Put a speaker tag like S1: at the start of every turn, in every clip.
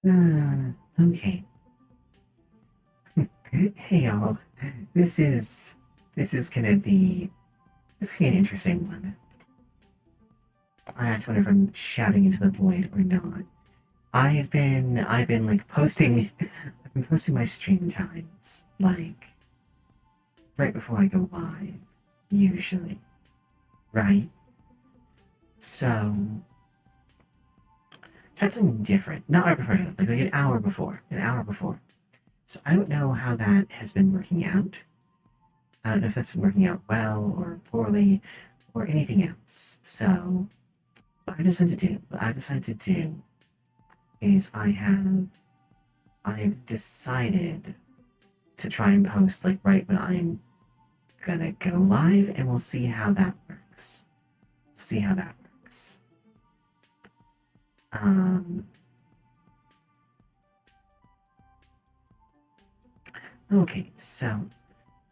S1: Okay. Hey y'all. This is this is gonna be this is gonna be an interesting one. I just wonder if I'm shouting into the void or not. I've been like posting I've been posting my stream times like right before I go live, usually. Right? So that's something different. Not right before, like an hour before. An hour before. So I don't know how that has been working out. I don't know if that's been working out well or poorly or anything else. So what I decided to do is I've decided to try and post like right when I'm gonna go live, and we'll see how that works. See how that works. Um okay, so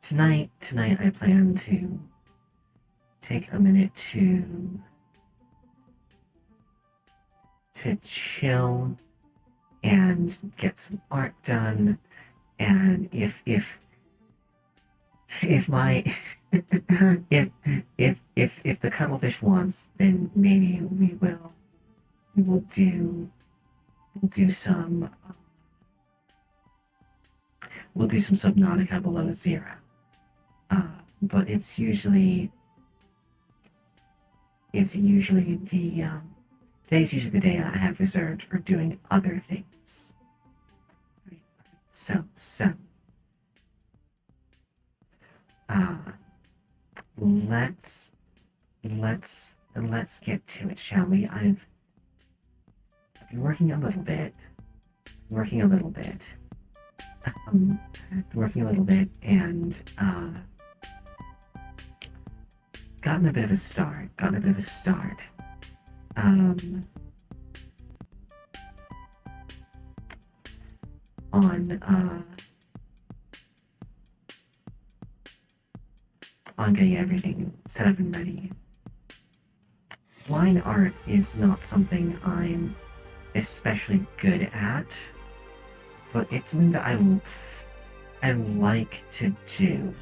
S1: tonight I plan to take a minute to chill and get some art done. And if my if if the cuttlefish wants, then maybe we will do we'll do some we'll do some Subnautica below zero. But it's usually the today's usually the day I have reserved for doing other things. Right? So uh, let's let's get to it, shall we? I've been working a little bit, working a little bit, um, working a little bit, and gotten a bit of a start. Gotten a bit of a start. Um, on on getting everything set up and ready. Line art is not something I'm especially good at, but it's something that I like to do.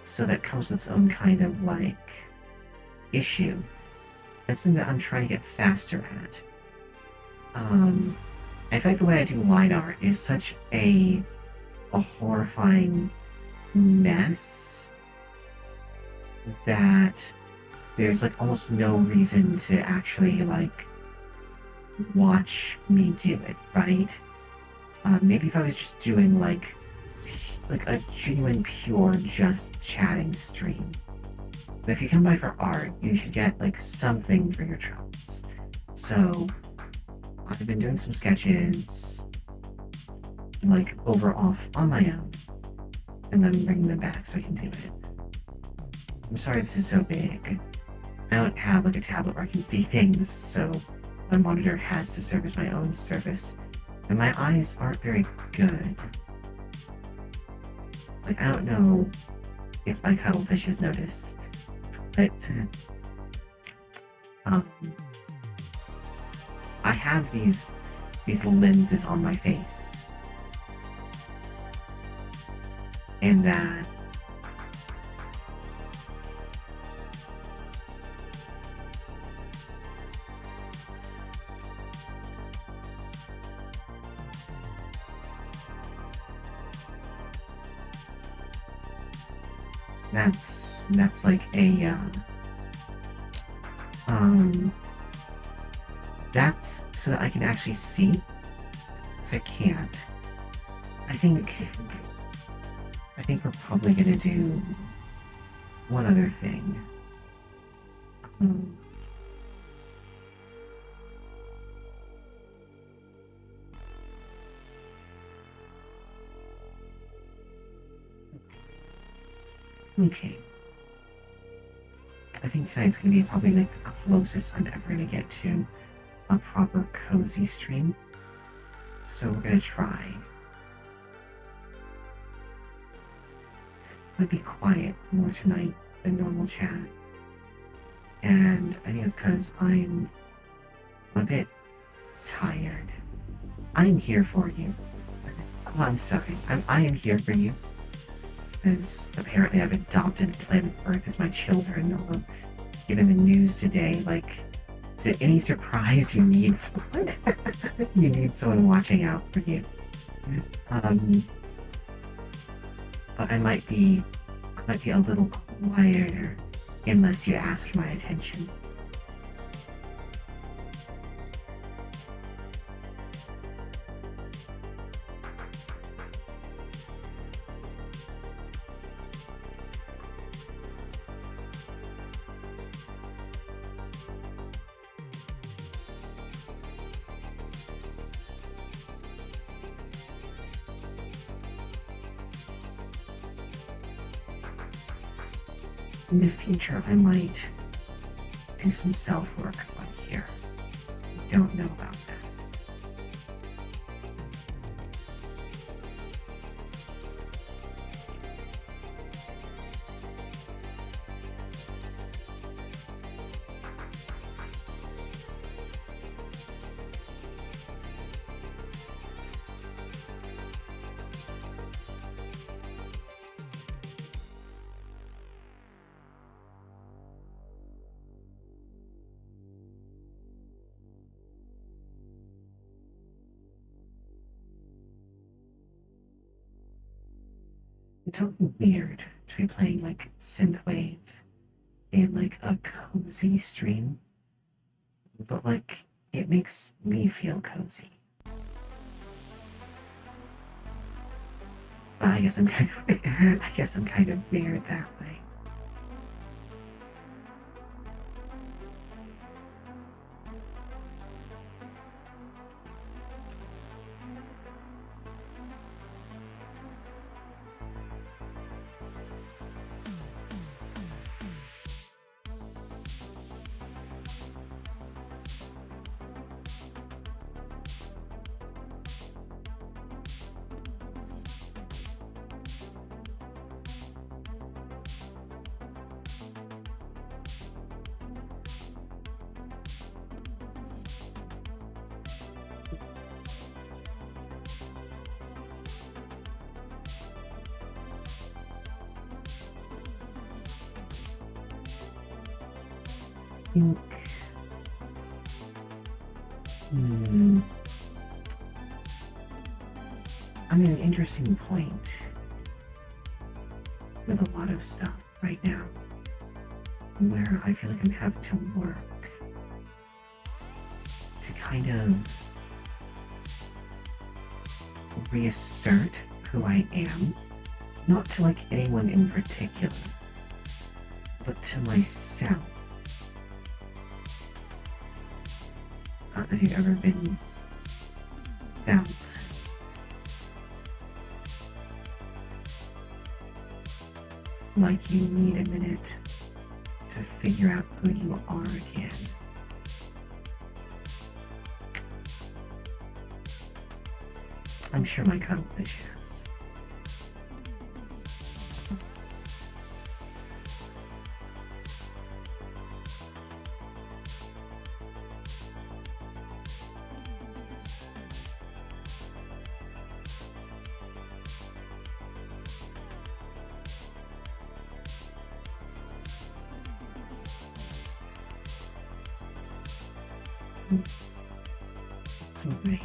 S1: So that comes with its own kind of like issue. That's something that I'm trying to get faster at. I feel like the way I do line art is such a horrifying mess that there's like almost no reason to actually like watch me do it, right? Maybe if I was just doing like a genuine pure just chatting stream. But if you come by for art, you should get like something for your troubles. So I've been doing some sketches like over off on my own, and then bringing them back so I can do it. I'm sorry this is so big. I don't have like a tablet where I can see things, so my monitor has to serve as my own surface, and my eyes aren't very good. Like, I don't know if my cuttlefish has noticed, but um, I have these lenses on my face, and that's like a um that's so that I can actually see. Because I can't. I think I think we're probably gonna do one other thing. Um, okay. I think tonight's gonna be probably like the closest I'm ever gonna get to a proper cozy stream. So we're gonna try. Might be quiet more tonight than normal chat. And I think it's because I'm a bit tired. I'm here for you. Oh, I'm sorry. I am here for you. Because apparently I've adopted Planet Earth as my children. Although, given the news today, like, is it any surprise you need someone? You need someone watching out for you. Um, but I might be a little quieter unless you ask for my attention. In the future, I might do some self-work on here. I don't know about that. It's so weird to be playing like synthwave in like a cozy stream, but like it makes me feel cozy. I guess I'm kind of I guess I'm kind of weird that way. Think, hmm, I'm at an interesting point with a lot of stuff right now where I feel like I'm having to work to kind of reassert who I am, not to like anyone in particular, but to myself. Not that you've ever been felt like you need a minute to figure out who you are again. I'm sure my cuttlefish has. So right.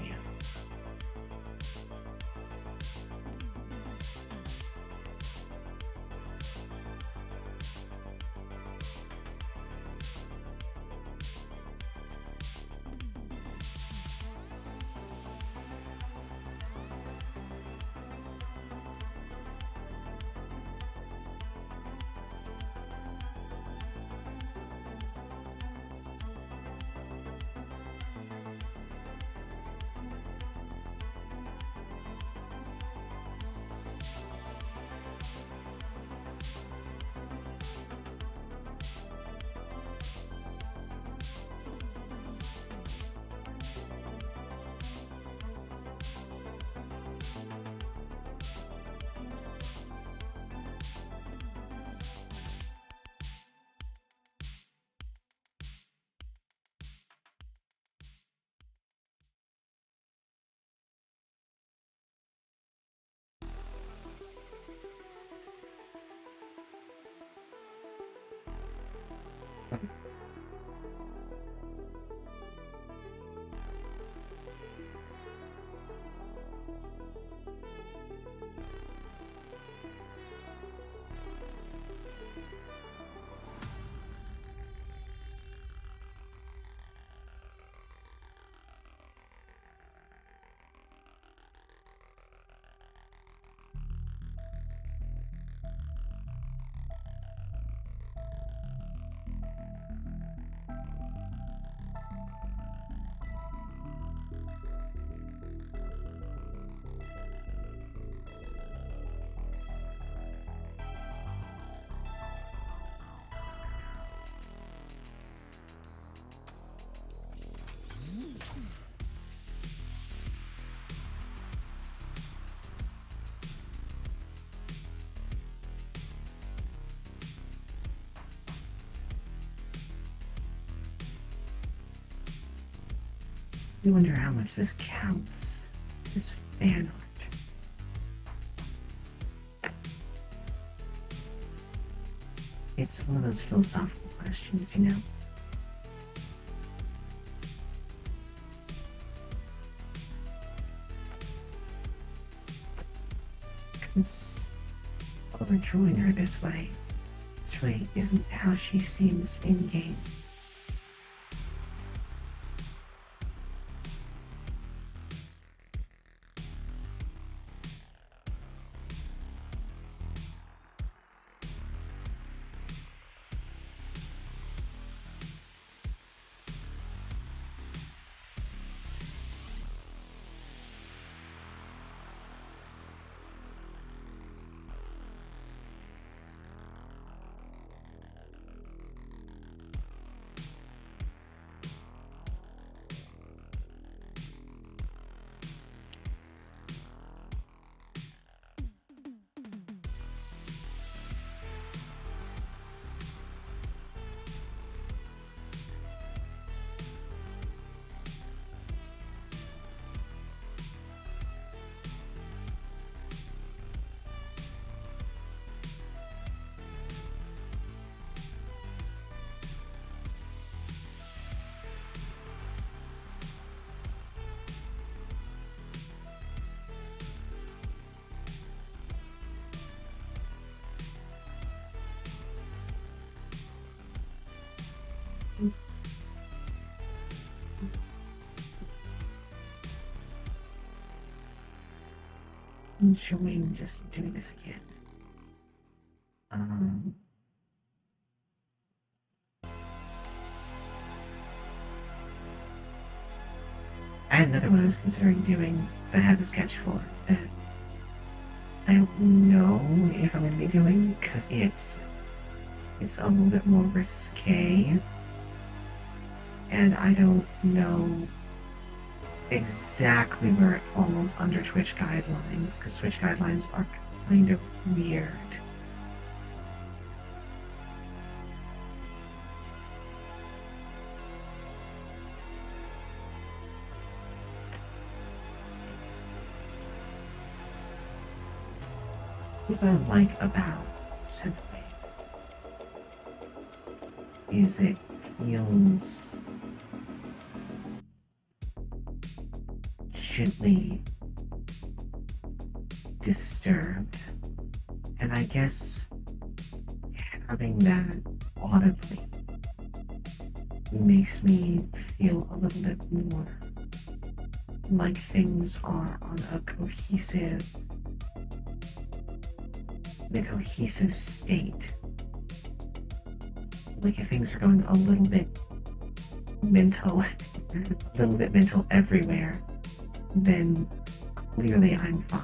S1: I wonder how much this counts. This fan art. It's one of those philosophical questions, you know? Because overdrawing her this way, isn't how she seems in game. Enjoying just doing this again. Um, I had another one I was considering doing that I had a sketch for that I don't know if I'm going to be doing because it's a little bit more risque, and I don't know exactly where it falls under Twitch guidelines because Twitch guidelines are kind of weird. What I like about Synthwave is it feels gently disturbed, and I guess having that audibly makes me feel a little bit more like things are on a cohesive state. Like if things are going a little bit mental, everywhere, then clearly I'm fine.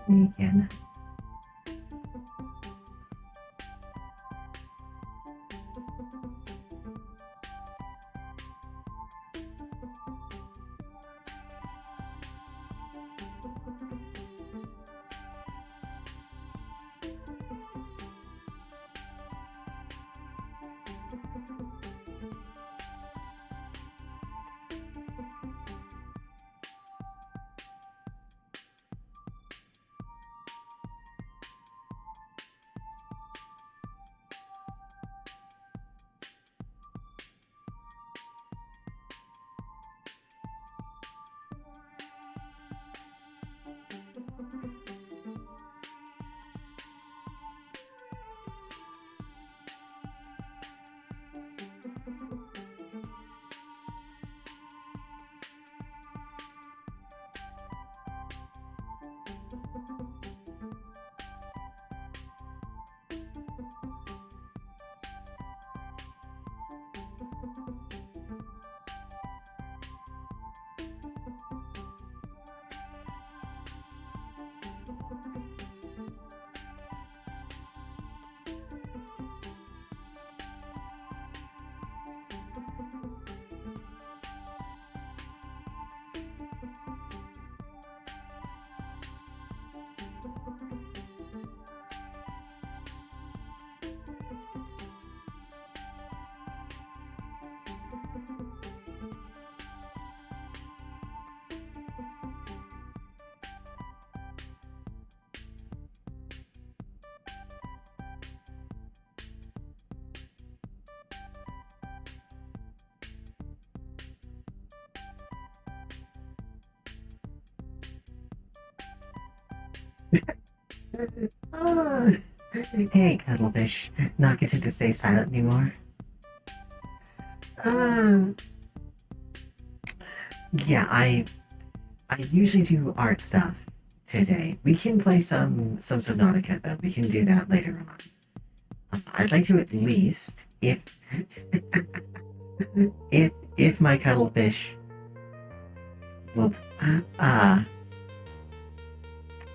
S1: Vegan. Ah, hey, Cuddlefish. Not getting to stay silent anymore. Uh, yeah, I usually do art stuff today. We can play some Subnautica though. We can do that later on. I'd like to at least, if my Cuddlefish will uh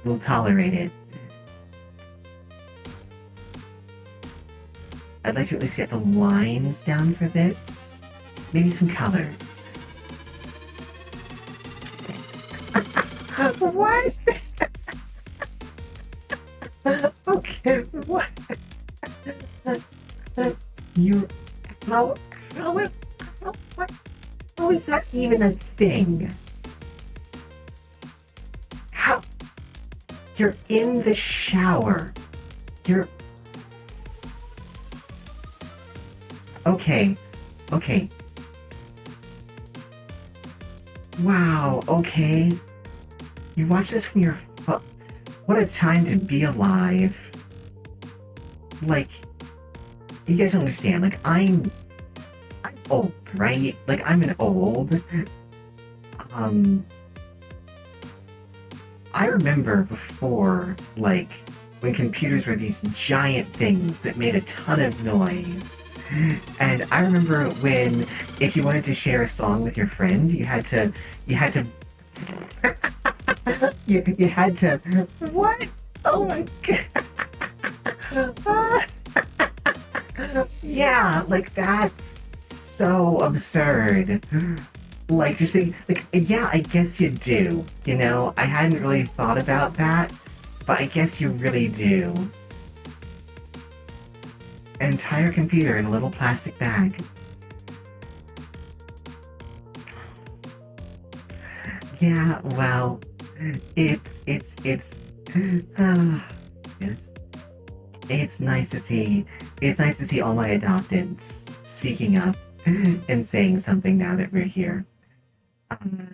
S1: will tolerate it. I'd like to at least get the lines down for this. Maybe some colors. What? Okay, what? You... How... How... What? How is that even a thing? How... You're in the shower. You're... Okay. Okay. Wow, okay. You watch this from your... What a time to be alive. Like, you guys don't understand. Like, I'm old, right? Like, I'm an old. Um... I remember before, like, when computers were these giant things that made a ton of noise. And I remember when, if you wanted to share a song with your friend, you had to, you had to, you had to, what? Oh my god. Yeah, like that's so absurd. Like, just think, like, yeah, I guess you do, you know? I hadn't really thought about that, but I guess you really do. An entire computer in a little plastic bag. Yeah, well, uh, yes. It's nice to see all my adoptants speaking up and saying something now that we're here.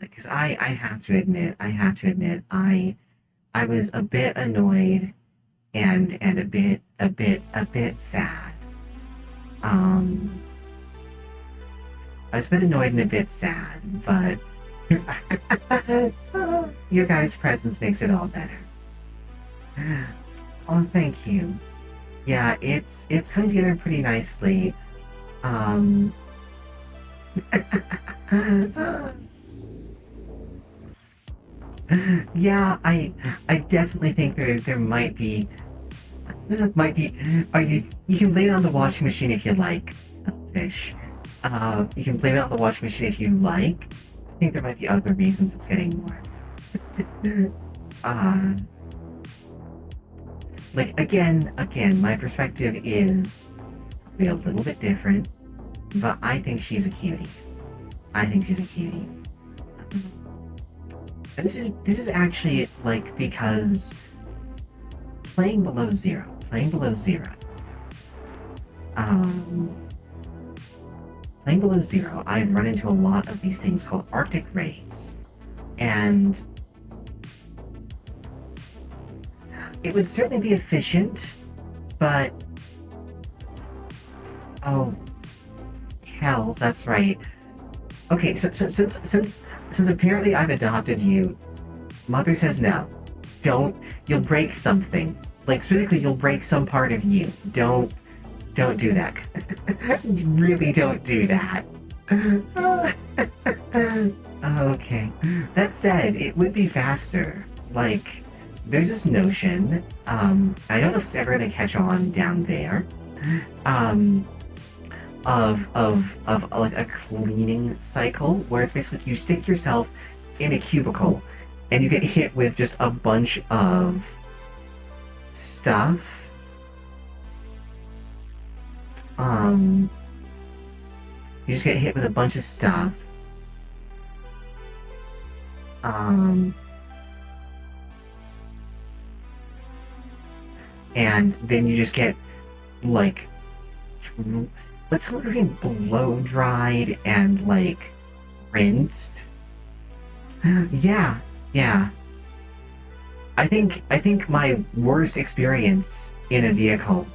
S1: Because I have to admit, I was a bit annoyed and a bit sad. Um, I was a bit annoyed and a bit sad, but your guys' presence makes it all better. Oh, thank you. Yeah, it's coming together pretty nicely. Um, Yeah, I definitely think there might be you can blame it on the washing machine if you like, fish. You can blame it on the washing machine if you like. I think there might be other reasons it's getting more. Uh, like again, my perspective is be a little bit different, but I think she's a cutie. I think she's a cutie. And this is actually like because playing below zero, um, playing below zero, I've run into a lot of these things called Arctic rays, and it would certainly be efficient, but oh hells, that's right. Okay, so since apparently I've adopted you, Mother says no. Don't. You'll break something. Like specifically, you'll break some part of you. Don't do that. Really, don't do that. Okay. That said, it would be faster. Like, there's this notion. I don't know if it's ever gonna catch on down there. Um, of like a cleaning cycle where it's basically you stick yourself in a cubicle and you get hit with just a bunch of stuff. Um, you just get hit with a bunch of stuff. Um, and then you just get like like someone getting blow dried and like rinsed. Yeah, yeah. I think my worst experience in a vehicle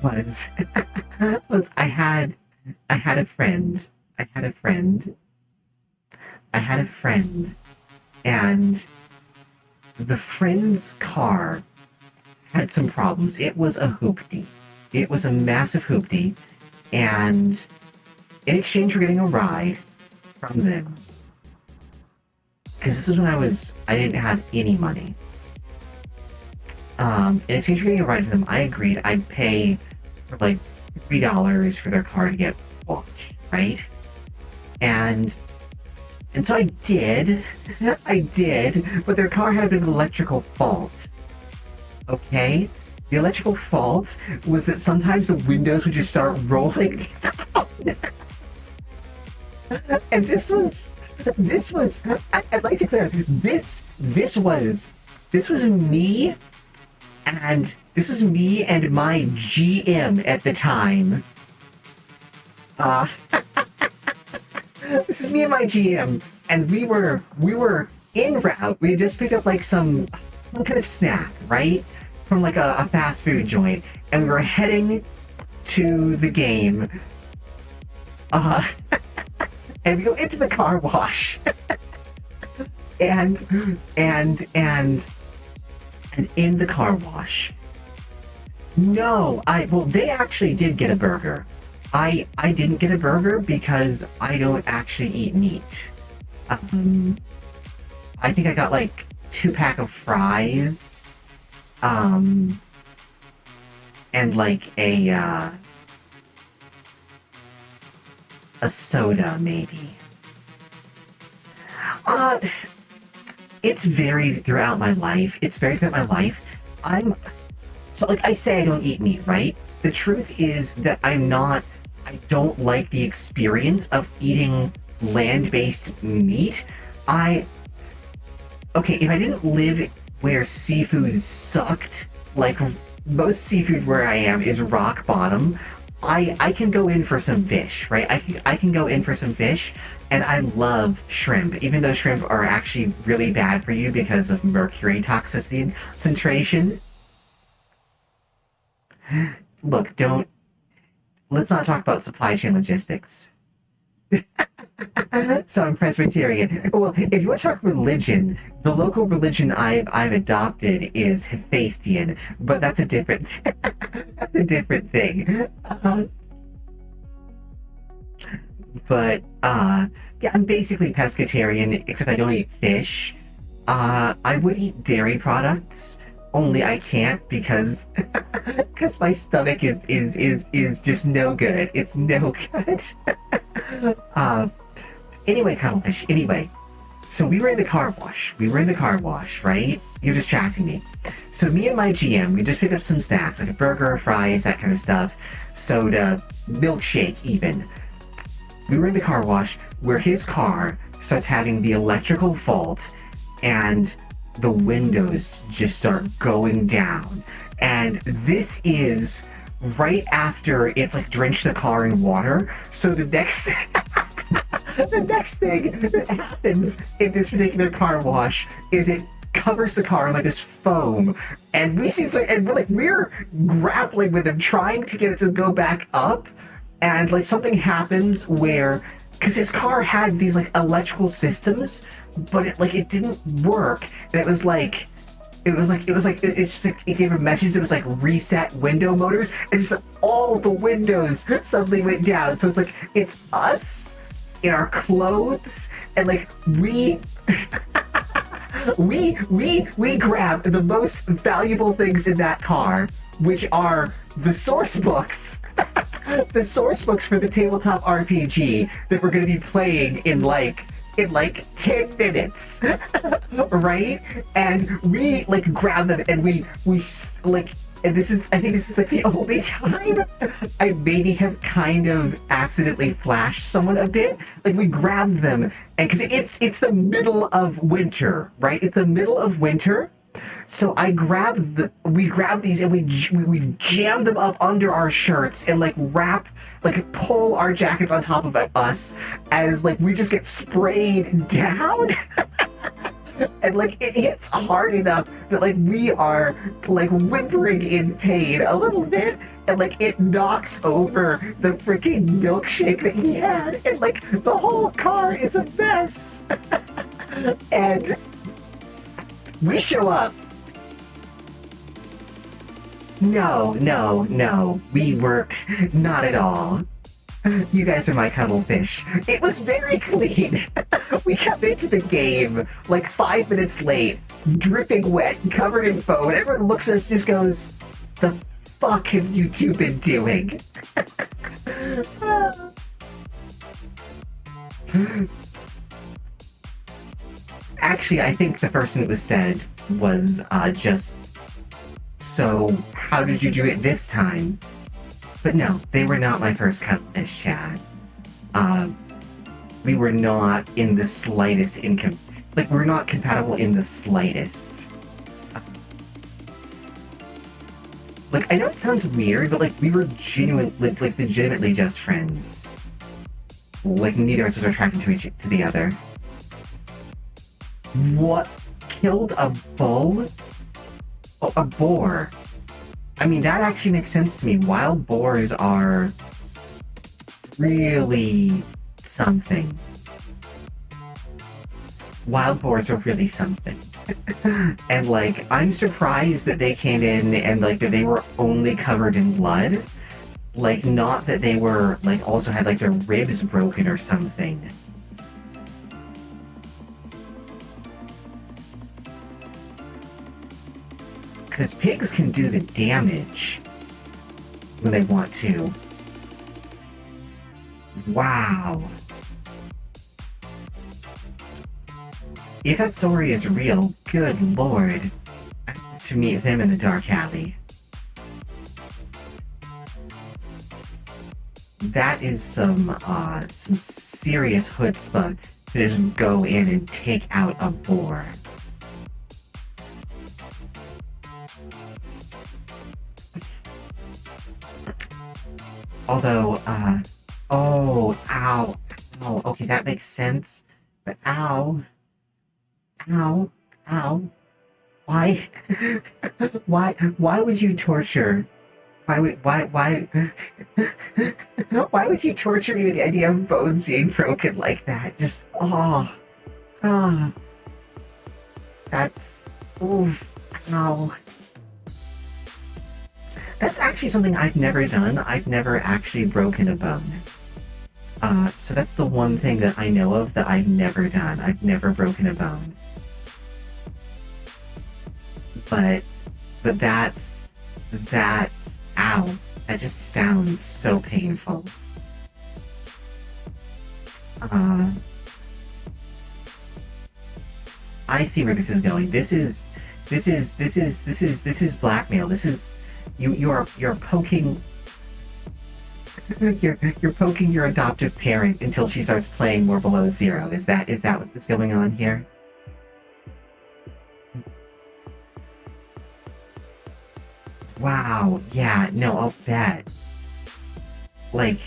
S1: was was I had a friend. I had a friend. I had a friend and the friend's car had some problems. It was a hoopty. It was a massive hoopty. And in exchange for getting a ride from them, because this is when I didn't have any money. In exchange for getting a ride from them, I agreed I'd pay for like $3 for their car to get washed, right? And and so I did, I did, but their car had a bit of an electrical fault. Okay, the electrical fault was that sometimes the windows would just start rolling down. And I'd like to clear, this was me, and this was me and my GM at the time. Uh, this is me and my GM, and we were en route. We just picked up like some kind of snack, right? From like a fast food joint, and we were heading to the game. Uh, and we go into the car wash, and and and and in the car wash. No, well, they actually did get a burger. I didn't get a burger because I don't actually eat meat. Um, I think I got like 2 pack of fries, um, and like a soda maybe. Uh, it's varied throughout my life. It's varied throughout my life. I'm so like I say I don't eat meat, right? The truth is that I don't like the experience of eating land-based meat. I okay, if I didn't live where seafood sucked, like most seafood where I am is rock bottom, I can go in for some fish, right? I can go in for some fish, and I love shrimp, even though shrimp are actually really bad for you because of mercury toxicity concentration. Look, don't let's not talk about supply chain logistics. So I'm Presbyterian. Well, if you want to talk religion, the local religion I've adopted is Hephaestian, but that's a different that's a different thing. But yeah, I'm basically pescatarian, except I don't eat fish. I would eat dairy products, only I can't because because my stomach is just no good. It's no good. uh, anyway, Cuttlefish. Anyway, so we were in the car wash. We were in the car wash, right? You're distracting me. So me and my GM, we just picked up some snacks like a burger, fries, that kind of stuff, soda, milkshake, even. We were in the car wash where his car starts having the electrical fault and the windows just start going down. And this is right after it's like drenched the car in water. So the next the next thing that happens in this particular car wash is it covers the car in like this foam, and we see and we're grappling with him trying to get it to go back up, and like something happens where because his car had these like electrical systems, but it didn't work, and it's just like it gave a message that was like reset window motors, and just like, all the windows suddenly went down. So it's like it's us in our clothes, and like we we grabbed the most valuable things in that car, which are the source books. The source books for the tabletop RPG that we're going to be playing in like 10 minutes. Right? And we like grab them, and we like, and I think this is like the only time I maybe have kind of accidentally flashed someone a bit. Like we grabbed them, and because it's the middle of winter, right? It's the middle of winter. So we grab these, and we jam them up under our shirts and like pull our jackets on top of us as like we just get sprayed down. And like it hits hard enough that like we are like whimpering in pain a little bit, and like it knocks over the freaking milkshake that he had, and like the whole car is a mess. And we show up. No, we were not at all. You guys are my cuttlefish. It was very clean. We come into the game like 5 minutes late, dripping wet, covered in foam, and everyone looks at us and just goes, "The fuck have you two been doing?" Actually, I think the person that was said was just, "So, how did you do it this time?" But no, they were not my first cuttlefish, Chad. We were not in the slightest we're not compatible in the slightest. Like, I know it sounds weird, but like we were legitimately just friends. Like neither of us was attracted to the other. What? Killed a bull? Oh, a boar. I mean, that actually makes sense to me. Wild boars are really something. Wild boars are really something. And like, I'm surprised that they came in and like that they were only covered in blood. Like, not that they were like also had like their ribs broken or something. Because pigs can do the damage when they want to. Wow. If that story is real, good lord. I have to meet them in a dark alley. That is some serious chutzpah to just go in and take out a boar. Although, oh, ow, okay, that makes sense, but ow, why, why would you torture, why would you torture me with the idea of bones being broken like that? Just, that's, oof, ow. That's actually something I've never done. I've never actually broken a bone. So that's the one thing that I know of that I've never done. I've never broken a bone. but that's ow. That just sounds so painful. I see where this is going. This is blackmail. This is you're poking you're poking your adoptive parent until she starts playing more below zero. Is that what's going on here? Wow, yeah, no, I'll bet. Like,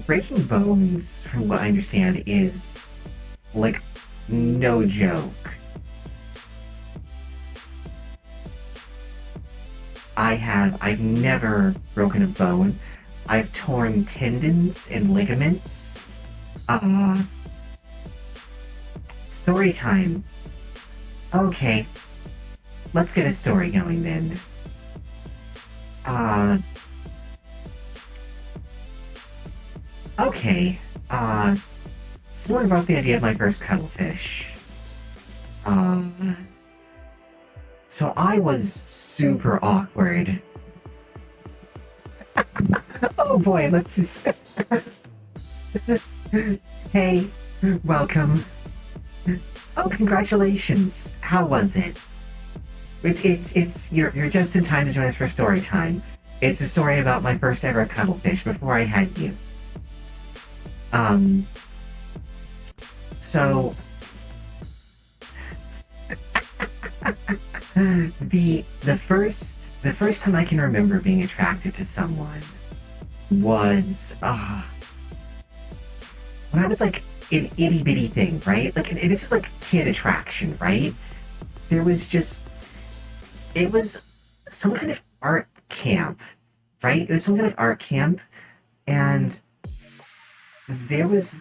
S1: breaking bones, from what I understand, is like no joke. I've never broken a bone. I've torn tendons and ligaments. Story time. Okay, let's get a story going then. Okay, someone brought the idea of my first cuttlefish. So I was super awkward. Oh boy, let's just... Hey, welcome. Oh, congratulations. How was it? You're just in time to join us for story time. It's a story about my first ever cuttlefish before I had you. So... the first time I can remember being attracted to someone was when I was like an itty bitty thing, right? Like this is like kid attraction, right? It was some kind of art camp, right? It was some kind of art camp, and there's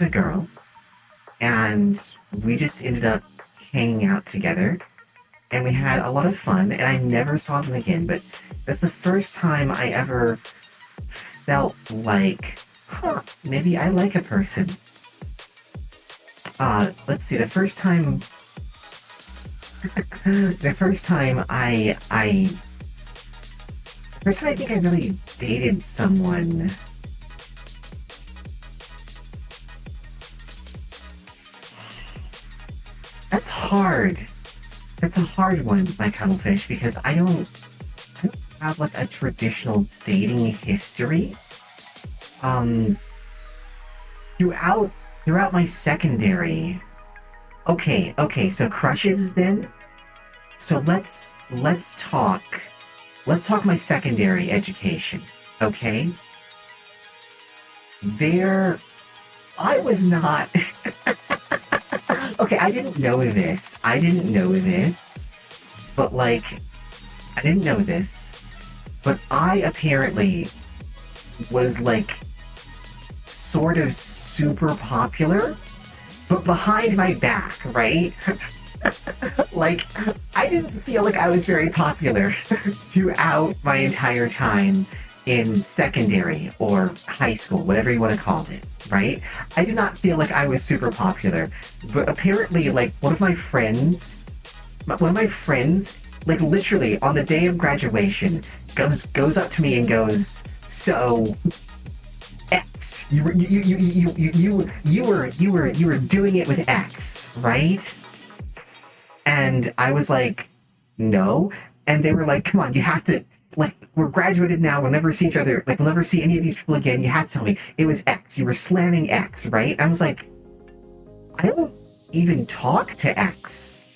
S1: a girl, and we just ended up hanging out together, and we had a lot of fun, and I never saw them again, but that's the first time I ever felt like, maybe I like a person. Let's see, the first time I think I really dated someone. That's hard. That's a hard one, my cuttlefish, because I don't have like a traditional dating history. Throughout my secondary. Okay, so crushes then. So let's talk my secondary education, okay? I was not okay, I didn't know this, but I apparently was like sort of super popular, but behind my back, right? Like, I didn't feel like I was very popular throughout my entire time in secondary or high school, whatever you want to call it, right? I did not feel like I was super popular, but apparently, like, one of my friends, like, literally on the day of graduation, goes up to me and goes, "So, X, you were doing it with X, right?" And I was like, "No." And they were like, "Come on, you have to, like, we're graduated now, we'll never see each other, like, we'll never see any of these people again, you have to tell me it was X, you were slamming X, right?" And I was like, "I don't even talk to X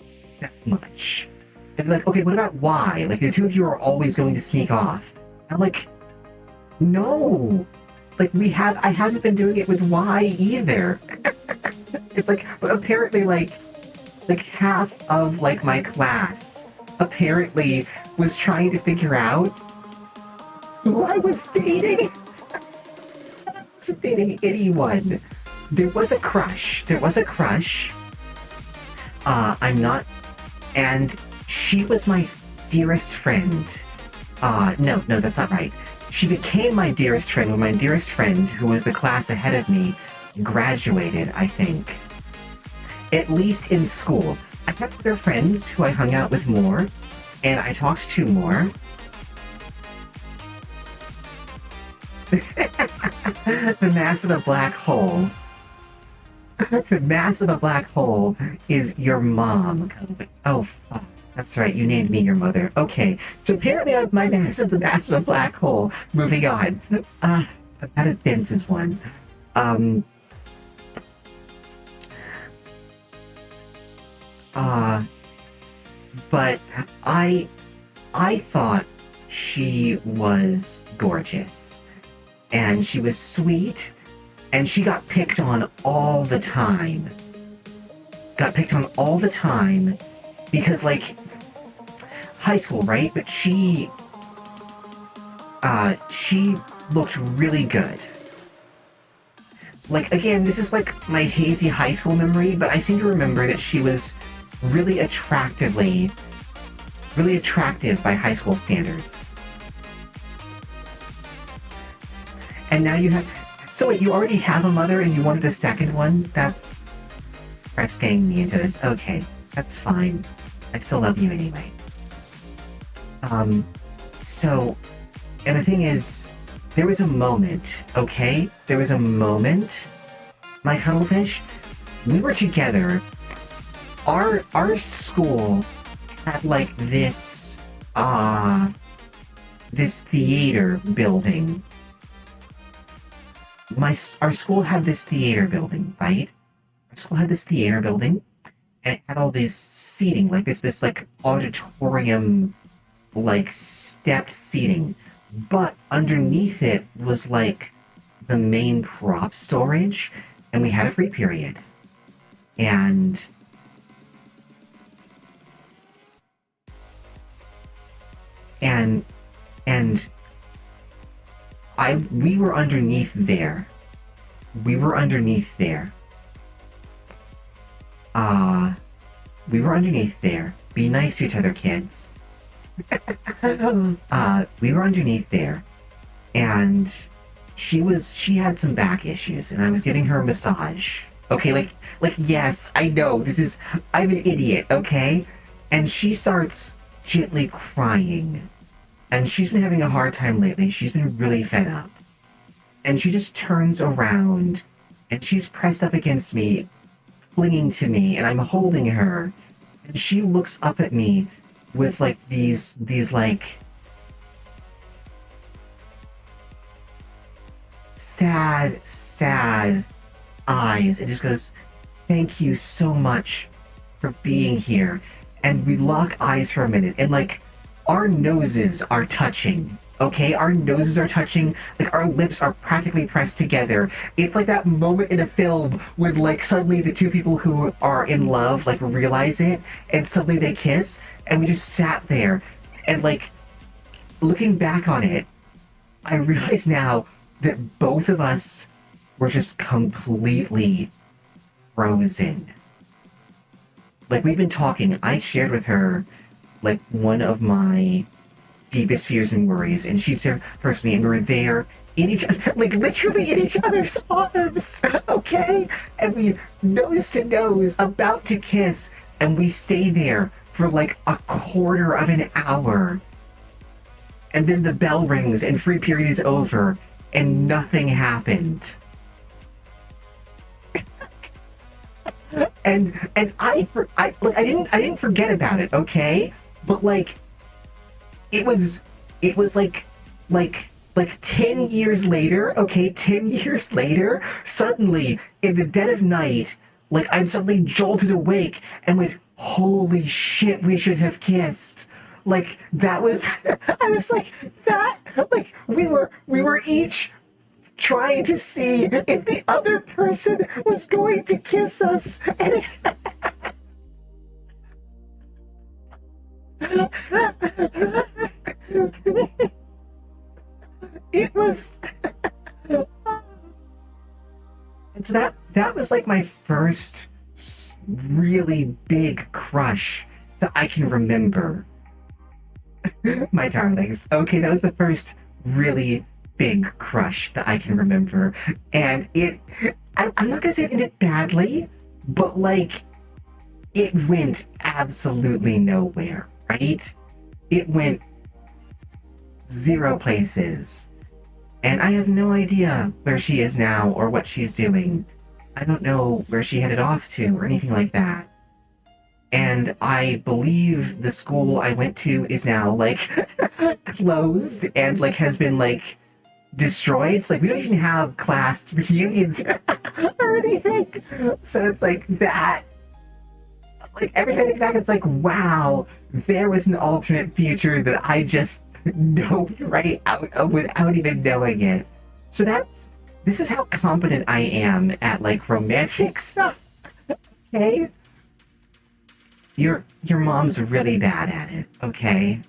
S1: that much." And they're like, "Okay, what about Y? Like, the two of you are always going to sneak off." I'm like, "No. Like, I haven't been doing it with Y either." It's like, but apparently, like half of, like, my class apparently was trying to figure out who I was dating. I wasn't dating anyone. There was a crush. I'm not, and she was my dearest friend. No, that's not right. She became my dearest friend when my dearest friend, who was the class ahead of me, graduated, I think. At least in school. I had other friends who I hung out with more, and I talked to more. The mass of a black hole. The mass of a black hole is your mom. Oh, fuck. That's right, you named me your mother. Okay, so apparently my mass of the mass of a black hole. Moving on. That is Vince's one. Um, uh, but I thought she was gorgeous. And she was sweet, and she got picked on all the time. Got picked on all the time because, like, high school, right? But she looked really good. Like, again, this is like my hazy high school memory, but I seem to remember that she was really attractive by high school standards. And now you have... So wait, you already have a mother and you wanted a second one? That's getting me into this. Okay, that's fine. I still love you anyway. So... And the thing is, there was a moment, okay? There was a moment, my cuddlefish. We were together. Our school had, like, this theater building. Our school had this theater building, right? Our school had this theater building, and it had all this seating, like this like auditorium, like stepped seating. But underneath it was like the main prop storage, and we had a free period. And we were underneath there. We were underneath there. Be nice to each other, kids. We were underneath there, and she had some back issues, and I was giving her a massage. Okay, like yes, I know, I'm an idiot, okay? And she starts gently crying. And she's been having a hard time lately. She's been really fed up. And she just turns around, and she's pressed up against me, clinging to me, and I'm holding her. And she looks up at me with, like, these like, sad eyes, and just goes, "Thank you so much for being here." And we lock eyes for a minute, and, like, our noses are touching, okay? Our noses are touching, like, our lips are practically pressed together. It's like that moment in a film when, like, suddenly the two people who are in love, like, realize it, and suddenly they kiss, and we just sat there. And, like, looking back on it, I realize now that both of us were just completely frozen. Like, we've been talking, I shared with her, like, one of my deepest fears and worries, and she shared first me, and we were there in each, like, literally in each other's arms, okay? And we nose to nose, about to kiss, and we stay there for like a quarter of an hour. And then the bell rings and free period is over, and nothing happened. and I didn't forget about it, okay? But like, it was like 10 years later, okay, 10 years later, suddenly, in the dead of night, like, I'm suddenly jolted awake and went, holy shit, we should have kissed. Like, that was, I was like, that, like, we were each trying to see if the other person was going to kiss us, and it was, and so that was like my first really big crush that I can remember. My darlings. Okay, that was the first really big crush that I can remember. And I'm not gonna say it ended badly, but like, it went absolutely nowhere, right? It went zero places. And I have no idea where she is now or what she's doing. I don't know where she headed off to or anything like that. And I believe the school I went to is now like closed and like has been like destroyed. It's like we don't even have class reunions or anything. So it's like that. Like every time I think back, it's like, wow, there was an alternate future that I just dove right out of without even knowing it. So this is how competent I am at like romantic stuff. Okay? Your mom's really bad at it, okay?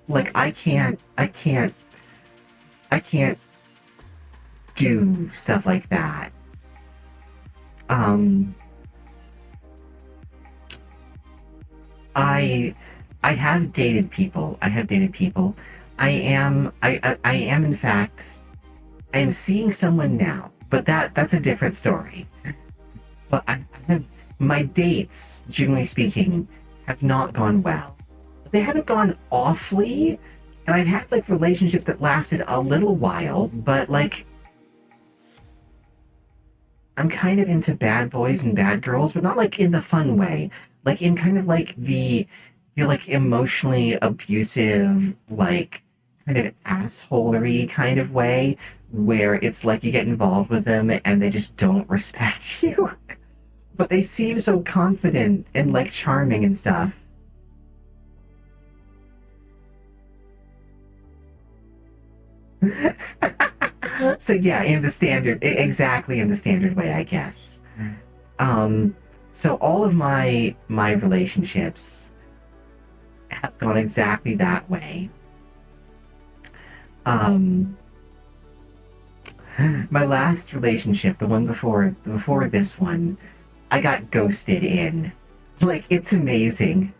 S1: Like I can't do stuff like that. I I have dated people. I have dated people. I am in fact I am seeing someone now, but that's a different story. But I have my dates, generally speaking, have not gone well. They haven't gone awfully, and I've had like relationships that lasted a little while, but like I'm kind of into bad boys and bad girls, but not like in the fun way. Like in kind of like the like emotionally abusive, like kind of assholery kind of way, where it's like you get involved with them and they just don't respect you. But they seem so confident and like charming and stuff. So yeah, in the standard, exactly in the standard way, I guess. So all of my relationships have gone exactly that way. Um, my last relationship, the one before this one, I got ghosted in. Like it's amazing.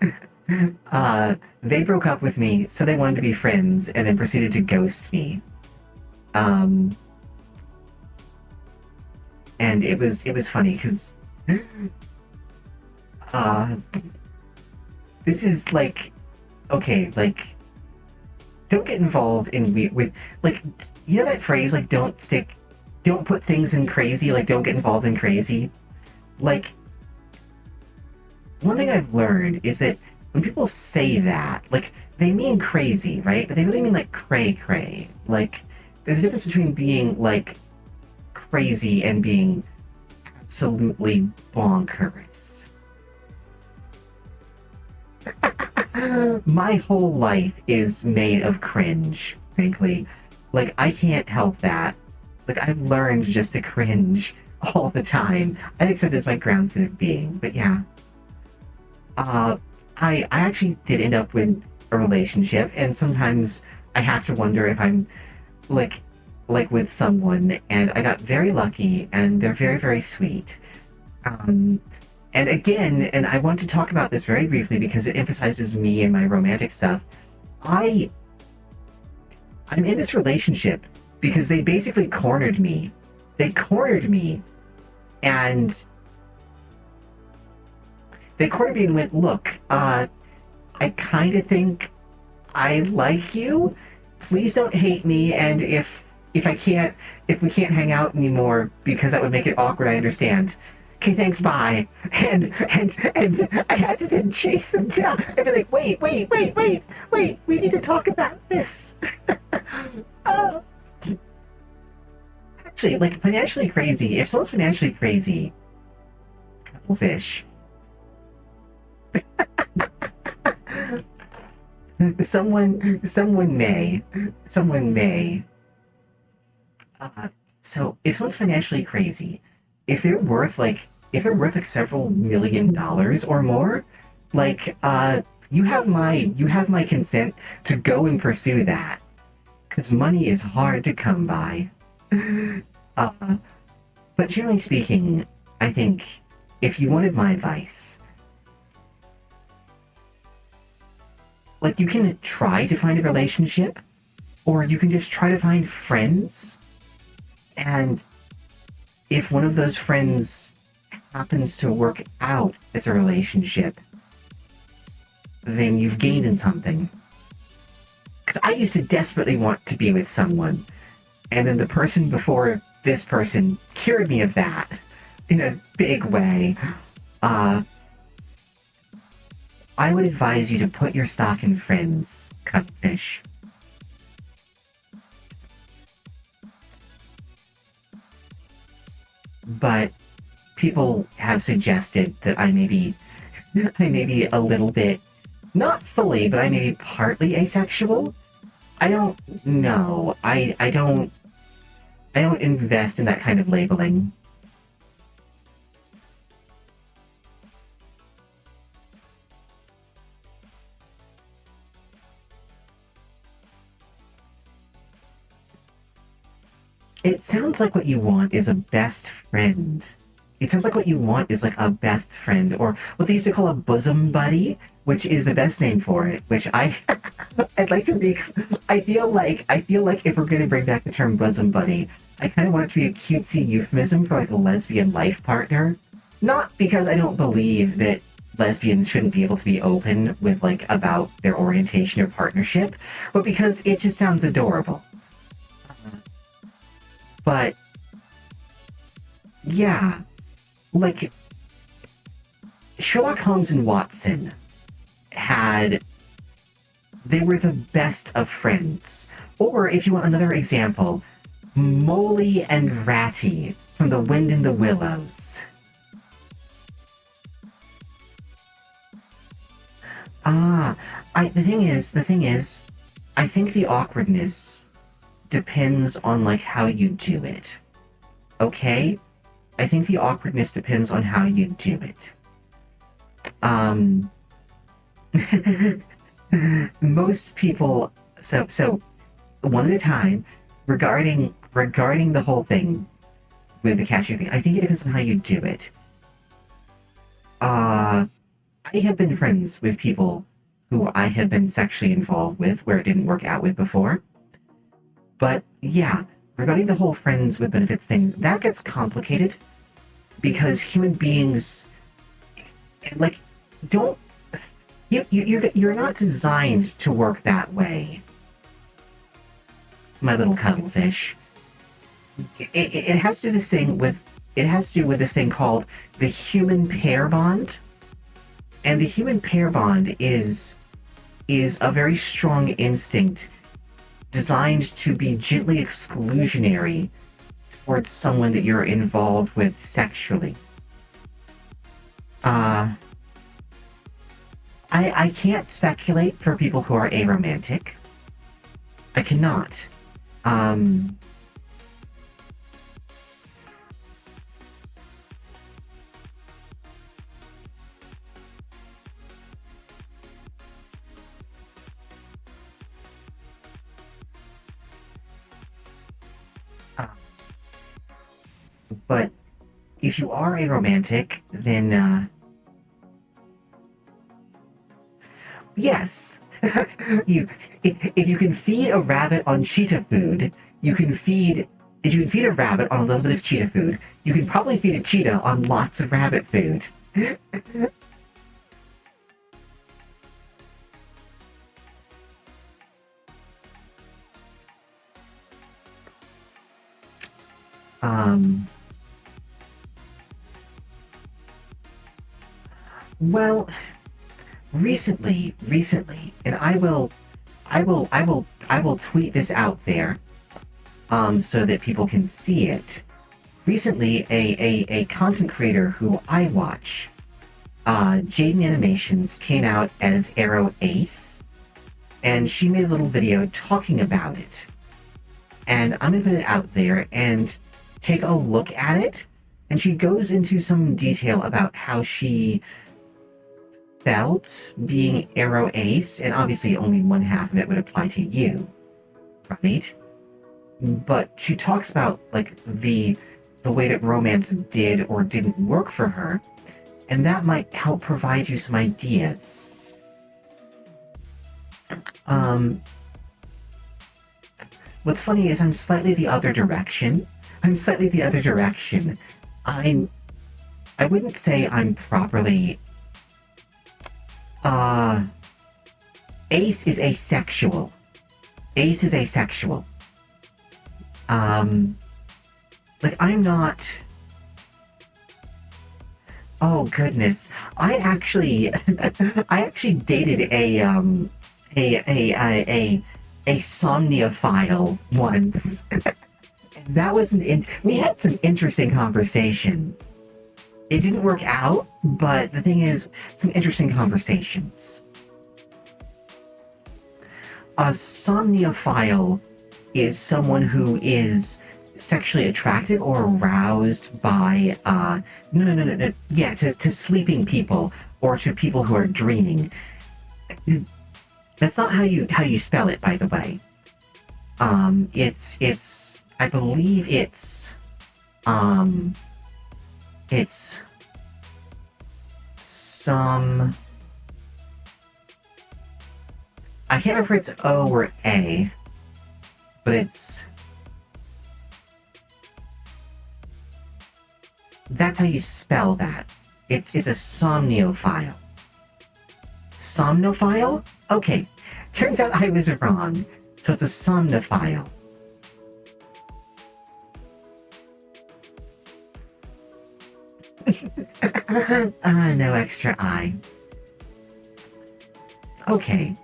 S1: They broke up with me, so they wanted to be friends, and then proceeded to ghost me. Um, and it was funny because uh, this is like okay, like don't get involved in with like you know that phrase like don't put things in crazy, like don't get involved in crazy. Like one thing I've learned is that when people say that, like they mean crazy, right? But they really mean like cray cray. Like there's a difference between being like crazy and being absolutely bonkers. My whole life is made of cringe, frankly. Like I can't help that. Like I've learned just to cringe all the time. I accept it's my ground state of being, but yeah. Uh, I actually did end up with a relationship, and sometimes I have to wonder if I'm like like with someone, and I got very lucky, and they're very very sweet. Um, and again, and I want to talk about this very briefly because it emphasizes me and my romantic stuff. I I'm in this relationship because they basically cornered me. They cornered me, and they cornered me and went, "Look, I kind of think I like you. Please don't hate me. And if we can't hang out anymore because that would make it awkward, I understand. Okay, thanks, bye." And I had to then chase them down and be like, wait, we need to talk about this. uh, Actually, like financially crazy. If someone's financially crazy, fish. Someone may. So if someone's financially crazy, if they're worth like several $1 million or more, like you have my consent to go and pursue that, because money is hard to come by. Uh, but generally speaking, I think if you wanted my advice, like you can try to find a relationship, or you can just try to find friends. And if one of those friends happens to work out as a relationship, then you've gained in something. Because I used to desperately want to be with someone, and then the person before this person cured me of that in a big way. Uh, I would advise you to put your stock in friends, cuttlefish. But people have suggested that I may be a little bit, not fully, but I may be partly asexual. I don't know. I don't invest in that kind of labeling. It sounds like what you want is a best friend. It sounds like what you want is like a best friend, or what they used to call a bosom buddy, which is the best name for it. Which I'd like to make. I feel like if we're gonna bring back the term bosom buddy, I kind of want it to be a cutesy euphemism for like a lesbian life partner. Not because I don't believe that lesbians shouldn't be able to be open with like about their orientation or partnership, but because it just sounds adorable. But yeah, like Sherlock Holmes and Watson had they were the best of friends. Or if you want another example, Molly and Ratty from The Wind in the Willows. Ah, the thing is, I think the awkwardness depends on like how you do it. Okay? I think the awkwardness depends on how you do it. Um most people so one at a time regarding the whole thing with the cashier thing, I think it depends on how you do it. Uh I have been friends with people who I have been sexually involved with where it didn't work out with before. But yeah, regarding the whole friends with benefits thing, that gets complicated because human beings like don't you're not designed to work that way, my little cuttlefish. It has to do this thing with it has to do with this thing called the human pair bond, and the human pair bond is a very strong instinct designed to be gently exclusionary towards someone that you're involved with sexually. Uh, I can't speculate for people who are aromantic. I cannot. Um, uh, but if you are aromantic, then yes. you if you can feed a rabbit on cheetah food, you can feed if you can feed a rabbit on a little bit of cheetah food, you can probably feed a cheetah on lots of rabbit food. Um, well, recently, and I will tweet this out there, so that people can see it. Recently, a content creator who I watch, Jaden Animations, came out as Arrow Ace, and she made a little video talking about it. And I'm gonna put it out there and take a look at it. And she goes into some detail about how she felt being Arrow Ace, and obviously only one half of it would apply to you, right? But she talks about like the way that romance did or didn't work for her, and that might help provide you some ideas. Um, what's funny is I'm slightly the other direction. I'm slightly the other direction. I'm I wouldn't say I'm properly. Uh, Ace is asexual. Ace is asexual. Um, like I'm not. Oh goodness, I actually, I actually dated a a a a, a somniophile once. That was we had some interesting conversations. It didn't work out, but the thing is, some interesting conversations. A somniophile is someone who is sexually attracted or aroused by no, yeah, to sleeping people or to people who are dreaming. That's not how you spell it, by the way. It's I believe um it's some I can't remember if it's O or A, but that's how you spell that. It's a somniophile. Somnophile? Okay. Turns out I was wrong. So it's a somnophile. No extra I. Okay.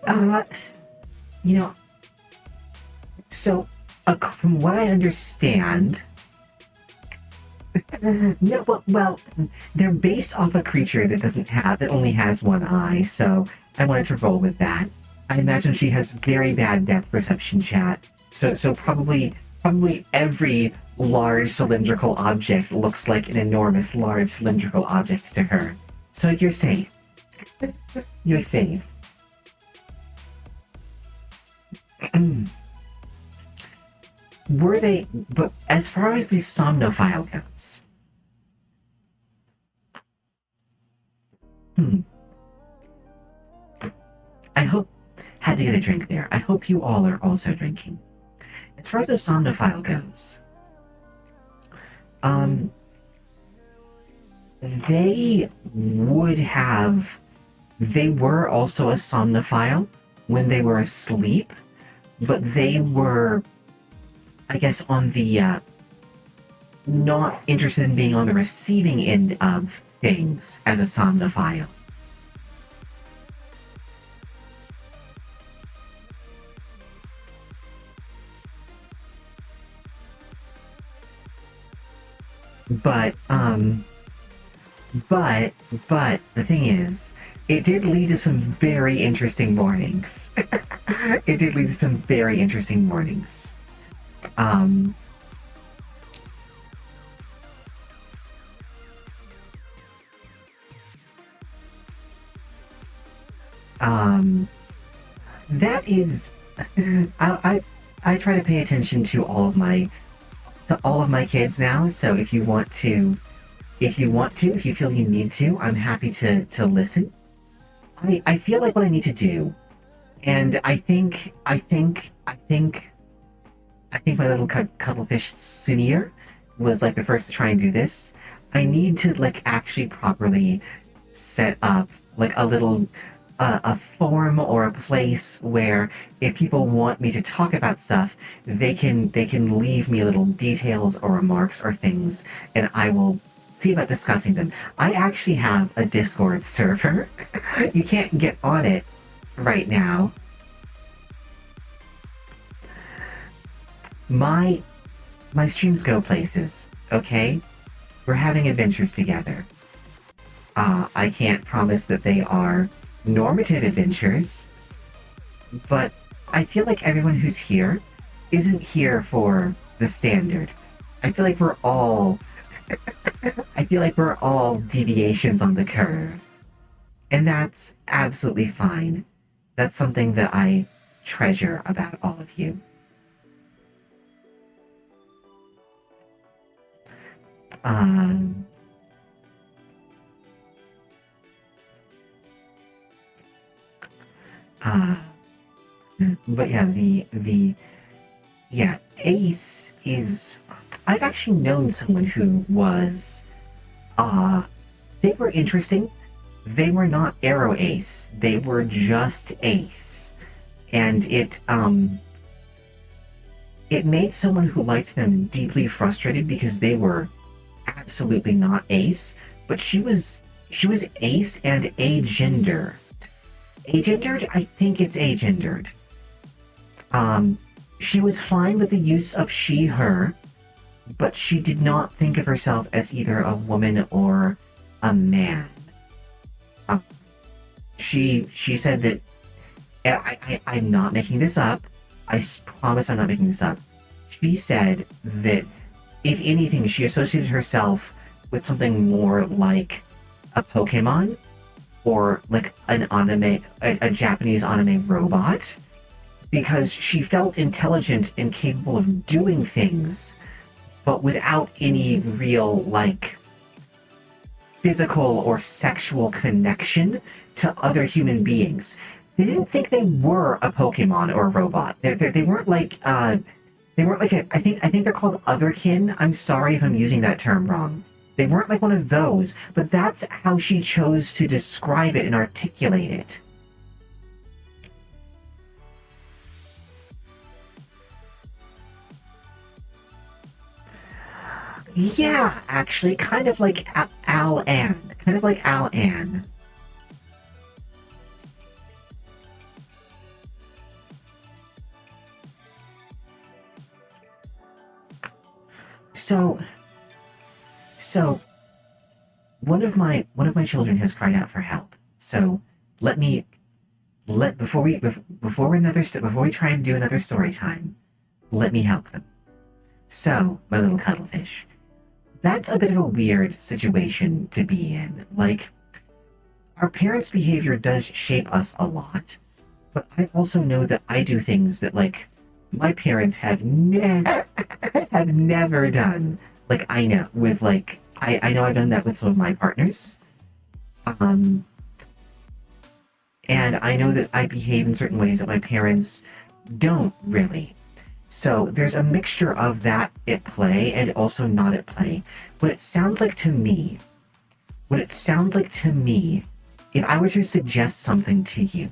S1: Uh, you know, so from what I understand, no, well, they're based off a creature that only has one eye, so I wanted to roll with that. I imagine she has very bad depth perception, chat. So probably every large cylindrical object looks like an enormous large cylindrical object to her. So you're safe. You're safe. Were they? But as far as the somnophile goes, I hope had to get a drink there. I hope you all are also drinking. As far as the somnophile goes, they would have. They were also a somnophile when they were asleep, but they were, I guess, on the not interested in being on the receiving end of things as a somnophile. But but the thing is, it did lead to some very interesting mornings. It did lead to some very interesting mornings. Um, um, that is, I try to pay attention to all of my kids now. So if you feel you need to, I'm happy to listen. I feel like what I need to do, and I think my little cuttlefish senior was like the first to try and do this. I need to like actually properly set up like a little a form or a place where if people want me to talk about stuff, they can leave me little details or remarks or things, and I will see about discussing them. I actually have a Discord server. You can't get on it right now. My my streams go places, okay? We're having adventures together. I can't promise that they are normative adventures, but I feel like everyone who's here isn't here for the standard. I feel like we're all I feel like we're all deviations on the curve. And that's absolutely fine. That's something that I treasure about all of you. Um, uh, but yeah, the yeah, Ace is I've actually known someone who was, uh, they were interesting. They were not arrow ace. They were just ace. And it made someone who liked them deeply frustrated because they were absolutely not ace, but she was ace and agendered. Agendered? I think it's agendered. She was fine with the use of she, her, but she did not think of herself as either a woman or a man. Uh, she said that, and I'm not making this up. Promise I'm not making this up. She said that, if anything, she associated herself with something more like a Pokemon or like an anime, a Japanese anime robot, because she felt intelligent and capable of doing things, but without any real, like, physical or sexual connection to other human beings. They didn't think they were a Pokemon or a robot. They weren't like, they weren't like a, I think they're called otherkin. I'm sorry if I'm using that term wrong. They weren't like one of those, but that's how she chose to describe it and articulate it. Yeah, actually, kind of like Al Ann. Kind of like Al Ann. So, so one of my children has cried out for help. So let me let before we before we try and do another story time, let me help them. So, my little cuttlefish, that's a bit of a weird situation to be in. Like, our parents' behavior does shape us a lot, but I also know that I do things that, like, my parents have never done. Like, I know with, like, I know I've done that with some of my partners. Um, and I know that I behave in certain ways that my parents don't really. So there's a mixture of that at play and also not at play. What it sounds like to me, what it sounds like to me, if I were to suggest something to you,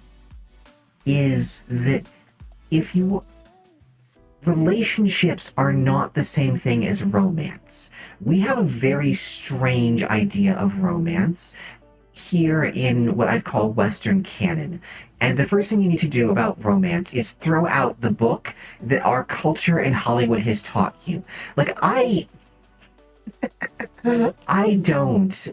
S1: is that if you relationships are not the same thing as romance. We have a very strange idea of romance here in what I'd call Western canon. And the first thing you need to do about romance is throw out the book that our culture and Hollywood has taught you. Like, I don't,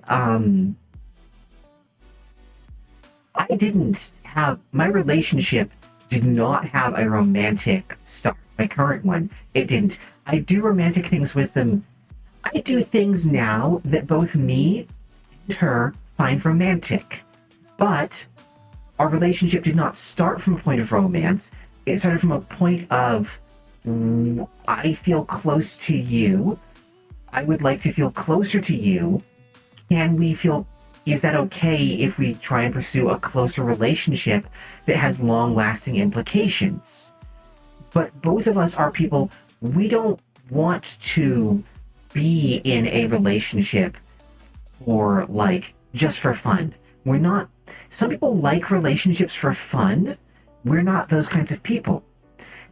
S1: I didn't have, my relationship did not have a romantic start. My current one, it didn't. I do romantic things with them. I do things now that both me and her find romantic. But our relationship did not start from a point of romance. It started from a point of, I feel close to you. I would like to feel closer to you. Can we feel, is that okay if we try and pursue a closer relationship that has long lasting implications? But both of us are people, we don't want to be in a relationship or, like, just for fun. We're not, some people like relationships for fun. We're not those kinds of people.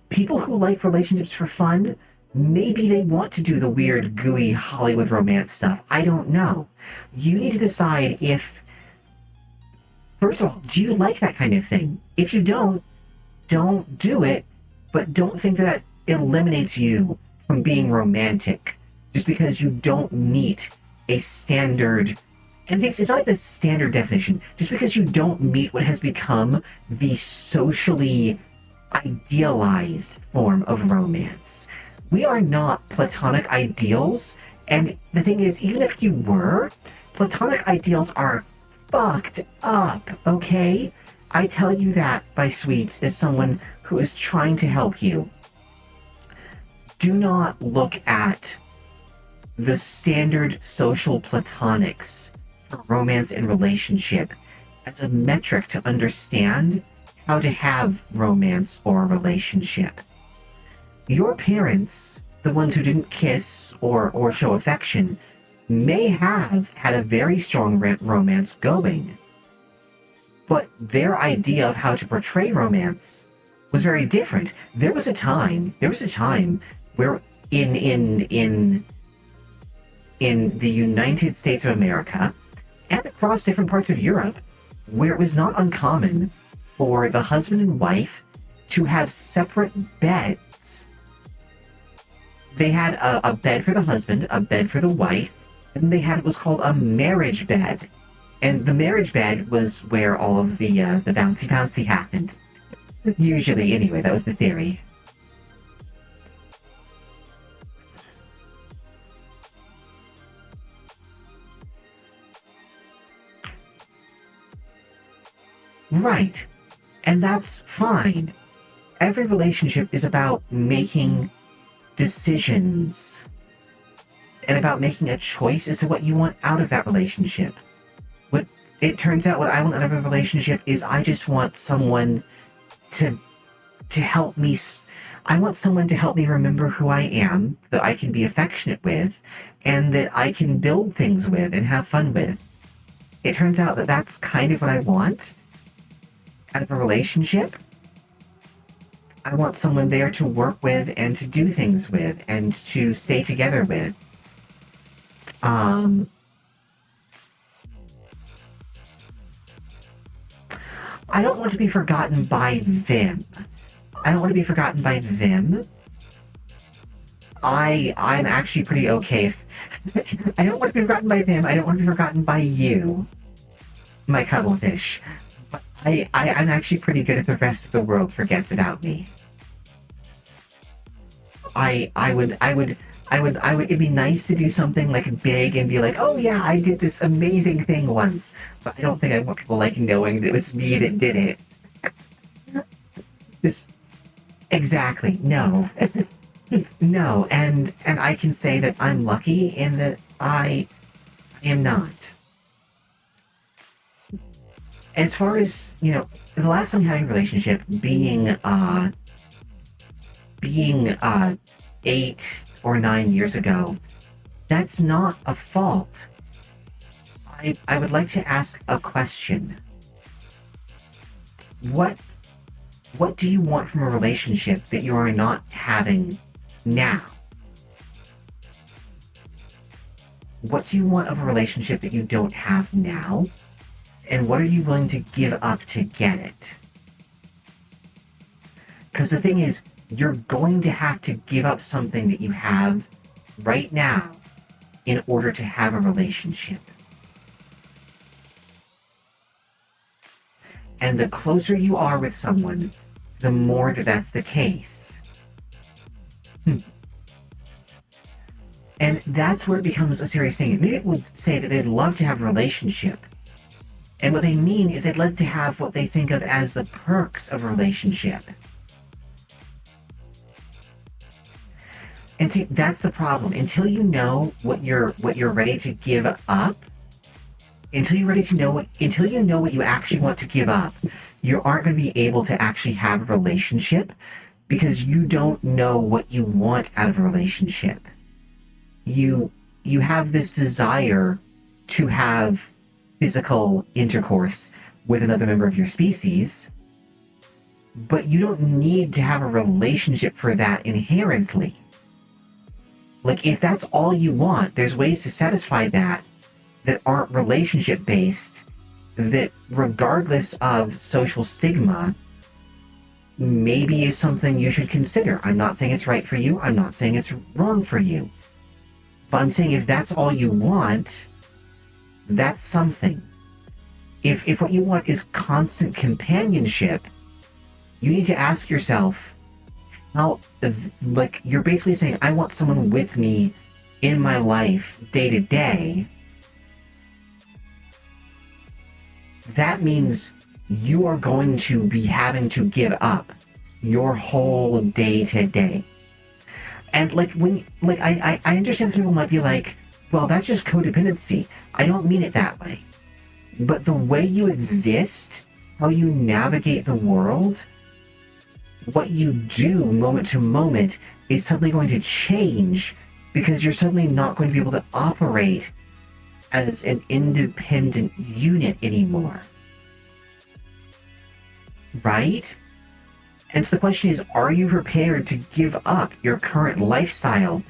S1: People who like relationships for fun, maybe they want to do the weird, gooey Hollywood romance stuff. I don't know. You need to decide if, first of all, do you like that kind of thing? If you don't do it, but don't think that eliminates you from being romantic just because you don't meet a standard. And it's not like the standard definition. Just because you don't meet what has become the socially idealized form of romance. We are not platonic ideals. And the thing is, even if you were, platonic ideals are fucked up, okay? I tell you that, my sweets, as someone who is trying to help you. Do not look at the standard social platonics for romance and relationship as a metric to understand how to have romance or a relationship. Your parents the ones who didn't kiss or show affection, may have had a very strong romance going. But their idea of how to portray romance was very different. There was a time where in the United States of America and across different parts of Europe, where it was not uncommon for the husband and wife to have separate beds. They had a bed for the husband, a bed for the wife, and they had what was called a marriage bed. And the marriage bed was where all of the bouncy happened. Usually, anyway, that was the theory. Right. And that's fine. Every relationship is about making decisions and about making a choice as to what you want out of that relationship. What it turns out what I want out of a relationship is I just want someone to help me. I want someone to help me remember who I am, that I can be affectionate with, and that I can build things with and have fun with. It turns out that that's kind of what I want out of a relationship. I want someone there to work with and to do things with and to stay together with. I don't want to be forgotten by them. I don't want to be forgotten by them. I'm actually pretty okay if I don't want to be forgotten by them. I don't want to be forgotten by you, my cuttlefish. But I'm actually pretty good if the rest of the world forgets about me. It'd be nice to do something like big and be like, oh yeah, I did this amazing thing once. But I don't think I want people like knowing that it was me that did it. Exactly, no. No, and I can say that I'm lucky in that I am not. As far as, the last time having a relationship, being 8 or 9 years ago, that's not a fault. I would like to ask a question. What do you want from a relationship that you are not having now? What do you want of a relationship that you don't have now? And what are you willing to give up to get it? Because the thing is, you're going to have to give up something that you have right now in order to have a relationship. And the closer you are with someone, the more that that's the case. And that's where it becomes a serious thing. Many people would say that they'd love to have a relationship. And what they mean is they'd love to have what they think of as the perks of a relationship. And see, that's the problem. Until you know what you're ready to give up, until you know what you actually want to give up, you aren't going to be able to actually have a relationship because you don't know what you want out of a relationship. You have this desire to have physical intercourse with another member of your species, but you don't need to have a relationship for that inherently. Like, if that's all you want, there's ways to satisfy that aren't relationship based, that regardless of social stigma, maybe is something you should consider. I'm not saying it's right for you, I'm not saying it's wrong for you, but I'm saying if that's all you want, that's something. If what you want is constant companionship, you need to ask yourself, how, like, you're basically saying, I want someone with me in my life day to day. That means you are going to be having to give up your whole day to day. And I understand some people might be like, well, that's just codependency. I don't mean it that way. But the way you exist, how you navigate the world, what you do moment to moment, is suddenly going to change because you're suddenly not going to be able to operate as an independent unit anymore. Right? And so the question is, are you prepared to give up your current lifestyle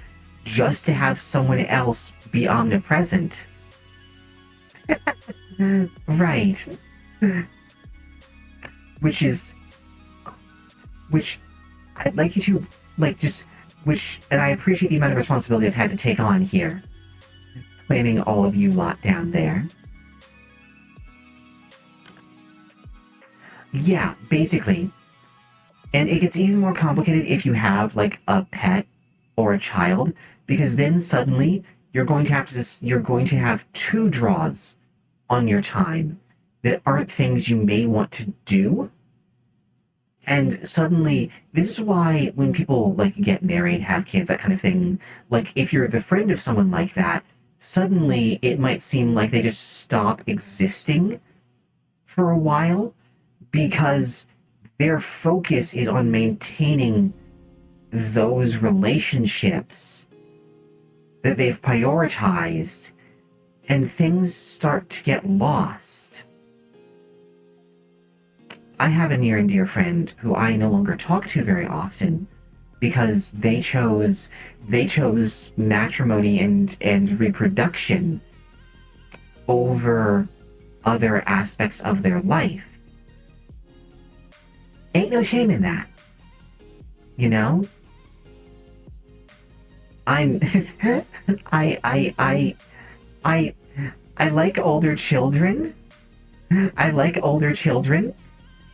S1: just to have someone else be omnipresent? Right. Which I'd like you to, and I appreciate the amount of responsibility I've had to take on here, planning all of you lot down there. Yeah, basically. And it gets even more complicated if you have, like, a pet or a child, because then suddenly you're going to have two draws on your time that aren't things you may want to do. And suddenly, this is why when people, like, get married, have kids, that kind of thing, like, if you're the friend of someone like that, suddenly it might seem like they just stop existing for a while because their focus is on maintaining those relationships that they've prioritized, and things start to get lost. I have a near and dear friend who I no longer talk to very often because they chose matrimony and reproduction over other aspects of their life. Ain't no shame in that. You know? I like older children. I like older children.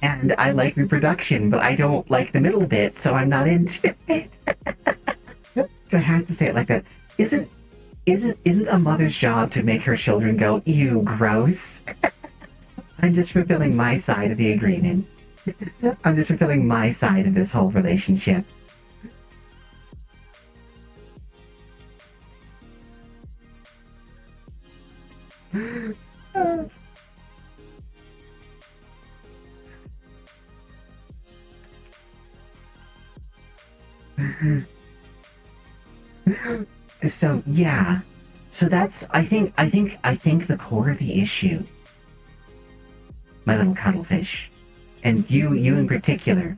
S1: And I like reproduction, but I don't like the middle bit, so I'm not into it. I have to say it like that. Isn't a mother's job to make her children go, ew, gross? I'm just fulfilling my side of the agreement. I'm just fulfilling my side of this whole relationship. So yeah, so that's I think the core of the issue, my little cuttlefish, and you in particular,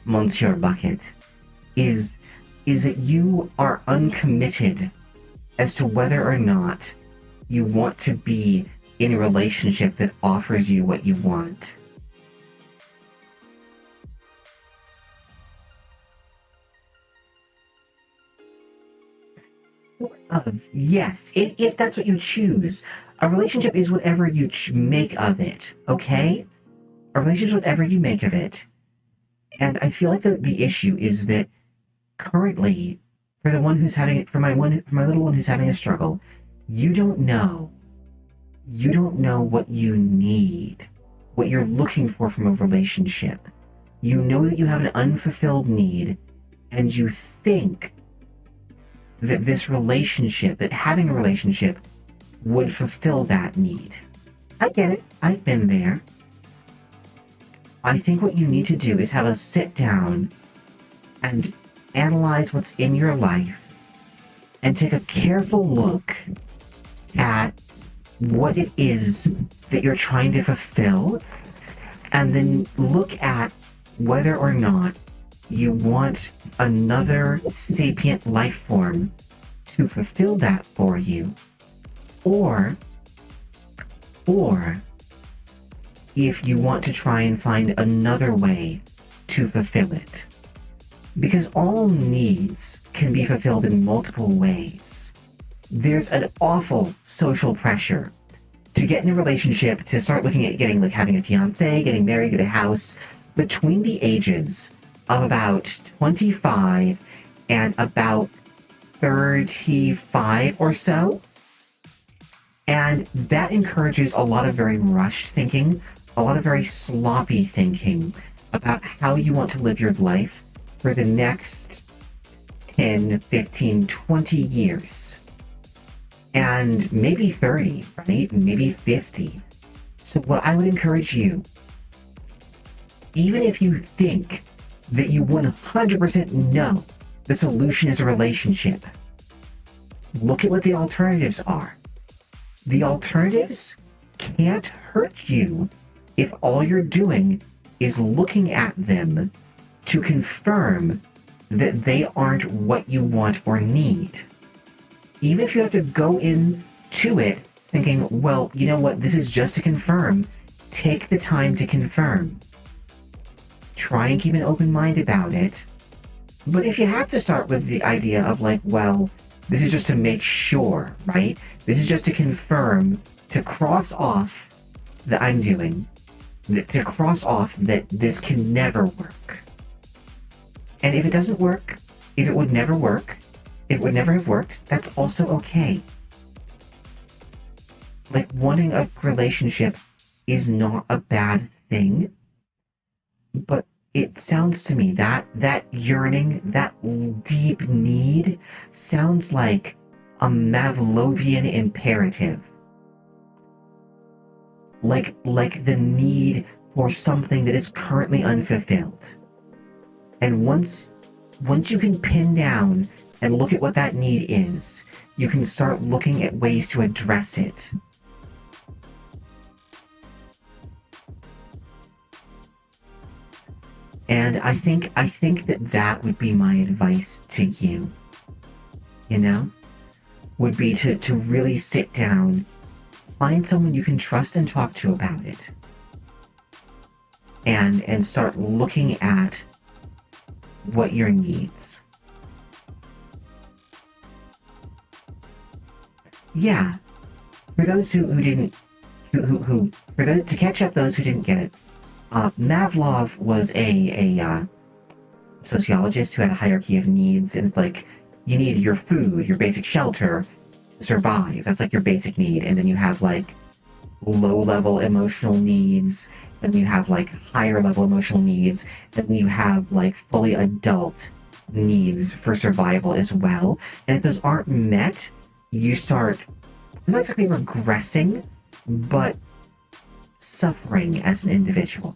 S1: Monsieur Bucket, is that you are uncommitted as to whether or not you want to be in a relationship that offers you what you want. Yes, if that's what you choose. A relationship is whatever you make of it, okay? A relationship is whatever you make of it. And I feel like the issue is that currently, for my little one who's having a struggle, you don't know what you need, what you're looking for from a relationship. You know that you have an unfulfilled need, and you think that having a relationship would fulfill that need. I get it. I've been there. I think what you need to do is have a sit down and analyze what's in your life and take a careful look at what it is that you're trying to fulfill, and then look at whether or not you want another sapient life form to fulfill that for you, or if you want to try and find another way to fulfill it. Because all needs can be fulfilled in multiple ways. There's an awful social pressure to get in a relationship, to start looking at having a fiance, getting married, get a house, between the ages of about 25 and about 35 or so. And that encourages a lot of very rushed thinking, a lot of very sloppy thinking about how you want to live your life for the next 10, 15, 20 years. And maybe 30, right? Maybe 50. So what I would encourage you, even if you think that you 100% know the solution is a relationship, look at what the alternatives are. The alternatives can't hurt you if all you're doing is looking at them to confirm that they aren't what you want or need. Even if you have to go into it thinking, well, you know what, this is just to confirm, take the time to confirm. Try and keep an open mind about it. But if you have to start with the idea of like, well, this is just to make sure, right? This is just to confirm, to cross off that I'm doing, to cross off that this can never work. And if it doesn't work, if it would never work, if it would never have worked, that's also okay. Like, wanting a relationship is not a bad thing, but it sounds to me that yearning, that deep need, sounds like a Pavlovian imperative. Like the need for something that is currently unfulfilled. And once you can pin down and look at what that need is, you can start looking at ways to address it. And I think that would be my advice to you, you know? Would be to really sit down, find someone you can trust and talk to about it. And start looking at what your needs. Yeah. For those who didn't, to catch up those who didn't get it, Pavlov was a sociologist who had a hierarchy of needs, and it's like, you need your food, your basic shelter to survive. That's like your basic need. And then you have like low-level emotional needs, then you have like higher-level emotional needs, then you have like fully adult needs for survival as well. And if those aren't met, you start not exactly regressing, but suffering as an individual.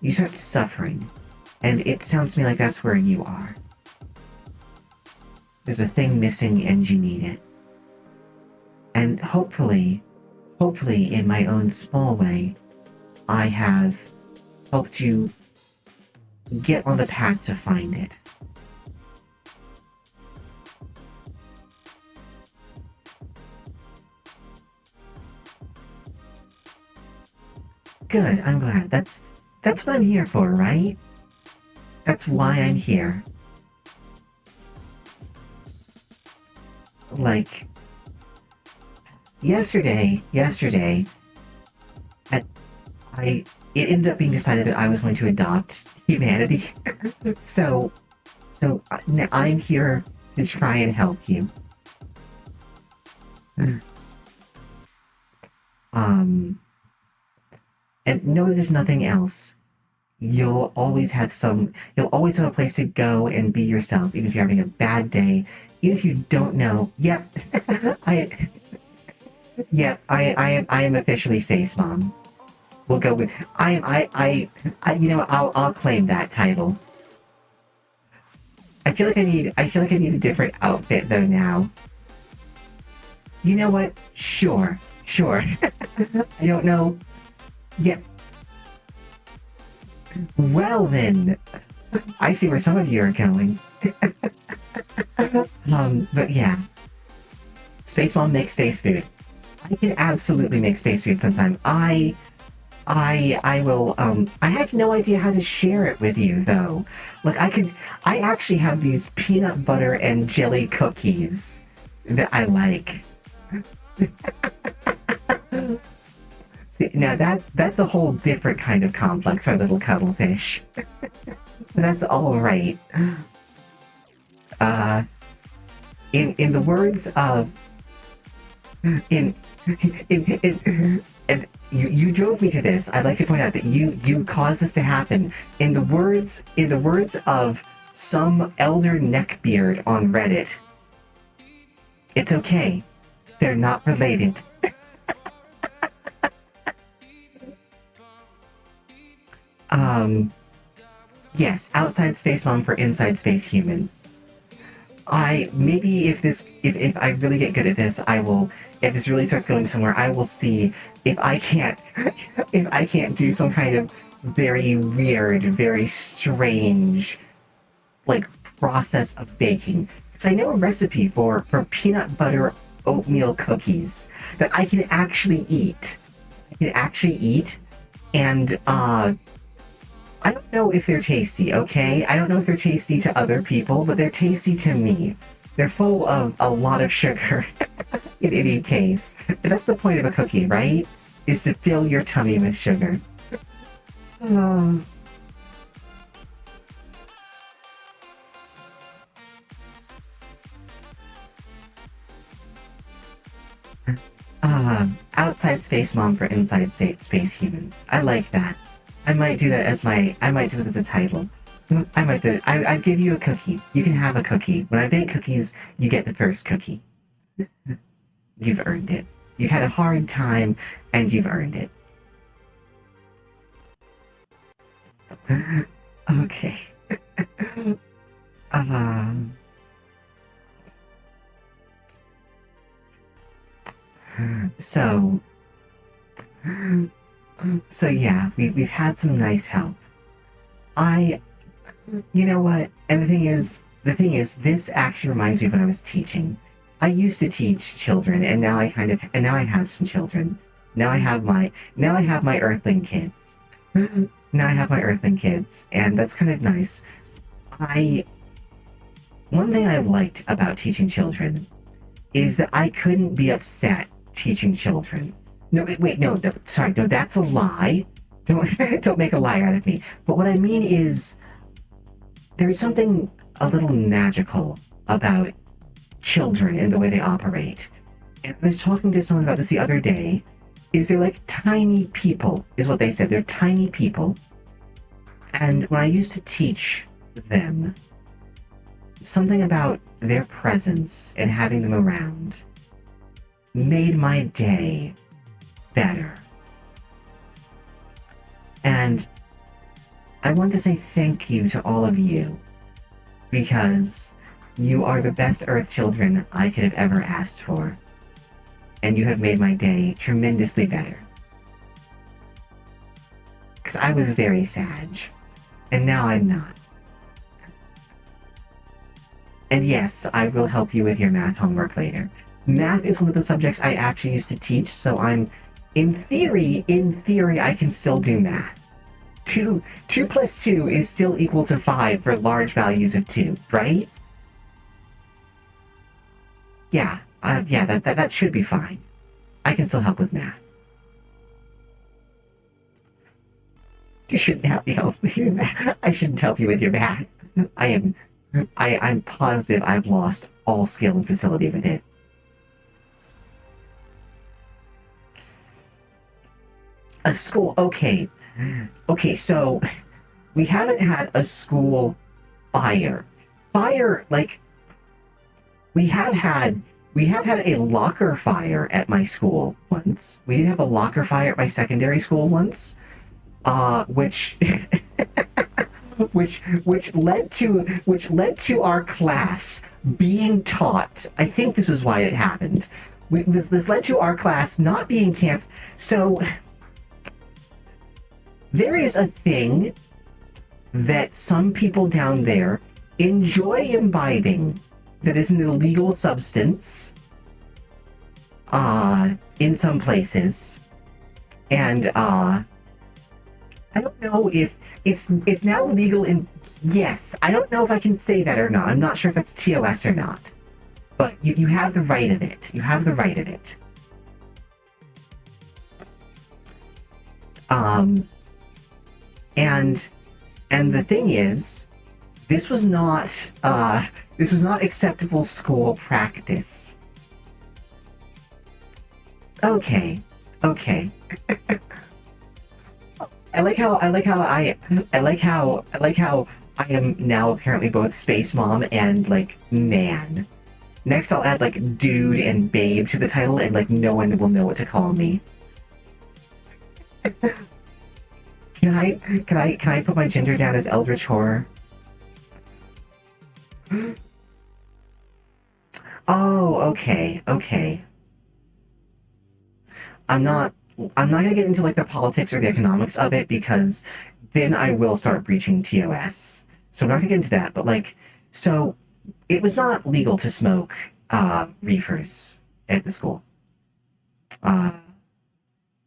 S1: You start suffering, and it sounds to me like that's where you are. There's a thing missing and you need it. And hopefully in my own small way, I have helped you get on the path to find it. Good, I'm glad. That's what I'm here for, right? That's why I'm here. Like, yesterday, it ended up being decided that I was going to adopt humanity. so I'm here to try and help you. And know that if nothing else, you'll always have a place to go and be yourself, even if you're having a bad day, even if you don't know. Yep, I am officially Space Mom. We'll go with I you know, I'll claim that title. I feel like I need a different outfit though now. You know what? Sure. I don't know. Yep. Well then, I see where some of you are going. But yeah. Space Mom makes space food. I can absolutely make space food sometime. I will, I have no idea how to share it with you, though. Like, I actually have these peanut butter and jelly cookies that I like. See, now that's a whole different kind of complex, our little cuttlefish. That's alright. In the words of... And you drove me to this. I'd like to point out that you caused this to happen. In the words of some elder neckbeard on Reddit, It's okay. They're not related. Um, yes, outside space mom for inside space humans. I maybe if I really get good at this, I will if this really starts going somewhere, I will see if I can't if I can't do some kind of very weird, very strange like process of baking. Because I know a recipe for peanut butter oatmeal cookies that I can actually eat. I can actually eat and I don't know if they're tasty, okay? I don't know if they're tasty to other people, but they're tasty to me. They're full of a lot of sugar in any case. But that's the point of a cookie, right? Is to fill your tummy with sugar. Um, outside space mom for inside space humans. I like that. I might do it as a title. I'd give you a cookie. You can have a cookie. When I bake cookies, you get the first cookie. You've earned it. You've had a hard time, and you've earned it. Okay. Um, so, so yeah, we've had some nice help. I, you know what? And the thing is, this actually reminds me of when I was teaching. I used to teach children, and now I have some children. Now I have my Earthling kids. Now I have my Earthling kids, and that's kind of nice. I, one thing I liked about teaching children is that I couldn't be upset teaching children. No, wait, no, sorry, no, that's a lie. Don't don't make a lie out of me. But what I mean is, there's something a little magical about children and the way they operate. And I was talking to someone about this the other day. Is they're like tiny people, is what they said. They're tiny people. And when I used to teach them, something about their presence and having them around made my day better. And I want to say thank you to all of you because you are the best Earth children I could have ever asked for. And you have made my day tremendously better. Because I was very sad. And now I'm not. And yes, I will help you with your math homework later. Math is one of the subjects I actually used to teach, so in theory, I can still do math. 2 plus 2 is still equal to 5 for large values of 2, right? Yeah, that should be fine. I can still help with math. You shouldn't help me help with your math. I shouldn't help you with your math. I'm positive I've lost all skill and facility with it. A school, okay. Okay, so we haven't had a school fire. Fire, like, we have had a locker fire at my school once. We did have a locker fire at my secondary school once, which which led to our class being taught. I think this is why it happened. This led to our class not being canceled. So there is a thing that some people down there enjoy imbibing that is an illegal substance in some places. And I don't know if it's now legal in, yes, I don't know if I can say that or not. I'm not sure if that's TOS or not. But you have the right of it. You have the right of it. And the thing is, this was not acceptable school practice. Okay. I like how I am now apparently both space mom and like man. Next, I'll add like dude and babe to the title, and like no one will know what to call me. Can I put my gender down as Eldritch Horror? Oh, okay, okay. I'm not gonna get into like the politics or the economics of it because then I will start breaching TOS. So I'm not gonna get into that, but like, so it was not legal to smoke reefers at the school. Uh,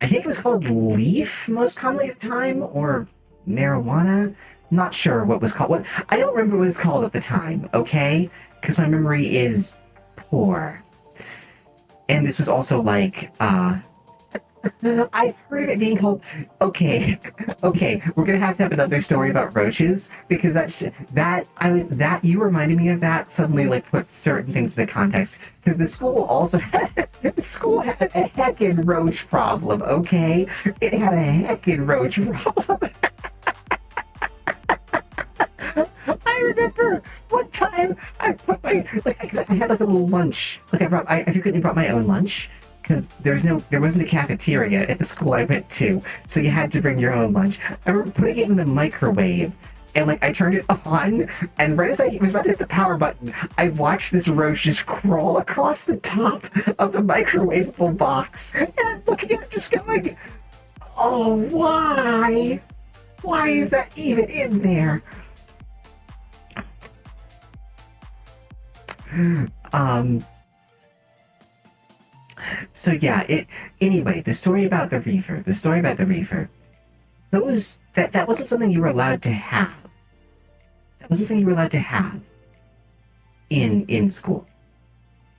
S1: I think it was called leaf most commonly at the time, or marijuana. Not sure what was called. What I don't remember what it was called at the time. Okay, because my memory is poor. And this was also like I've heard of it being called. Okay, okay, we're gonna have to have another story about roaches because that you reminded me of that suddenly like put certain things into context because the school also had the school had a heckin' roach problem. Okay, it had a heckin' roach problem. I remember one time I put my I had like a little lunch. Like I frequently brought my own lunch because there wasn't a cafeteria at the school I went to, so you had to bring your own lunch. I remember putting it in the microwave. And like I turned it on, and right as I was about to hit the power button, I watched this roach just crawl across the top of the microwavable box. And I'm looking at it just going, "Oh, why? Why is that even in there?" Um, so yeah, anyway, the story about the reefer, that wasn't something you were allowed to have. That wasn't something you were allowed to have in school,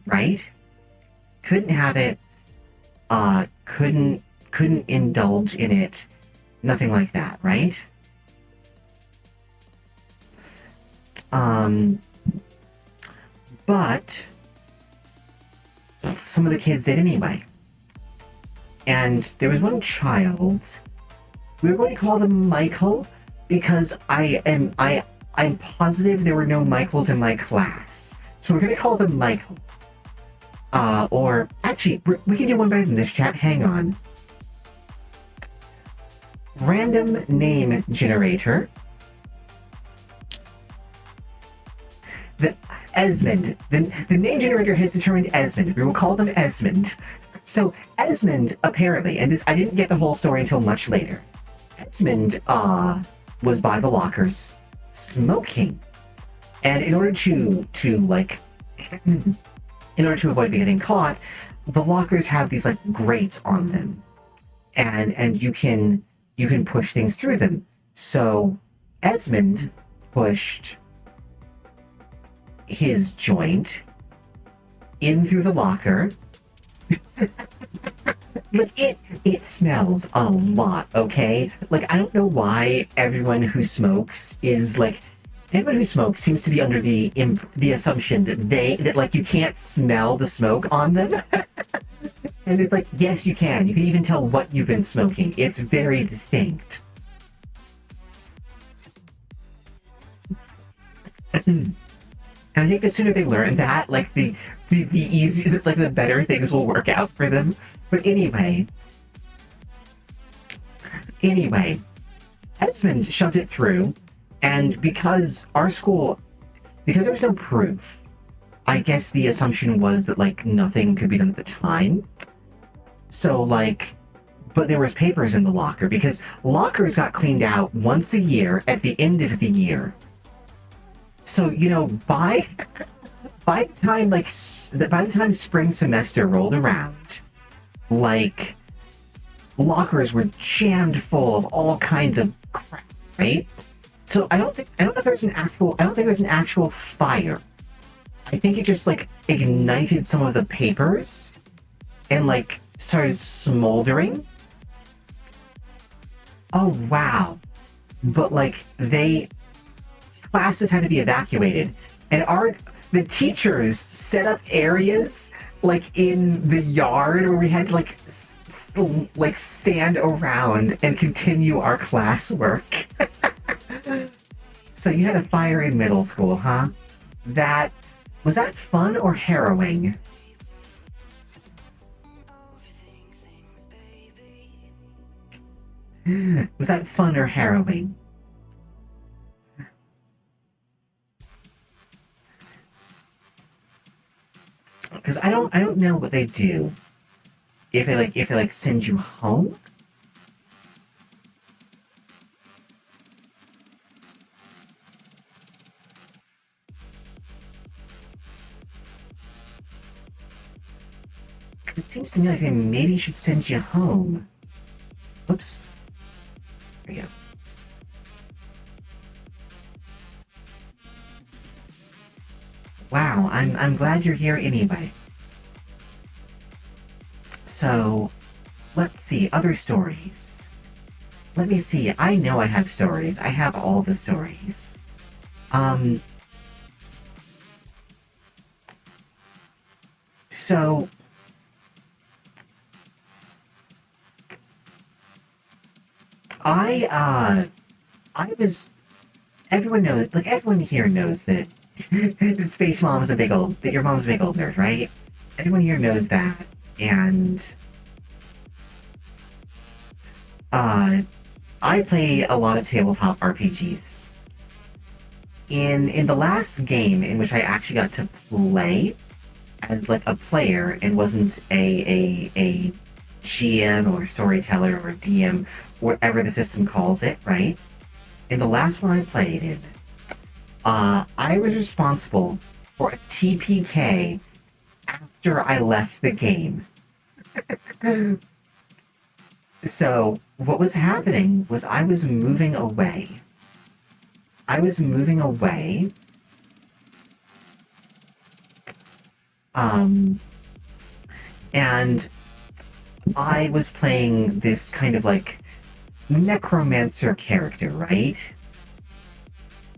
S1: right? Couldn't have it, couldn't indulge in it, nothing like that, right? But some of the kids did anyway. And there was one child. We were going to call them Michael because I'm positive there were no Michaels in my class. So we're going to call them Michael. Or actually, we can do one better than this, chat. Hang on. Random name generator. Esmond. The name generator has determined Esmond. We will call them Esmond. So Esmond, apparently, and this I didn't get the whole story until much later. Esmond was by the lockers smoking. And in order to avoid getting caught, the lockers have these like grates on them. And you can push things through them. So Esmond pushed his joint in through the locker. Like it smells a lot, okay? Like I don't know why everyone who smokes seems to be under the assumption that like you can't smell the smoke on them. And it's like, yes, you can. You can even tell what you've been smoking. It's very distinct. And I think the sooner they learn that, like the easier, like the better things will work out for them. But anyway, Esmond shoved it through, and because there was no proof, I guess the assumption was that like nothing could be done at the time. So like, but there was papers in the locker because lockers got cleaned out once a year at the end of the year. So, by the time spring semester rolled around, like lockers were jammed full of all kinds of crap, right? So I don't think there's an actual fire. I think it just like ignited some of the papers and like started smoldering. Oh wow. But like classes had to be evacuated, and the teachers set up areas like in the yard where we had to like stand around and continue our classwork. So you had a fire in middle school, huh? That Was that fun or harrowing? Was that fun or harrowing? Because I don't know what they do if they send you home. It seems to me like they maybe should send you home. Oops. There we go. Wow, I'm glad you're here anyway. So, let's see, other stories. Let me see, I know I have stories. I have all the stories. Um, so, I, I was, everyone knows, like, everyone here knows that, that Space Mom's a big old, that your mom's a big old nerd, right? Everyone here knows that. And, uh, I play a lot of tabletop RPGs. In the last game in which I actually got to play as like a player and wasn't a GM or storyteller or DM, whatever the system calls it, right? In the last one I played in, I was responsible for a TPK after I left the game. So what was happening was I was moving away. I was moving away. Um, and I was playing this kind of like necromancer character, right?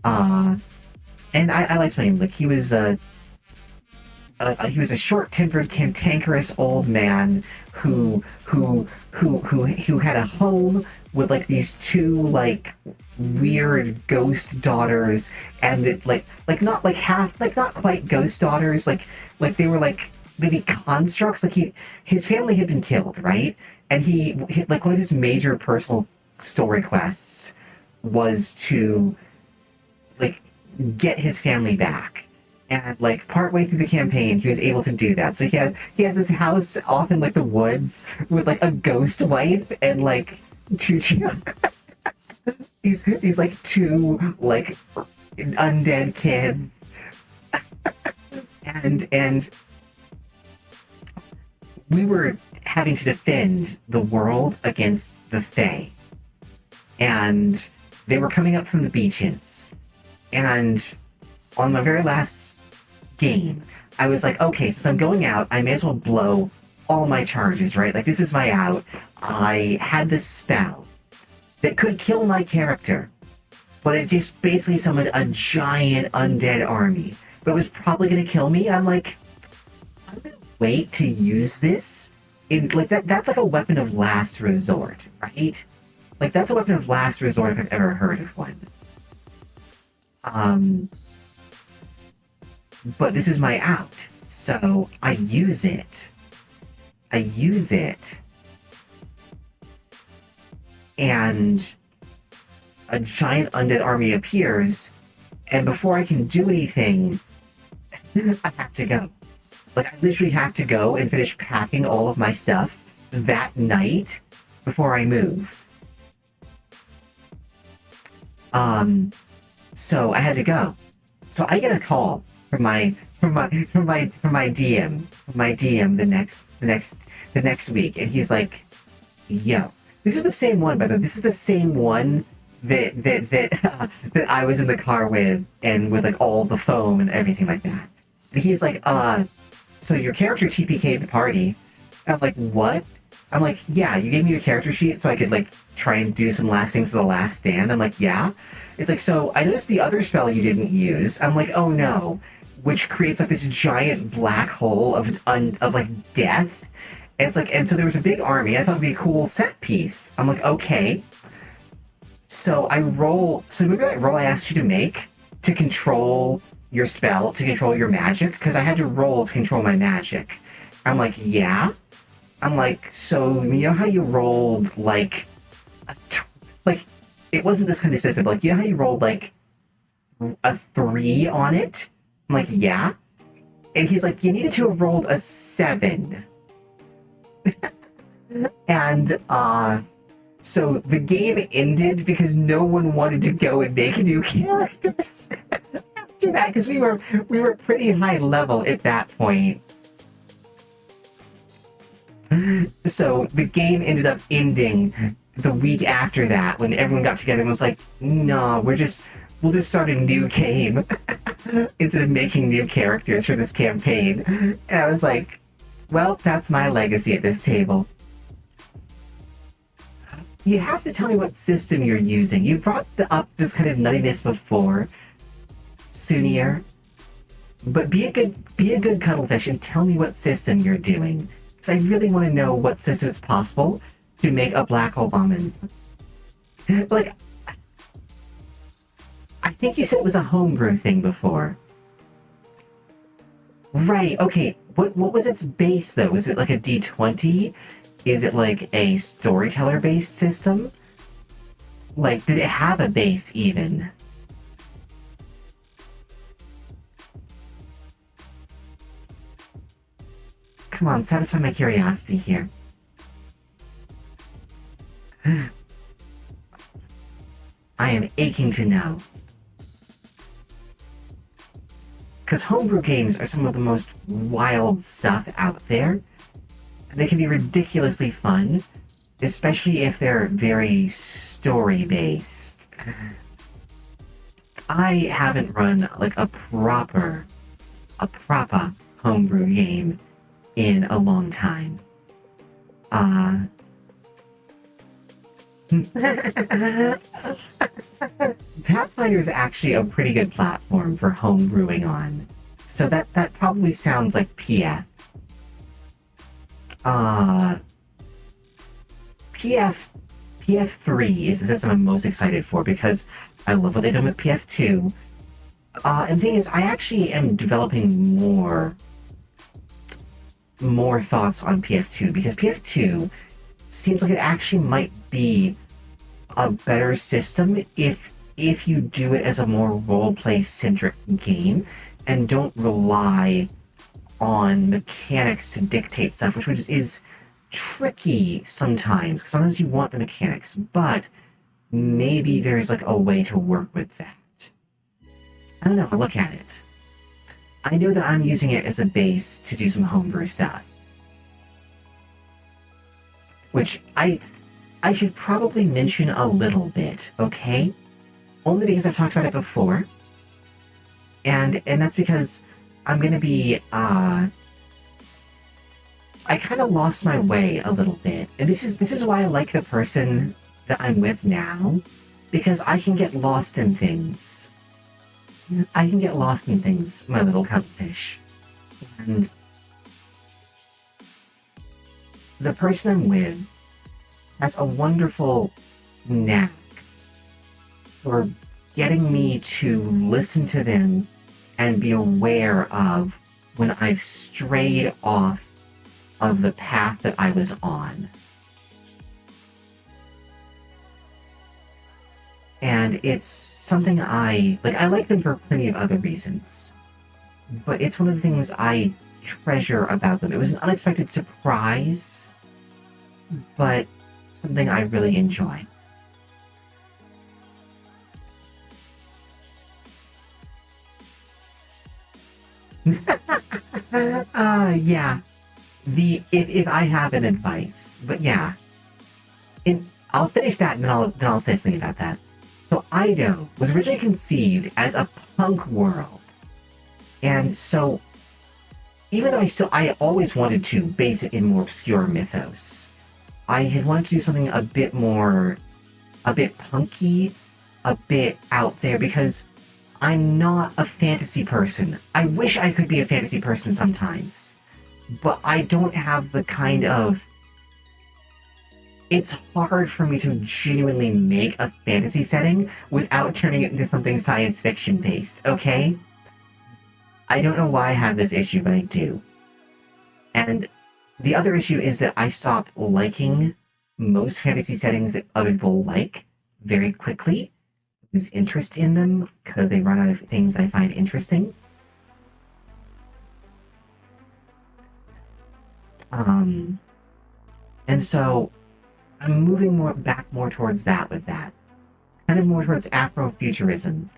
S1: Uh, and I liked playing. Like he was a short-tempered, cantankerous old man who had a home with like these two like weird ghost daughters, and that like not like half like not quite ghost daughters, like they were like maybe constructs. Like his family had been killed, right? And he like one of his major personal story quests was to like get his family back. And like partway through the campaign, he was able to do that. So he has this house off in like the woods with like a ghost wife and like two these like two like undead kids, and we were having to defend the world against the Fae, and they were coming up from the beaches, and on my very last game, I was like, okay, since I'm going out, I may as well blow all my charges, right? Like, this is my out. I had this spell that could kill my character, but it just basically summoned a giant undead army. But it was probably going to kill me. I'm like, I'm going to wait to use this. In, like, that's like a weapon of last resort, right? Like, that's a weapon of last resort if I've ever heard of one. Um, but this is my out. So I use it. I use it. And a giant undead army appears. And before I can do anything, I have to go. Like, I literally have to go and finish packing all of my stuff that night before I move. So I had to go. So I get a call from my DM the next week, and he's like, "Yo, this is the same one, by the way. This is the same one that I was in the car with, and with like all the foam and everything like that." And he's like, so your character TPK'd the party." And I'm like, "What?" I'm like, "Yeah, you gave me your character sheet so I could like try and do some last things to the last stand." I'm like, "Yeah." It's like, "So I noticed the other spell you didn't use." I'm like, "Oh no," which creates like this giant black hole of like death. And it's like, and so there was a big army. I thought it'd be a cool set piece. I'm like, okay. So I roll. So remember that roll I asked you to make to control your spell to control your magic? Because I had to roll to control my magic. I'm like, yeah. I'm like, so you know how you rolled like, like it wasn't this kind of system. Like, you know how you rolled like a 3 on it? I'm like, yeah. And he's like, you needed to have rolled a 7. And so the game ended because no one wanted to go and make new characters after that, because we were pretty high level at that point. So the game ended up ending the week after that when everyone got together and was like, no, we'll just start a new game instead of making new characters for this campaign. And I was like, well, that's my legacy at this table. You have to tell me what system you're using. You brought up this kind of nuttiness before, Sunier. But be a good cuttlefish and tell me what system you're doing. Because I really want to know what system it's possible to make a black hole bomb in. Like, I think you said it was a homebrew thing before. Right, okay. What was its base, though? Was it like a D20? Is it like a storyteller-based system? Like, did it have a base, even? Come on, satisfy my curiosity here. I am aching to know. Because homebrew games are some of the most wild stuff out there. They can be ridiculously fun, especially if they're very story-based. I haven't run like a proper homebrew game in a long time. Pathfinder is actually a pretty good platform for homebrewing on, so that probably sounds like PF. PF3 is the system I'm most excited for because I love what they've done with PF2. And the thing is, I actually am developing more thoughts on PF2 because PF2 seems like it actually might be a better system if you do it as a more roleplay centric game and don't rely on mechanics to dictate stuff, which is tricky sometimes, because sometimes you want the mechanics, but maybe there's like a way to work with that. I don't know, I'll look at it. I know that I'm using it as a base to do some homebrew stuff. Which I should probably mention a little bit, okay? Only because I've talked about it before. And that's because I'm gonna be, I kind of lost my way a little bit. And this is why I like the person that I'm with now. Because I can get lost in things. I can get lost in things, my little cuttlefish. And the person I'm with has a wonderful knack for getting me to listen to them and be aware of when I've strayed off of the path that I was on. And it's something I like them for plenty of other reasons. But it's one of the things I treasure about them. It was an unexpected surprise, but something I really enjoy. Yeah. If I have an advice, but yeah. I'll finish that and then I'll say something about that. So Ido was originally conceived as a punk world. And so even though I always wanted to base it in more obscure mythos, I had wanted to do something a bit punky, a bit out there, because I'm not a fantasy person. I wish I could be a fantasy person sometimes, but I don't have the kind of... It's hard for me to genuinely make a fantasy setting without turning it into something science fiction based, okay? I don't know why I have this issue, but I do. And the other issue is that I stop liking most fantasy settings that other people like very quickly, lose interest in them because they run out of things I find interesting. Um, and so I'm moving more towards that with that, kind of more towards Afrofuturism,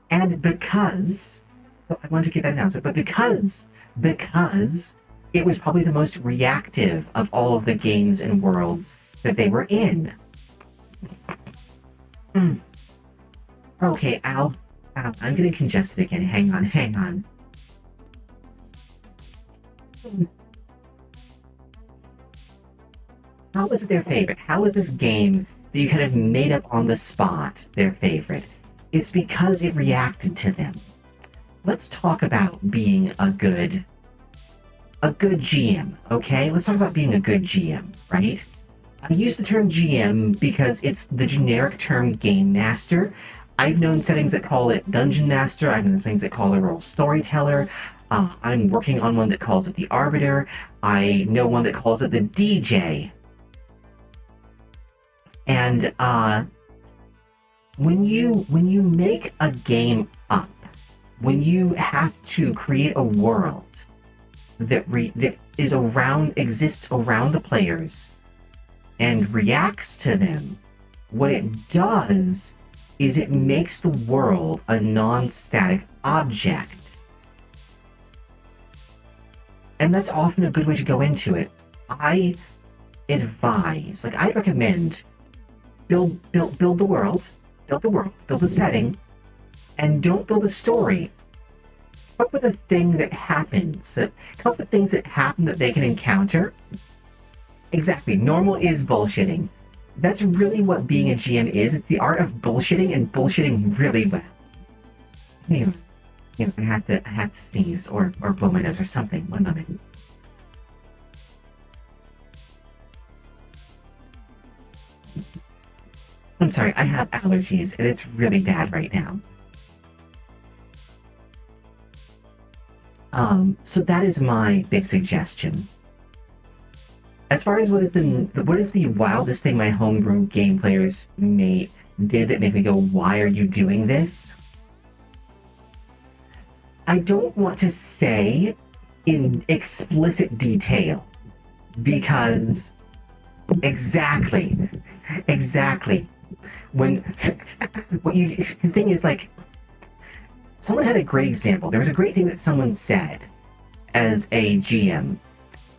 S1: and because so I want to get that announcement, but because it was probably the most reactive of all of the games and worlds that they were in. Mm. Okay, ow. Ow, I'm getting congested again. Hang on, hang on. How was it their favorite? How was this game that you kind of made up on the spot their favorite? It's because it reacted to them. Let's talk about being a good GM, okay? Let's talk about being a good GM, right? I use the term GM because it's the generic term game master. I've known settings that call it dungeon master. I've known settings that call it role storyteller. I'm working on one that calls it the arbiter. I know one that calls it the DJ. And when you make a game up, when you have to create a world that exists around the players and reacts to them, what it does is it makes the world a non-static object. And that's often a good way to go into it. I recommend build the world, build the setting, and don't build a story. Come up with a thing that happens. Come up with things that happen that they can encounter. Exactly. Normal is bullshitting. That's really what being a GM is. It's the art of bullshitting and bullshitting really well. Anyway, I have to sneeze or blow my nose or something. One moment. I'm sorry, I have allergies and it's really bad right now. So that is my big suggestion. As far as what is the wildest thing my homebrew game players did that made me go, why are you doing this? I don't want to say in explicit detail because exactly. When the thing is like someone had a great example. There was a great thing that someone said as a GM.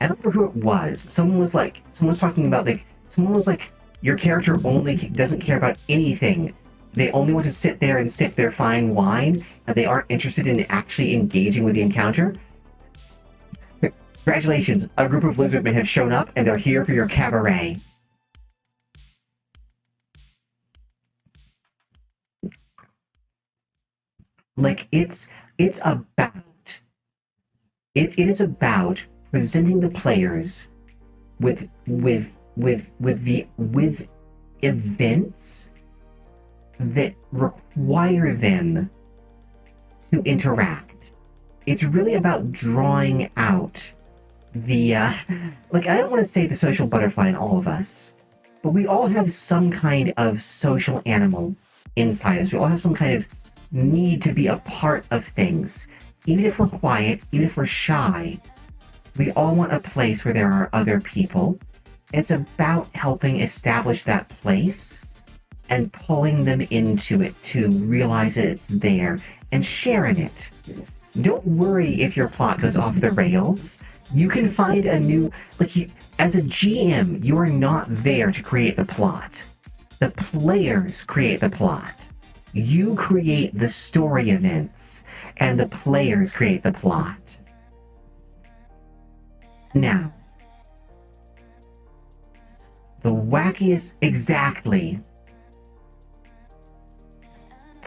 S1: I don't remember who it was. Someone was talking about your character only doesn't care about anything. They only want to sit there and sip their fine wine, and they aren't interested in actually engaging with the encounter. Congratulations, a group of lizardmen have shown up, and they're here for your cabaret. Like it is about presenting the players with events that require them to interact. It's really about drawing out the I don't want to say the social butterfly in all of us, but we all have some kind of social animal inside us. We all have some kind of need to be a part of things. Even if we're quiet, even if we're shy, we all want a place where there are other people. It's about helping establish that place and pulling them into it to realize that it's there and sharing it. Don't worry if your plot goes off the rails. You can find a new... as a GM, you are not there to create the plot. The players create the plot. You create the story events, and the players create the plot. Now, the wackiest... Exactly.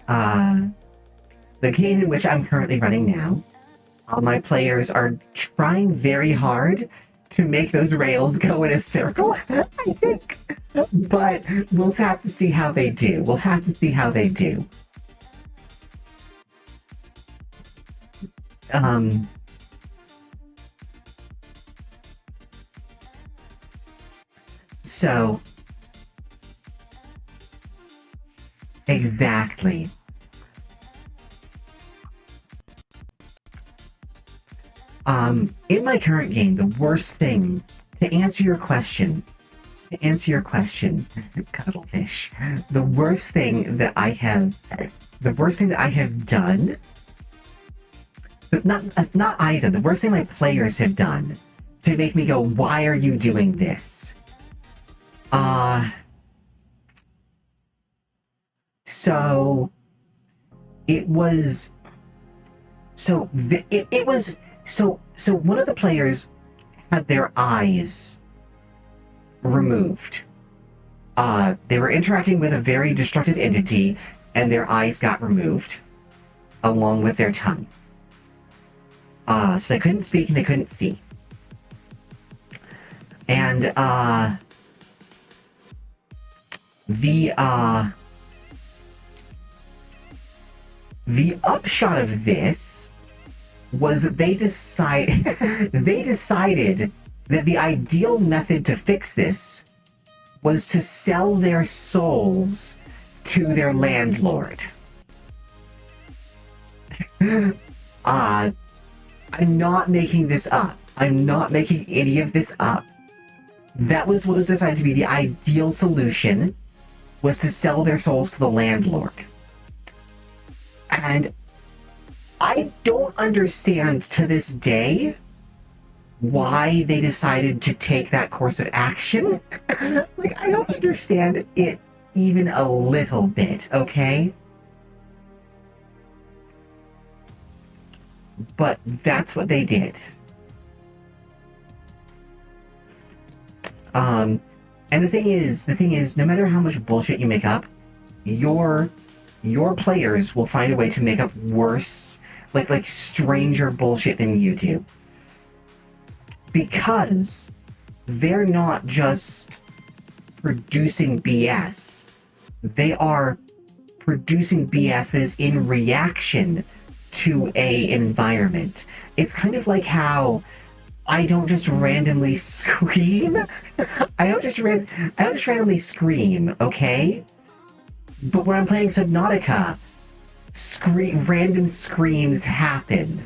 S1: The game in which I'm currently running now, my players are trying very hard to make those rails go in a circle, I think. But we'll have to see how they do. Um, so, exactly. In my current game, the worst thing, to answer your question, cuttlefish, the worst thing that I have, done, but not I done, the worst thing my players have done to make me go, why are you doing this? So it was, it was, so one of the players had their eyes removed. They were interacting with a very destructive entity, and their eyes got removed, along with their tongue. So they couldn't speak and they couldn't see. And, the upshot of this was that they decided that the ideal method to fix this was to sell their souls to their landlord. I'm not making this up. I'm not making any of this up. That was what was decided to be the ideal solution, was to sell their souls to the landlord. And I don't understand to this day why they decided to take that course of action. Like, I don't understand it even a little bit, okay? But that's what they did. And the thing is, no matter how much bullshit you make up, your players will find a way to make up worse, like stranger bullshit than you do. Because they're not just producing BS. They are producing BS that is in reaction to a environment. It's kind of like how I don't just randomly scream. I don't just randomly scream, okay? But when I'm playing Subnautica, random screams happen.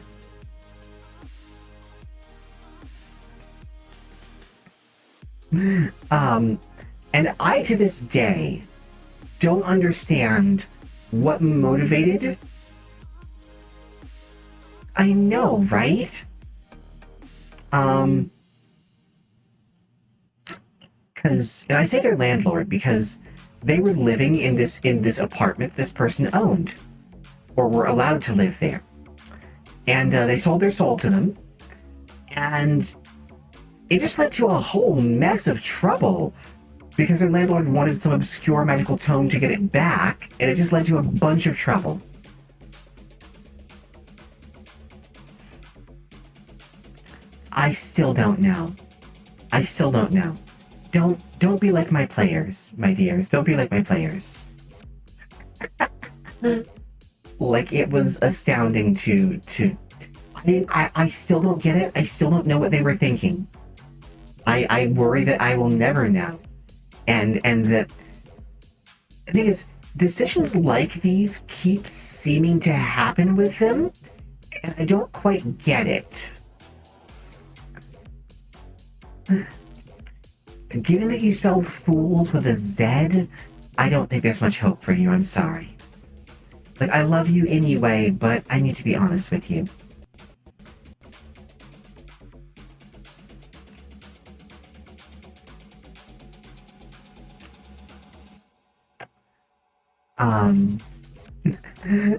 S1: And I, to this day, don't understand what motivated. I know, right? And I say their landlord because they were living in this apartment this person owned, or were allowed to live there, and they sold their soul to them, and it just led to a whole mess of trouble because their landlord wanted some obscure magical tome to get it back, and it just led to a bunch of trouble. I still don't know. Don't be like my players, my dears. Don't be like my players. Like, it was astounding to I still don't get it. I still don't know what they were thinking. I worry that I will never know. And that the thing is, decisions like these keep seeming to happen with them, and I don't quite get it. Given that you spelled fools with a Z, I don't think there's much hope for you, I'm sorry. Like, I love you anyway, but I need to be honest with you.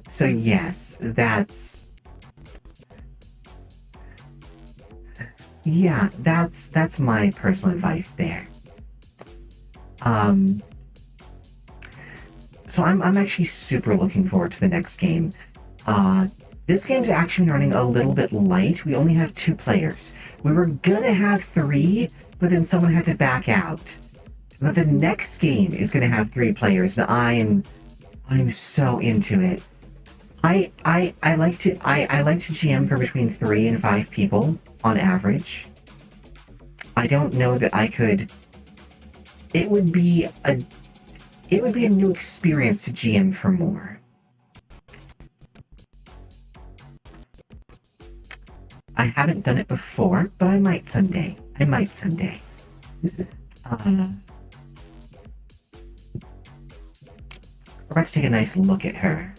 S1: So yes, that's my personal advice there. So I'm actually super looking forward to the next game. This game's actually running a little bit light. We only have 2 players. We were gonna have 3, but then someone had to back out. But the next game is gonna have 3 players, and I'm so into it. I like to GM for between 3 and 5 people on average. I don't know that I could. It would be a new experience to GM for more. I haven't done it before, but I might someday. We're about to take a nice look at her.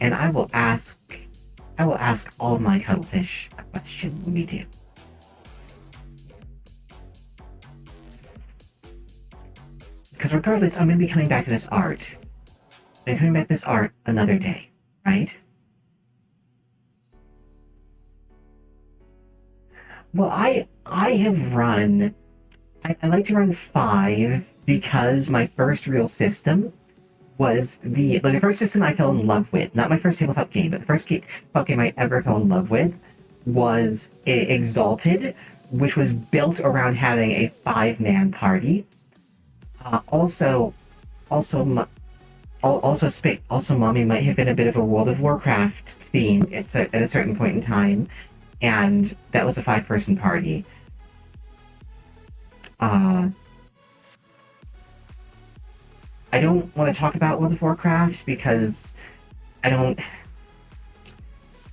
S1: And I will ask all my cuttlefish a question when we do. Because regardless, I'm going to be coming back to this art. I'm coming back to this art another day, right? Well, I have run. I like to run 5 because my first real system was the first system I fell in love with. Not my first tabletop game, but the first tabletop game I ever fell in love with was Exalted, which was built around having a 5-man party. Also, Mommy might have been a bit of a World of Warcraft theme at a certain point in time, and that was a 5-person party. I don't want to talk about World of Warcraft because I don't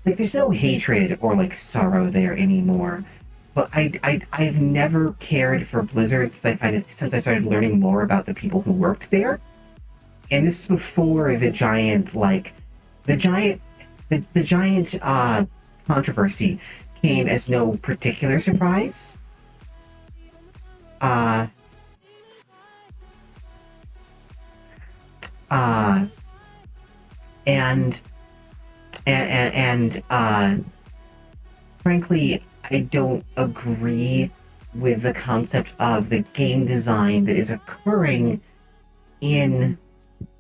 S1: there's no hatred or sorrow there anymore. But I've never cared for Blizzard since I started learning more about the people who worked there. And this is before the giant controversy came as no particular surprise. Frankly, I don't agree with the concept of the game design that is occurring in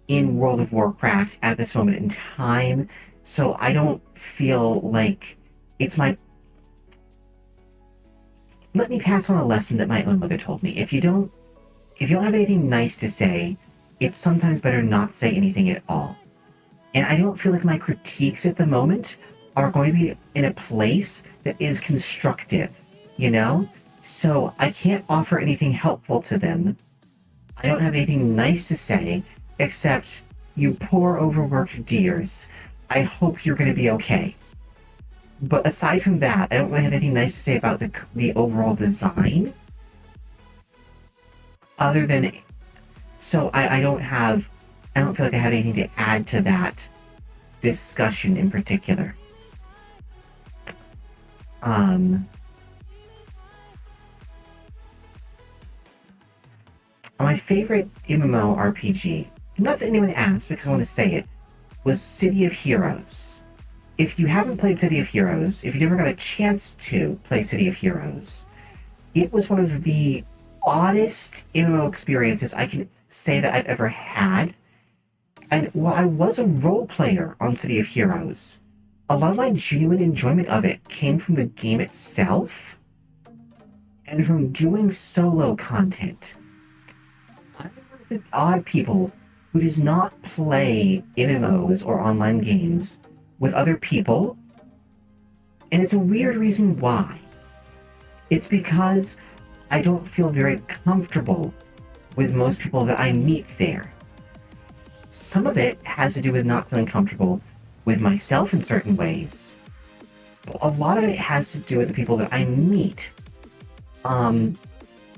S1: World of Warcraft at this moment in time. So I don't feel like it's my. Let me pass on a lesson that my own mother told me. If you don't have anything nice to say, it's sometimes better not to say anything at all. And I don't feel like my critiques at the moment are going to be in a place that is constructive, you know? So I can't offer anything helpful to them. I don't have anything nice to say, except, you poor overworked dears. I hope you're going to be okay. But aside from that, I don't really have anything nice to say about the overall design. Other than... So I don't feel like I have anything to add to that discussion in particular. My favorite MMORPG, not that anyone asked because I want to say it, was City of Heroes. If you haven't played City of Heroes, if you never got a chance to play City of Heroes, it was one of the oddest MMO experiences I can say that I've ever had. And while I was a role player on City of Heroes, a lot of my genuine enjoyment of it came from the game itself and from doing solo content. I'm one of the odd people who does not play MMOs or online games with other people, and it's a weird reason why. It's because I don't feel very comfortable with most people that I meet there. Some of it has to do with not feeling comfortable with myself in certain ways, but a lot of it has to do with the people that I meet.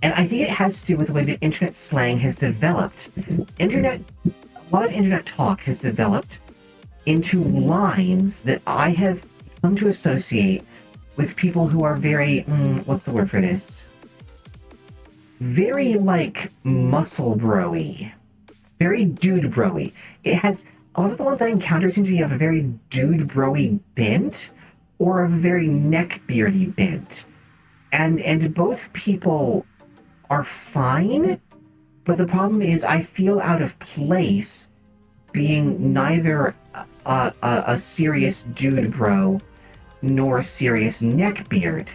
S1: And I think it has to do with the way that internet slang has developed. A lot of internet talk has developed into lines that I have come to associate with people who are very, what's the word for this? Very, muscle bro-y. Very dude bro-y. It has, a lot of the ones I encounter seem to be of a very dude bro-y bent, or a very neck beardy bent. And both people are fine, but the problem is I feel out of place being neither a serious dude bro nor a serious neck beard.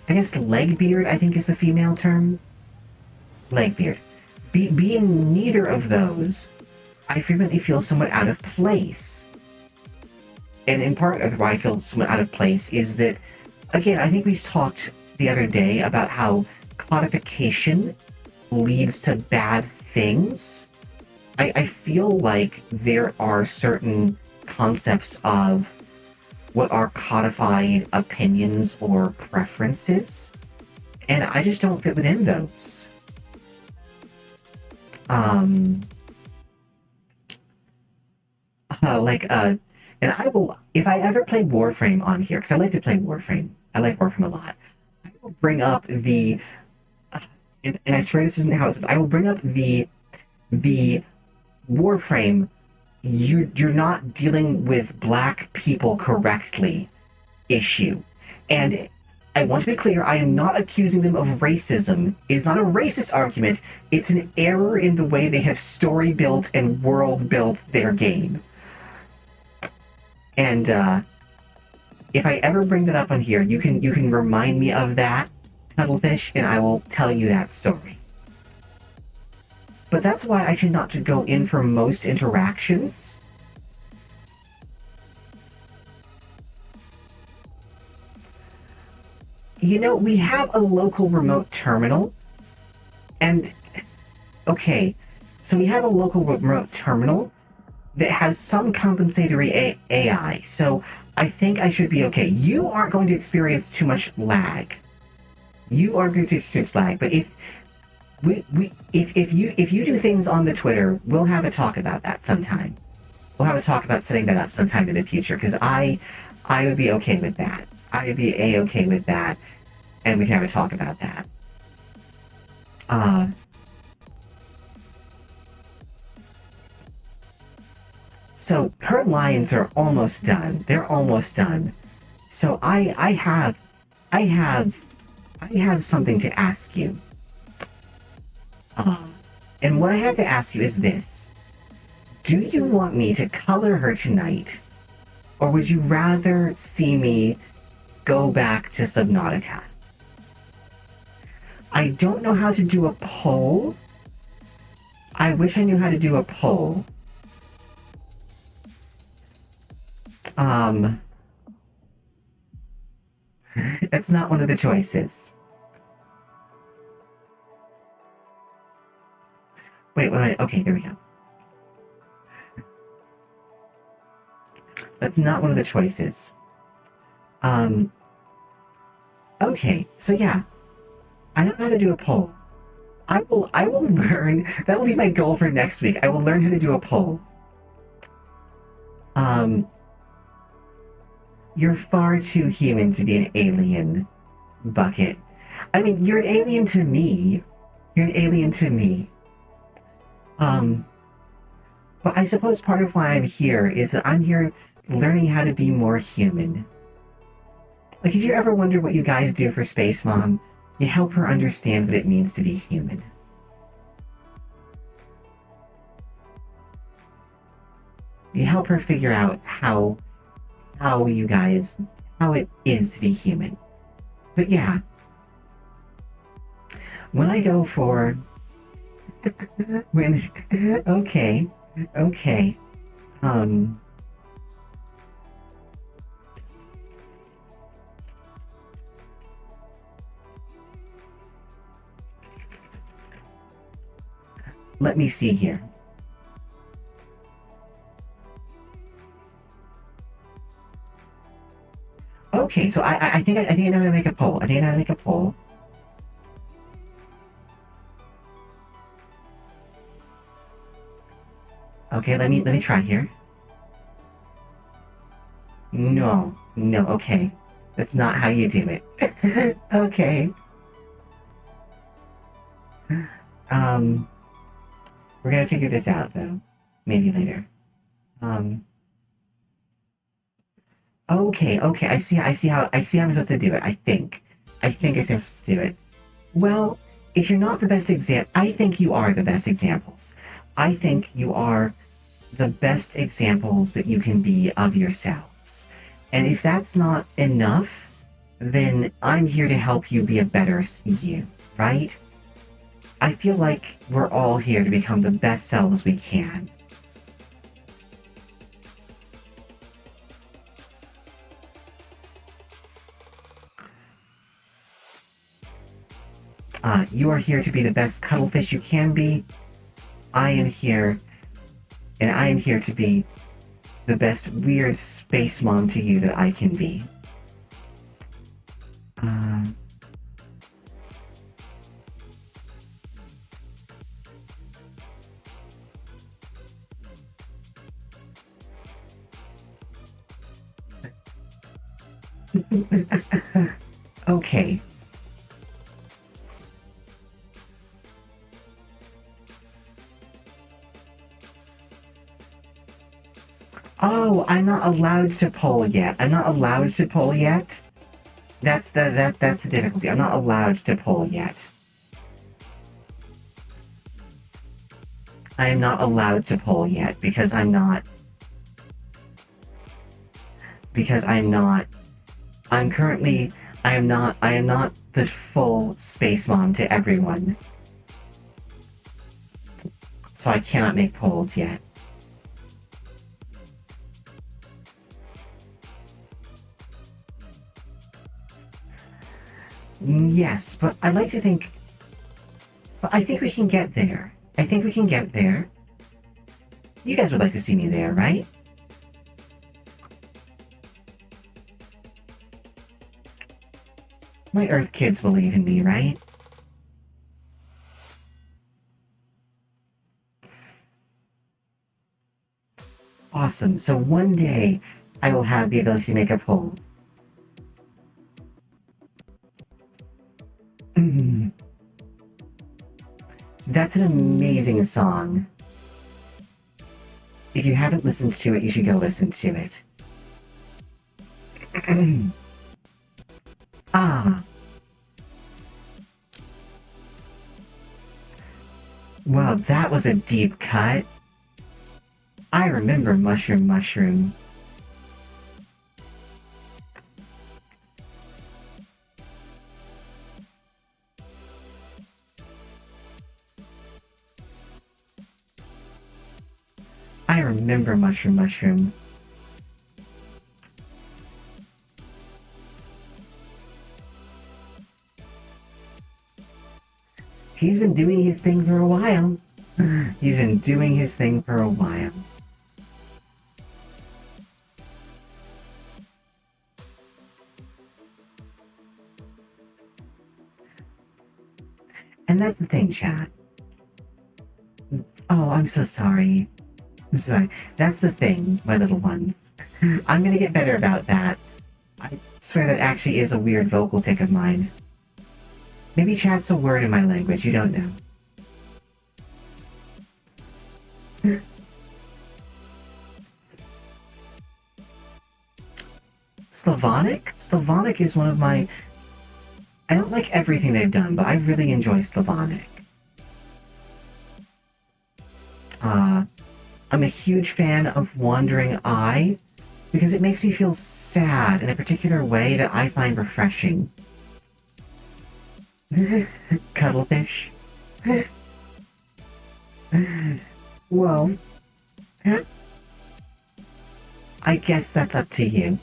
S1: I guess leg beard, I think, is the female term. Leg beard. being neither of those, I frequently feel somewhat out of place. And in part of why I feel somewhat out of place is that, again, I think we talked the other day about how codification leads to bad things. I feel like there are certain concepts of what are codified opinions or preferences, and I just don't fit within those. And I will, if I ever play Warframe on here, because I like to play Warframe, I like Warframe a lot, I will bring up and I swear this isn't how it says, I will bring up the Warframe, you're not dealing with black people correctly issue. And I want to be clear, I am not accusing them of racism. It's not a racist argument, it's an error in the way they have story built and world built their game. And if I ever bring that up on here, you can remind me of that, Cuttlefish, and I will tell you that story. But that's why I tend not to go in for most interactions. You know, we have a local remote terminal, and okay, so we have a local remote terminal that has some compensatory AI, so I think I should be okay. You aren't going to experience too much lag. You aren't going to experience too much lag, but if you do things on the Twitter, we'll have a talk about that sometime. We'll have a talk about setting that up sometime in the future, because I would be okay with that. I would be A-okay with that, and we can have a talk about that. So her lines are almost done. They're almost done. So I have something to ask you. And what I have to ask you is this. Do you want me to color her tonight? Or would you rather see me go back to Subnautica? I don't know how to do a poll. I wish I knew how to do a poll. That's not one of the choices. Wait, okay, there we go. That's not one of the choices. Okay, so yeah. I don't know how to do a poll. I will learn, that will be my goal for next week. I will learn how to do a poll. You're far too human to be an alien, Bucket. I mean, you're an alien to me. You're an alien to me. But I suppose part of why I'm here is that I'm here learning how to be more human. Like, if you ever wonder what you guys do for Space Mom, you help her understand what it means to be human. You help her figure out how it is to be human. But yeah, when I go for okay, let me see here. Okay, so I think I know how to make a poll. I think I know how to make a poll. Okay, let me try here. No, okay. That's not how you do it. Okay. We're gonna figure this out though. Maybe later. Okay, I see how I'm supposed to do it, I think I'm supposed to do it. Well, if you're not the best example, I think you are the best examples. I think you are the best examples that you can be of yourselves. And if that's not enough, then I'm here to help you be a better you, right? I feel like we're all here to become the best selves we can. You are here to be the best cuttlefish you can be. I am here, and I am here to be the best weird space mom to you that I can be. Uh, okay. Oh, I'm not allowed to pull yet. I'm not allowed to pull yet. That's the difficulty. I'm not allowed to pull yet. I am not allowed to pull yet because I'm not. Because I'm not. I'm currently. I am not. I am not the full space mom to everyone. So I cannot make polls yet. Yes, but I like to think. But I think we can get there. I think we can get there. You guys would like to see me there, right? My Earth kids believe in me, right? Awesome. So one day, I will have the ability to make a poll. That's an amazing song. If you haven't listened to it, you should go listen to it. Ah. Well, that was a deep cut. I remember Mushroom Mushroom. I remember Mushroom Mushroom. He's been doing his thing for a while. He's been doing his thing for a while. And that's the thing, chat. Oh, I'm so sorry. I'm sorry. That's the thing, my little ones. I'm gonna get better about that. I swear that actually is a weird vocal tick of mine. Maybe chat's a word in my language, you don't know. Slavonic? Slavonic is one of my... I don't like everything they've done, but I really enjoy Slavonic. I'm a huge fan of Wandering Eye, because it makes me feel sad in a particular way that I find refreshing. Cuttlefish. Well, I guess that's up to you.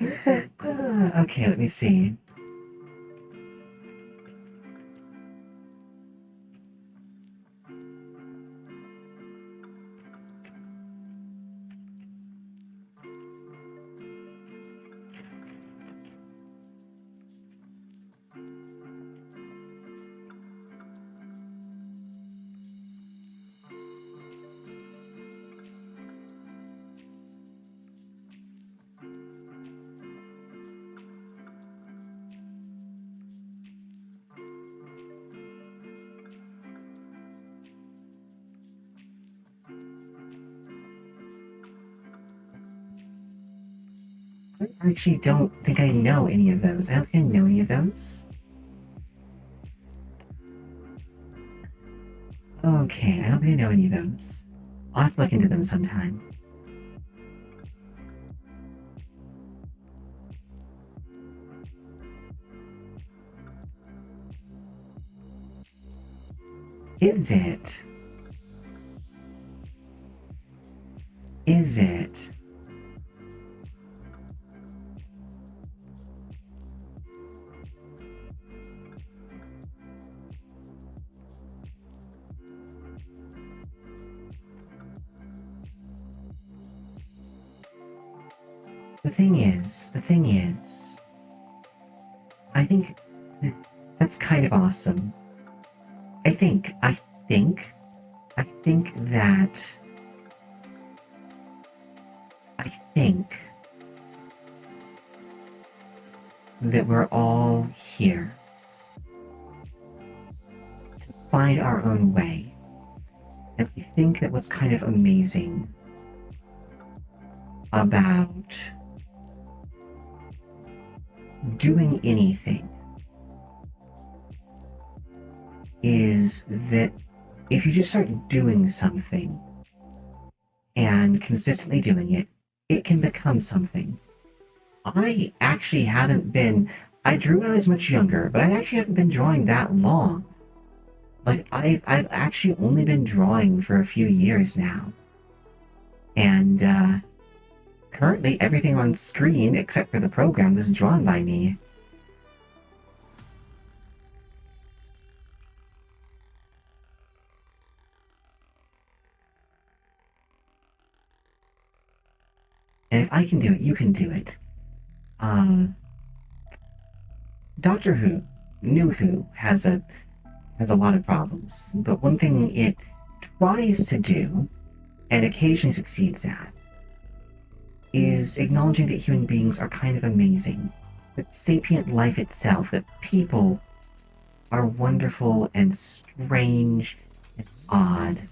S1: Okay, let me see. I actually don't think I know any of those. I don't think I know any of those. Okay, I don't think I know any of those. I'll have to look into them sometime. Is it? Is it? The thing is, I think that's kind of awesome. think, I think that, I think that we're all here to find our own way. And I think that what's kind of amazing about doing anything is that if you just start doing something and consistently doing it, it can become something. I actually haven't been. I drew when I was much younger, but I actually haven't been drawing that long. Like, I've actually only been drawing for a few years now. And, currently everything on screen, except for the program, was drawn by me. And if I can do it, you can do it. Doctor Who, New Who, has a lot of problems, but one thing it tries to do, and occasionally succeeds at, is acknowledging that human beings are kind of amazing. That sapient life itself, that people are wonderful and strange and odd,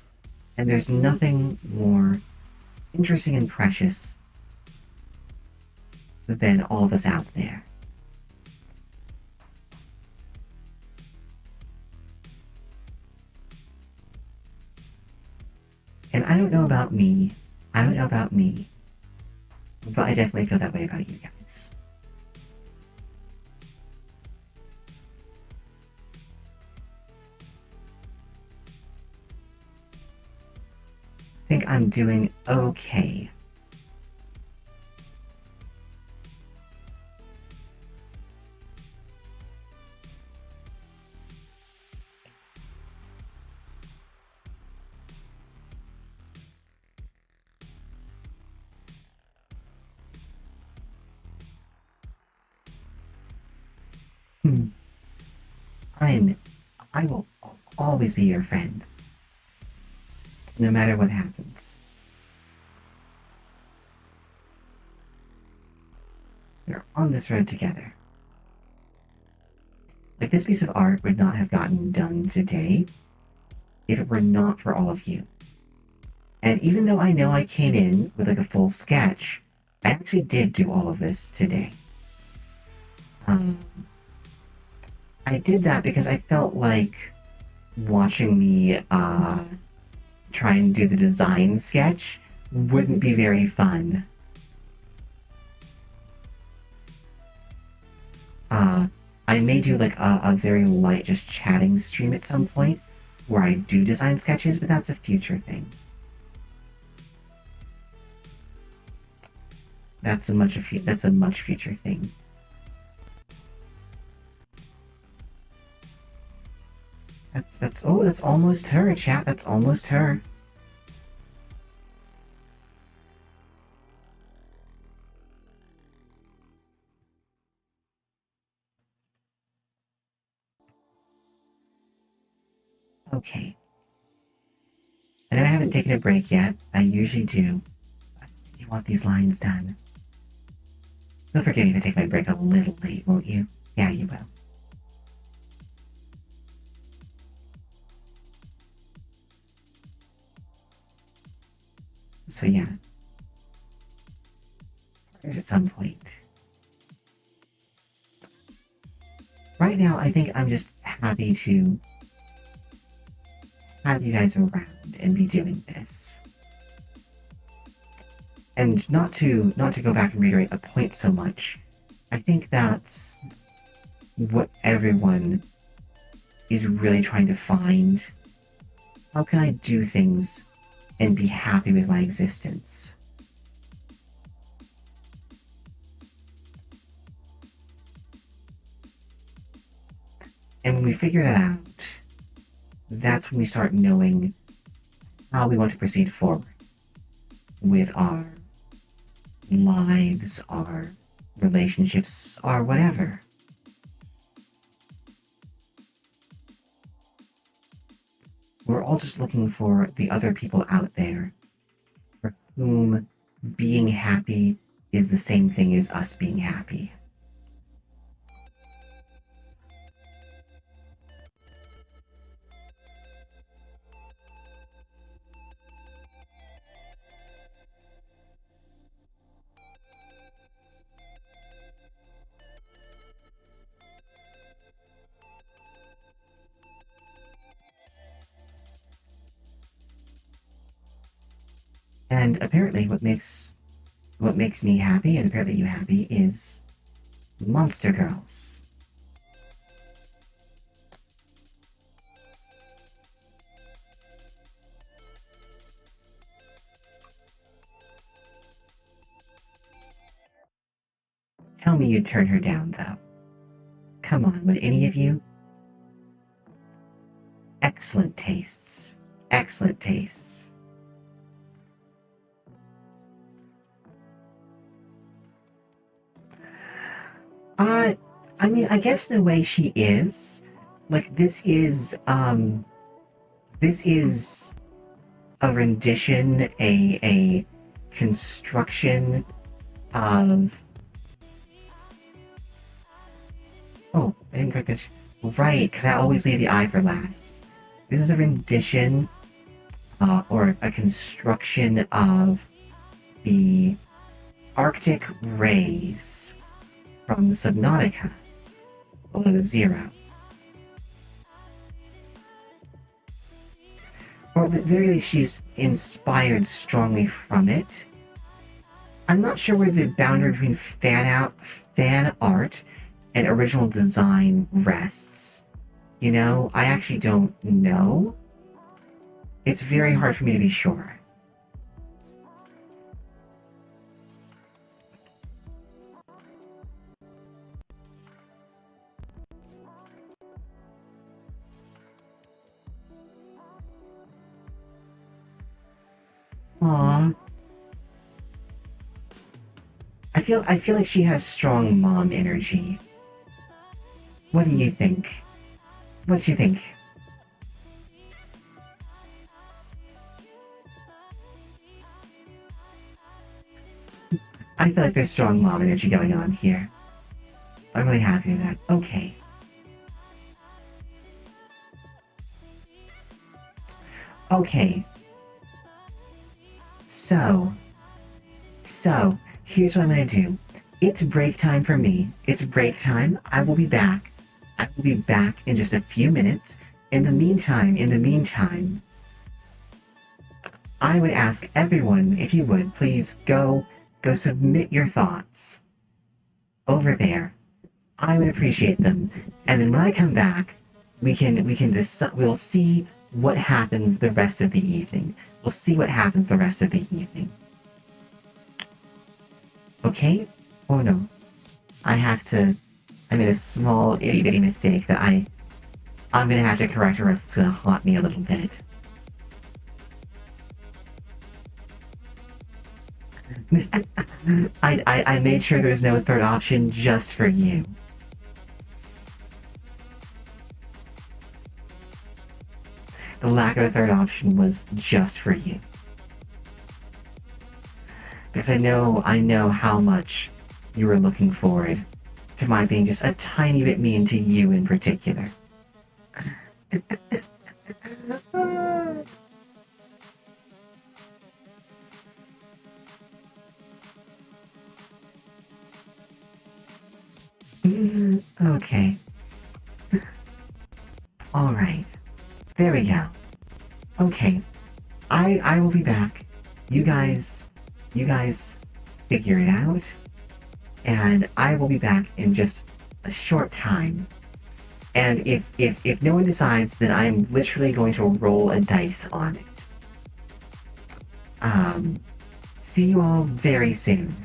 S1: and there's nothing more interesting and precious than all of us out there. And I don't know about me, but I definitely feel that way about you guys. I think I'm doing okay. I will always be your friend, no matter what happens. We're on this road together. Like, this piece of art would not have gotten done today if it were not for all of you. And even though I know I came in with like a full sketch, I actually did do all of this today. I did that because I felt like watching me try and do the design sketch wouldn't be very fun. I may do like a very light just chatting stream at some point where I do design sketches, but that's a future thing. That's a much future thing. That's almost her, chat. That's almost her. Okay. I know I haven't taken a break yet. I usually do. You want these lines done. You'll forgive me if I take my break a little late, won't you? Yeah, you will. So yeah. There's at some point. Right now, I think I'm just happy to have you guys around and be doing this. And not to go back and reiterate a point so much, I think that's what everyone is really trying to find how can I do things and be happy with my existence? And when we figure that out, that's when we start knowing how we want to proceed forward with our lives, our relationships, or whatever. We're all just looking for the other people out there for whom being happy is the same thing as us being happy. And apparently what makes me happy and apparently you happy is Monster Girls. Tell me you'd turn her down, though. Come on, would any of you? Excellent tastes. Excellent tastes. I mean, I guess in a way she is. Like, this is a rendition, a construction of. Oh, I didn't quite catch. Right, because I always leave the eye for last. This is a rendition, or a construction of the Arctic rays from Subnautica below zero. Or literally, she's inspired strongly from it. I'm not sure where the boundary between fan art, and original design rests. You know, I actually don't know. It's very hard for me to be sure. Aww. I feel like she has strong mom energy. What do you think? What do you think? I feel like there's strong mom energy going on here. I'm really happy with that. Okay. Okay. So, here's what I'm gonna do. It's break time for me. It's break time. I will be back. I will be back in just a few minutes. In the meantime, I would ask everyone, if you would, please go submit your thoughts over there. I would appreciate them. And then when I come back, we'll see what happens the rest of the evening. We'll see what happens the rest of the evening. Okay? Oh no. I made a small itty bitty mistake that I'm gonna have to correct or else it's gonna haunt me a little bit. I made sure there's no third option just for you. The lack of a third option was just for you. Because I know how much you were looking forward to my being just a tiny bit mean to you in particular. Okay. Alright. There we go. Okay. I will be back. You guys figure it out. And I will be back in just a short time. And if no one decides, then I'm literally going to roll a dice on it. Um, See you all very soon.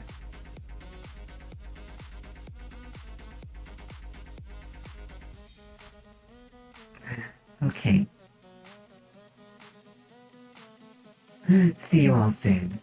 S1: Okay. See you all soon.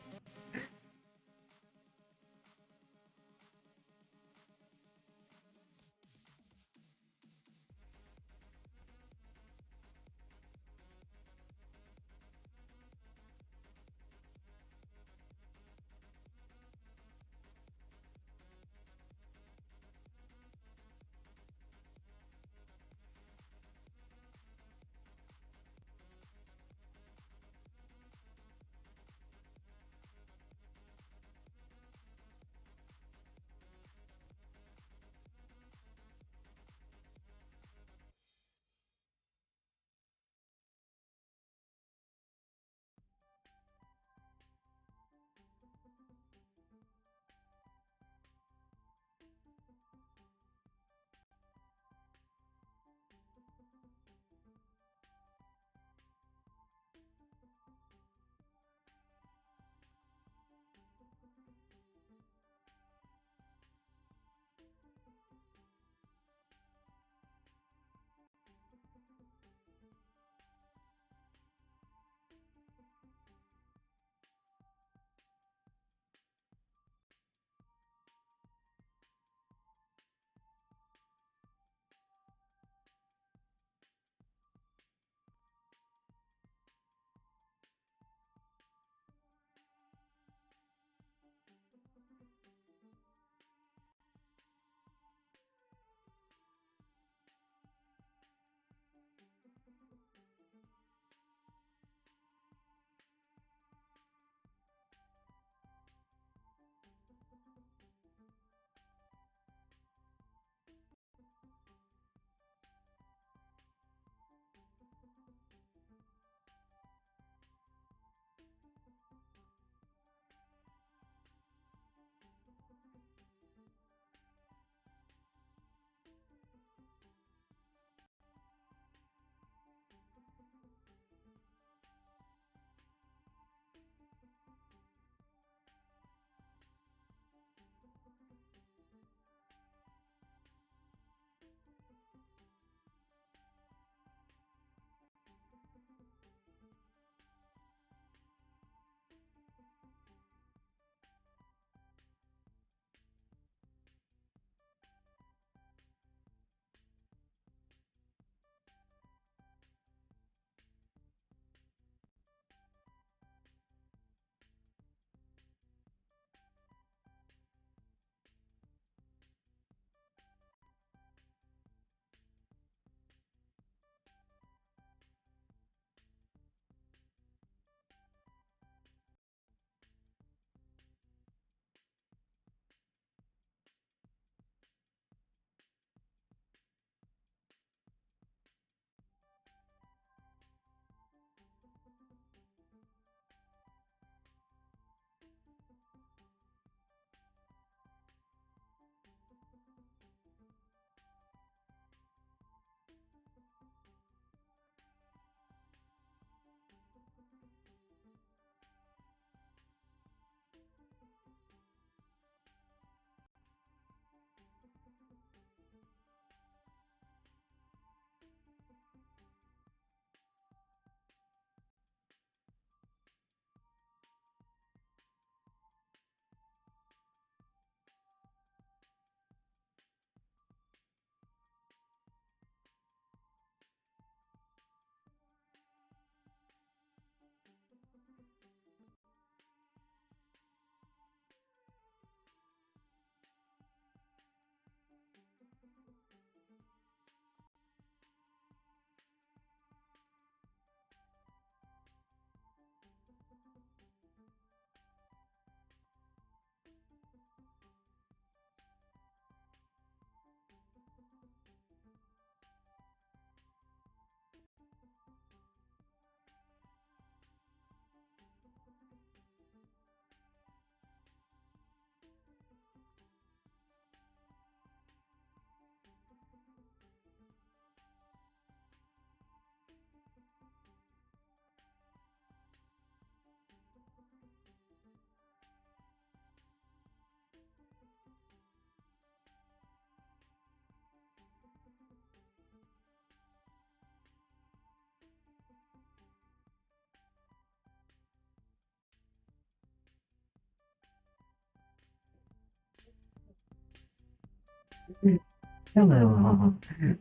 S1: Hello all.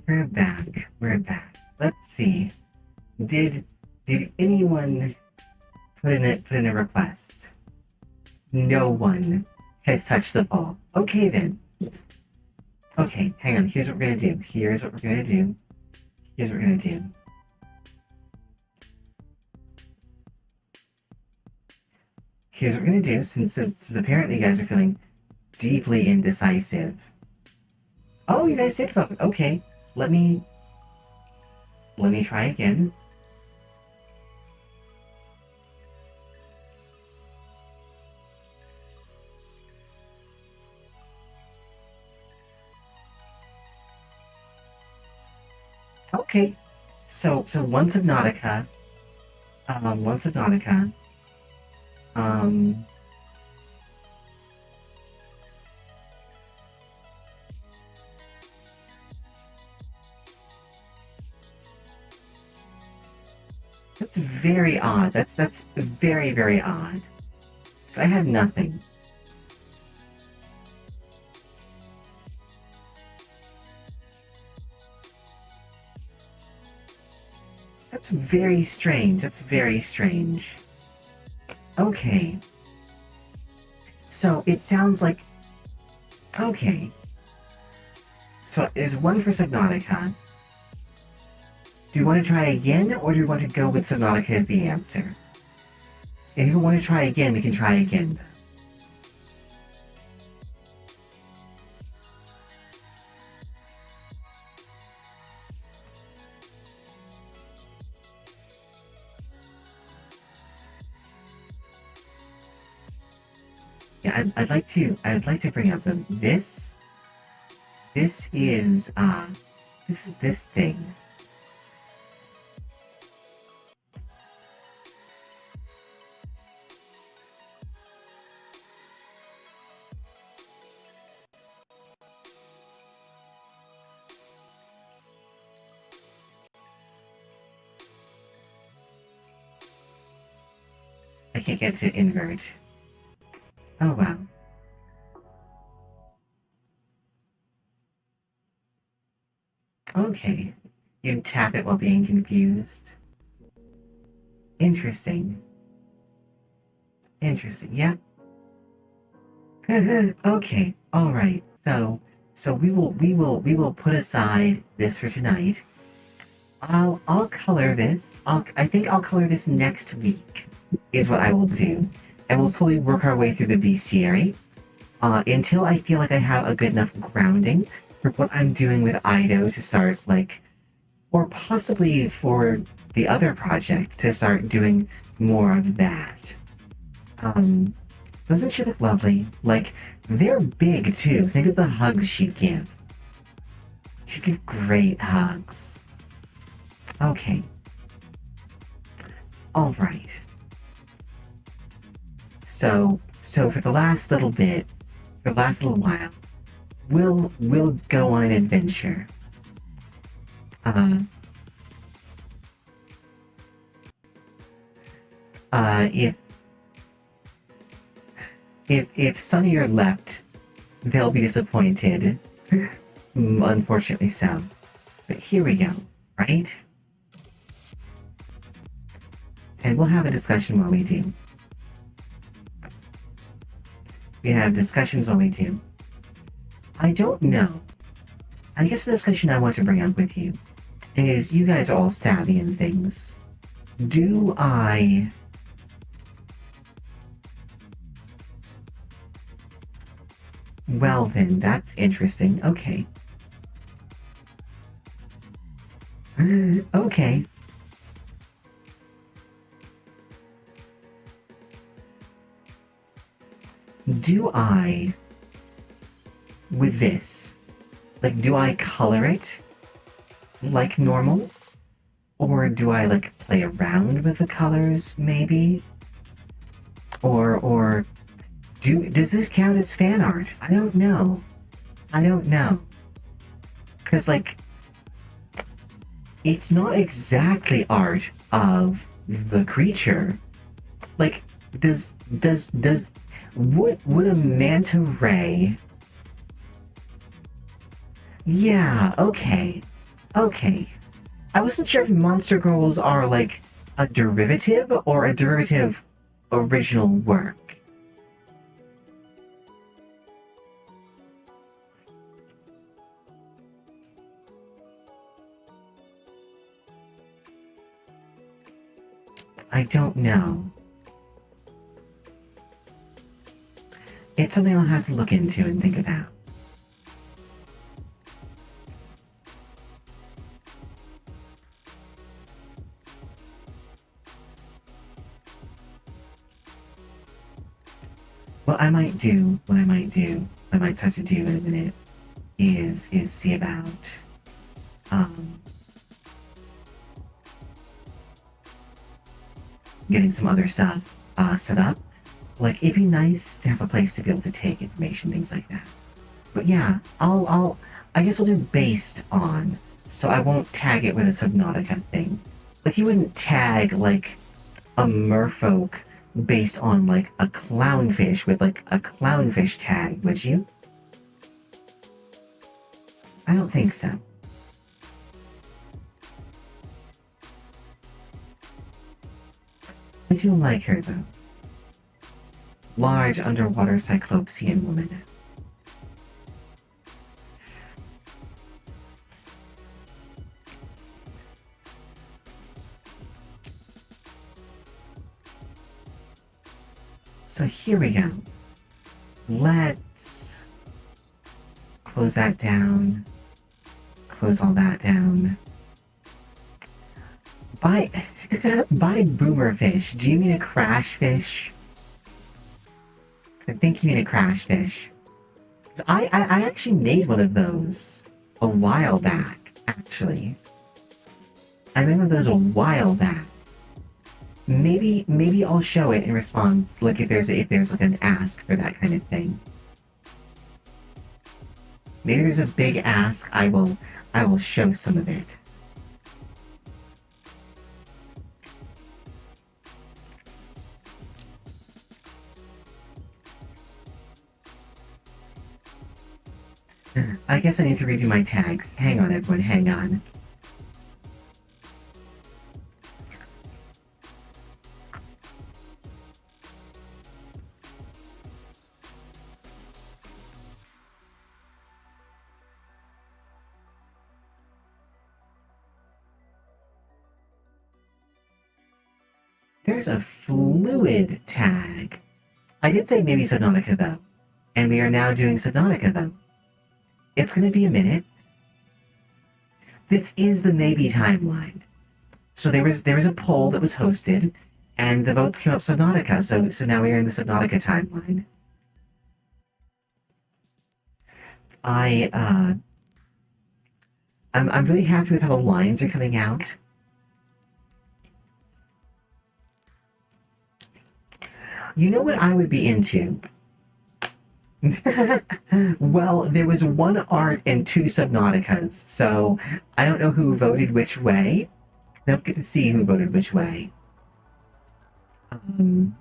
S1: We're back. We're back. Let's see. Did did anyone put in a request? No one has touched the ball. Okay then. Okay, hang on. Here's what we're gonna do. Here's what we're gonna do. Here's what we're gonna do. Here's what we're gonna do, since apparently you guys are feeling deeply indecisive. Oh, you guys did vote. Okay. Let me let me try again. Okay. So one Subnautica. One Subnautica. Um that's very odd. That's very, very odd. 'Cause I have nothing. That's very strange. That's very strange. Okay. So it sounds like okay. So there's one for Subnautica. Do you want to try again, or do you want to go with Subnautica as the answer? If you want to try again, we can try again. Yeah, I'd like to bring up this. This is this thing. I can't get to invert. Oh wow. Okay. You tap it while being confused. Interesting. Interesting. Yeah. Okay. All right. So we will put aside this for tonight. I'll color this. I think I'll color this next week. Is what I will do, and we'll slowly work our way through the bestiary. Until I feel like I have a good enough grounding for what I'm doing with Ido to start like, or possibly for the other project to start doing more of that. Um, doesn't she look lovely? Like, they're big too. Think of the hugs she'd give. She'd give great hugs. Okay. Alright. So for the last little bit, for the last little while, we'll go on an adventure. Uh, if if Sunnier left, they'll be disappointed. Unfortunately so. But here we go, right? And we'll have a discussion while we do. We have discussions while we do. I don't know. I guess the discussion I want to bring up with you is you guys are all savvy in things. Do I... Well then, that's interesting. Okay. Okay. Do I... With this, like, do I color it like normal? Or do I, like, play around with the colors, maybe? Or does this count as fan art? I don't know. I don't know. Cause like it's not exactly art of the creature. Like does would a manta ray Yeah, okay. Okay. I wasn't sure if Monster Girls are like a derivative or a derivative original work. I don't know. It's something I'll have to look into and think about. What I might do, what I might start to do in a minute is see about um getting some other stuff set up. Like it'd be nice to have a place to be able to take information, things like that. But yeah, I guess I'll do based on, so I won't tag it with a Subnautica thing. Like you wouldn't tag like a merfolk based on like a clownfish with like a clownfish tag, would you? I don't think so. I do like her though. Large underwater cyclopsian woman. So here we go. Let's close that down. Close all that down. By by boomerfish, do you mean a crash fish? I think you mean a crash fish. I actually made one of those a while back, actually. I made one of those a while back. Maybe I'll show it in response, like if there's like an ask for that kind of thing. Maybe there's a big ask, I will show some of it. I guess I need to redo my tags. Hang on, everyone, hang on. There's a fluid tag. I did say maybe Subnautica though. And we are now doing Subnautica though. It's gonna be a minute. This is the maybe timeline. So there was a poll that was hosted, and the votes came up Subnautica. So now we are in the Subnautica timeline. I I'm really happy with how the lines are coming out. You know what I would be into? Well, there was one art and two Subnauticas, so I don't know who voted which way. I don't get to see who voted which way. Um,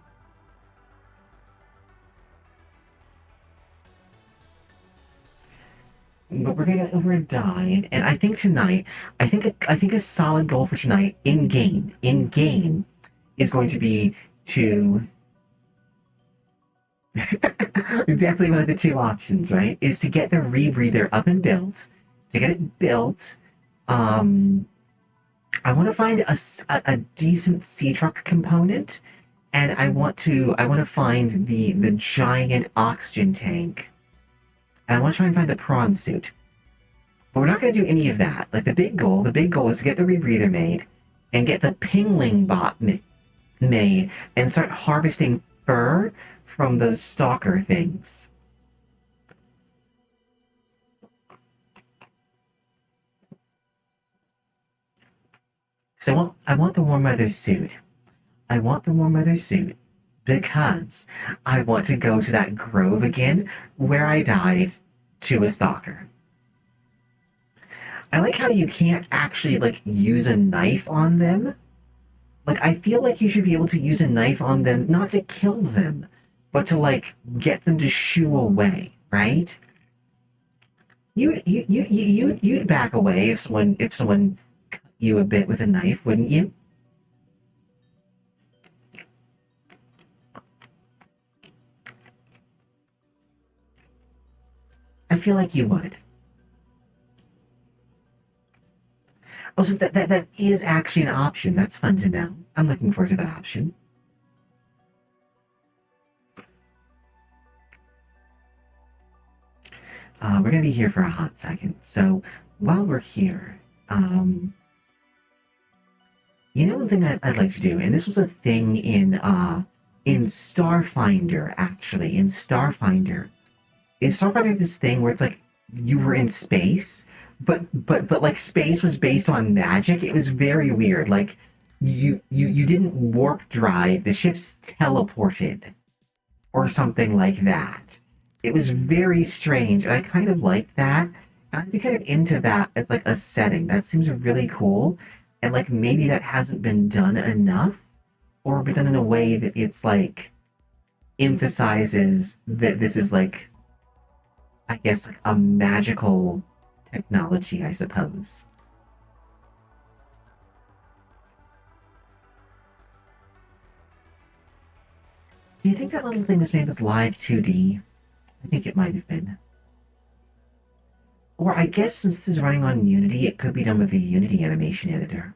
S1: but we're dying, and I think tonight, I think a solid goal for tonight in game, is going to be to exactly one of the two options, right? Is to get the rebreather up and built. To get it built, um, I want to find a decent sea truck component, and I want to find the giant oxygen tank, and I want to try and find the prawn suit. But we're not going to do any of that. Like the big goal is to get the rebreather made, and get the pingling bot made, and start harvesting fur from those stalker things. So I want the warm weather suit. I want the warm weather suit because I want to go to that grove again where I died to a stalker. I like how you can't actually like use a knife on them. Like I feel like you should be able to use a knife on them not to kill them, but to like get them to shoo away, right? You'd back away if someone cut you a bit with a knife, wouldn't you? I feel like you would. Oh, so that is actually an option. That's fun to know. I'm looking forward to that option. We're gonna be here for a hot second. So while we're here, um, you know one thing I'd like to do, and this was a thing in Starfinder actually. In Starfinder this thing where it's like you were in space, but like space was based on magic. It was very weird. Like you didn't warp drive. The ships teleported or something like that. It was very strange, and I kind of like that. And I'd be kind of into that as like a setting. That seems really cool, and like maybe that hasn't been done enough, or been done in a way that it's like emphasizes that this is like, I guess, like a magical technology, I suppose. Do you think that little thing was made with live 2D? I think it might have been. Or I guess since this is running on Unity, it could be done with the Unity animation editor.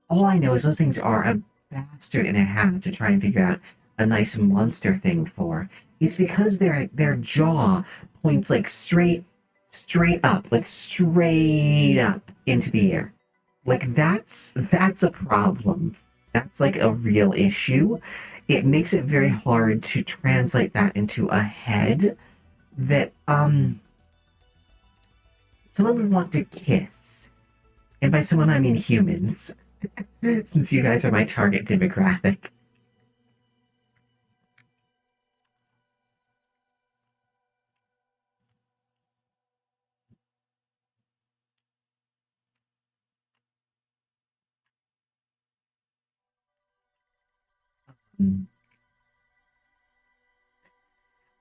S1: All I know is those things are a bastard and a half to try and figure out a nice monster thing for. It's because their jaw points like straight up into the air. Like that's a problem. That's like a real issue. It makes it very hard to translate that into a head that someone would want to kiss. And by someone I mean humans, since you guys are my target demographic.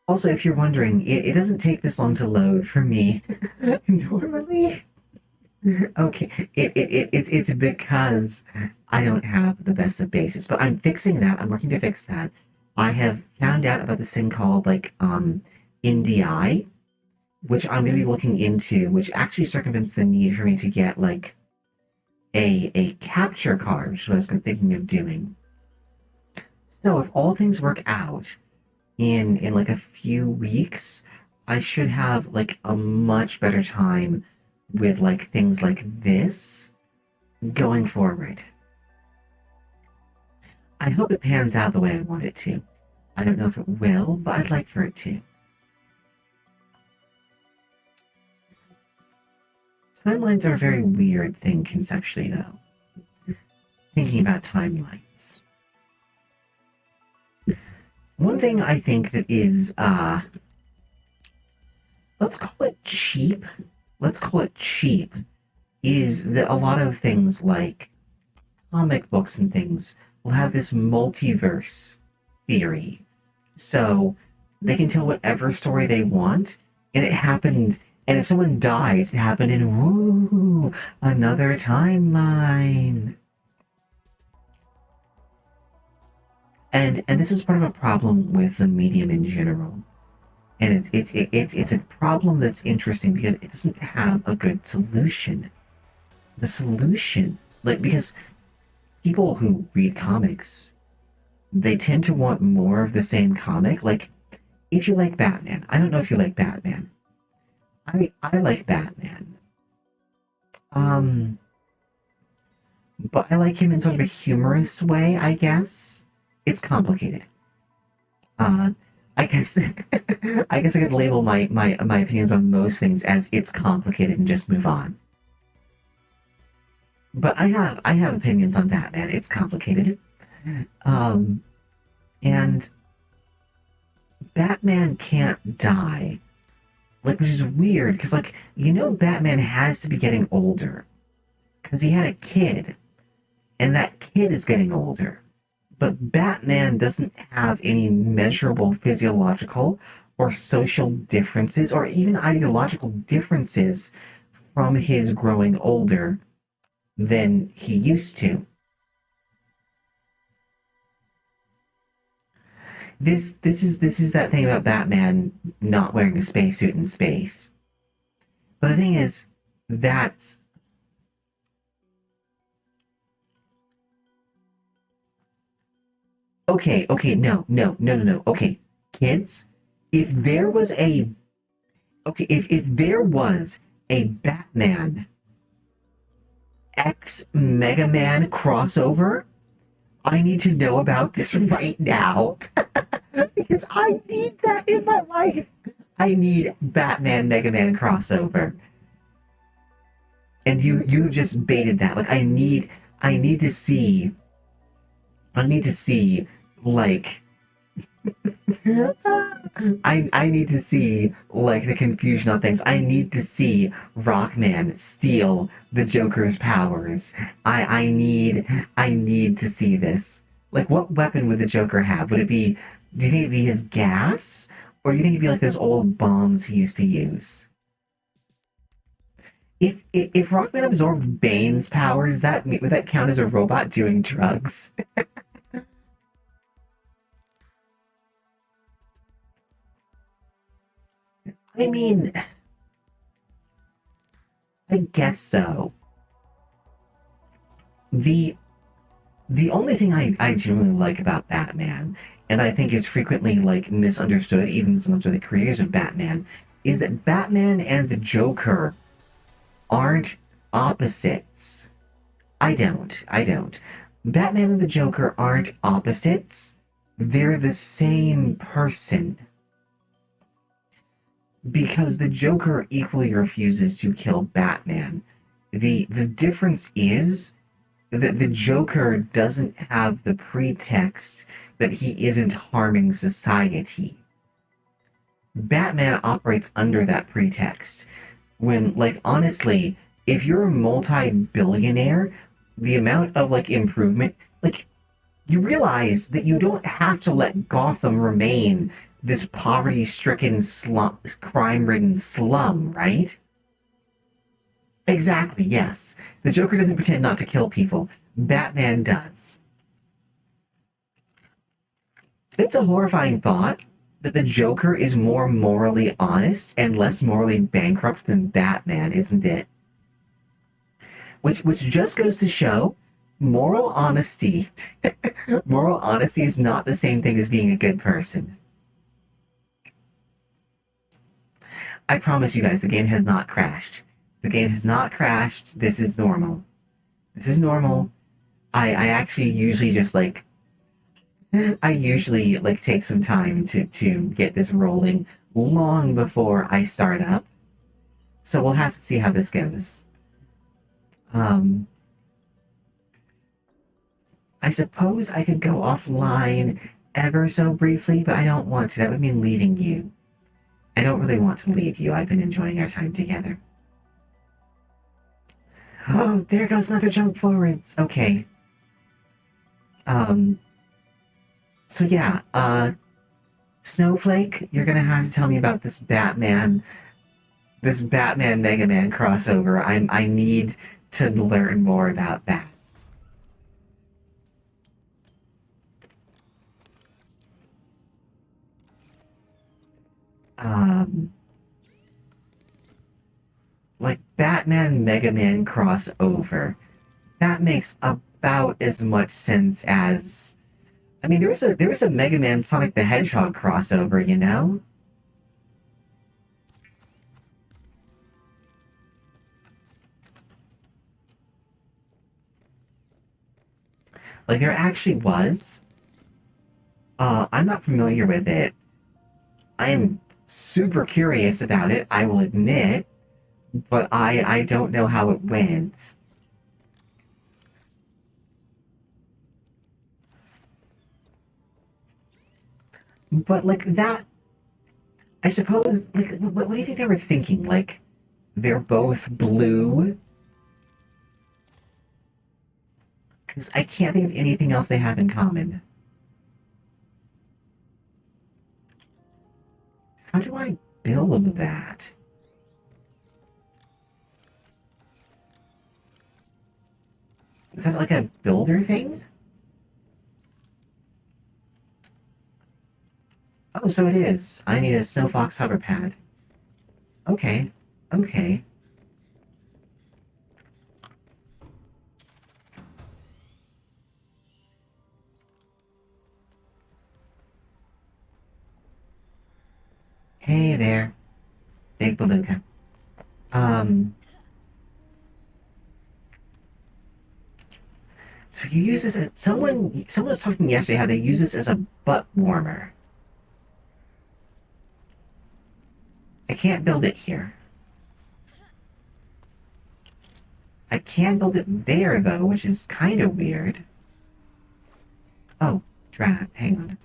S1: Also, if you're wondering, it doesn't take this long to load for me. Normally, okay, it's because I don't have the best of bases, but I'm fixing that. I'm working to fix that. I have found out about this thing called like NDI, which I'm going to be looking into, which actually circumvents the need for me to get like a capture card, which I was thinking of doing. So if all things work out in like a few weeks, I should have like a much better time with like things like this going forward. I hope it pans out the way I want it to. I don't know if it will, but I'd like for it to. Timelines are a very weird thing conceptually, though. Thinking about timelines. One thing I think that is, let's call it cheap. Let's call it cheap. Is that a lot of things like comic books and things will have this multiverse theory. So they can tell whatever story they want, and it happened. And if someone dies, it happened in woo another timeline. And this is part of a problem with the medium in general. And it's a problem that's interesting because it doesn't have a good solution. The solution, like, because people who read comics, they tend to want more of the same comic. Like, if you like Batman, I don't know if you like Batman. I like Batman. Um, but I like him in sort of a humorous way, I guess. It's complicated. Uh, I guess I guess I could label my opinions on most things as it's complicated and just move on. But I have opinions on Batman. It's complicated. Um, and Batman can't die. Like, which is weird because, like, Batman has to be getting older because he had a kid, and that kid is getting older. But Batman doesn't have any measurable physiological or social differences or even ideological differences from his growing older than he used to. This is that thing about Batman not wearing a spacesuit in space. But the thing is, that's okay, okay, no. Okay, kids, if there was a if there was a Batman X Mega Man crossover, I need to know about this right now because I need that in my life. I need Batman Mega Man crossover, and you just baited that. Like I need to see I need to see like I need to see like the confusion on things. I need to see Rockman steal the Joker's powers. I need to see this. Like what weapon would the Joker have? Would it be do you think it'd be his gas? Or do you think it'd be like those old bombs he used to use? If Rockman absorbed Bane's powers, that would that count as a robot doing drugs? I mean, I guess so. The the only thing I genuinely like about Batman, and I think is frequently like misunderstood, even sometimes by the creators of Batman, is that Batman and the Joker aren't opposites. I don't. Batman and the Joker aren't opposites. They're the same person. Because the Joker equally refuses to kill Batman. The difference is that the Joker doesn't have the pretext that he isn't harming society. Batman operates under that pretext. When, like, honestly, if you're a multi-billionaire, the amount of, like, improvement, like, you realize that you don't have to let Gotham remain this poverty-stricken slum, crime-ridden slum, right? Exactly, yes. The Joker doesn't pretend not to kill people. Batman does. It's a horrifying thought that the Joker is more morally honest and less morally bankrupt than Batman, isn't it? Which just goes to show moral honesty. Moral honesty is not the same thing as being a good person. I promise you guys, the game has not crashed. The game has not crashed. This is normal. This is normal. I actually usually just like I usually like take some time to get this rolling long before I start up. So we'll have to see how this goes. Um I suppose I could go offline ever so briefly, but I don't want to. That would mean leaving you. I don't really want to leave you. I've been enjoying our time together. Oh, there goes another jump forwards. Okay. Um, so yeah, Snowflake, you're gonna have to tell me about this Batman Mega Man crossover. I need to learn more about that. Um, like Batman Mega Man crossover. That makes about as much sense as I mean, there was a Mega Man Sonic the Hedgehog crossover, you know? Like there actually was. I'm not familiar with it. I am super curious about it, I will admit, but I don't know how it went. But like that, I suppose. Like, what do you think they were thinking? Like, they're both blue. Because I can't think of anything else they have in common. How do I build that? Is that like a builder thing? Oh, so it is. I need a Snow Fox hover pad. Okay. Okay. Hey there, Big Beluga. Um, so you use this as someone was talking yesterday how they use this as a butt warmer. I can't build it here. I can build it there though, which is kind of weird. Oh, drat, hang on.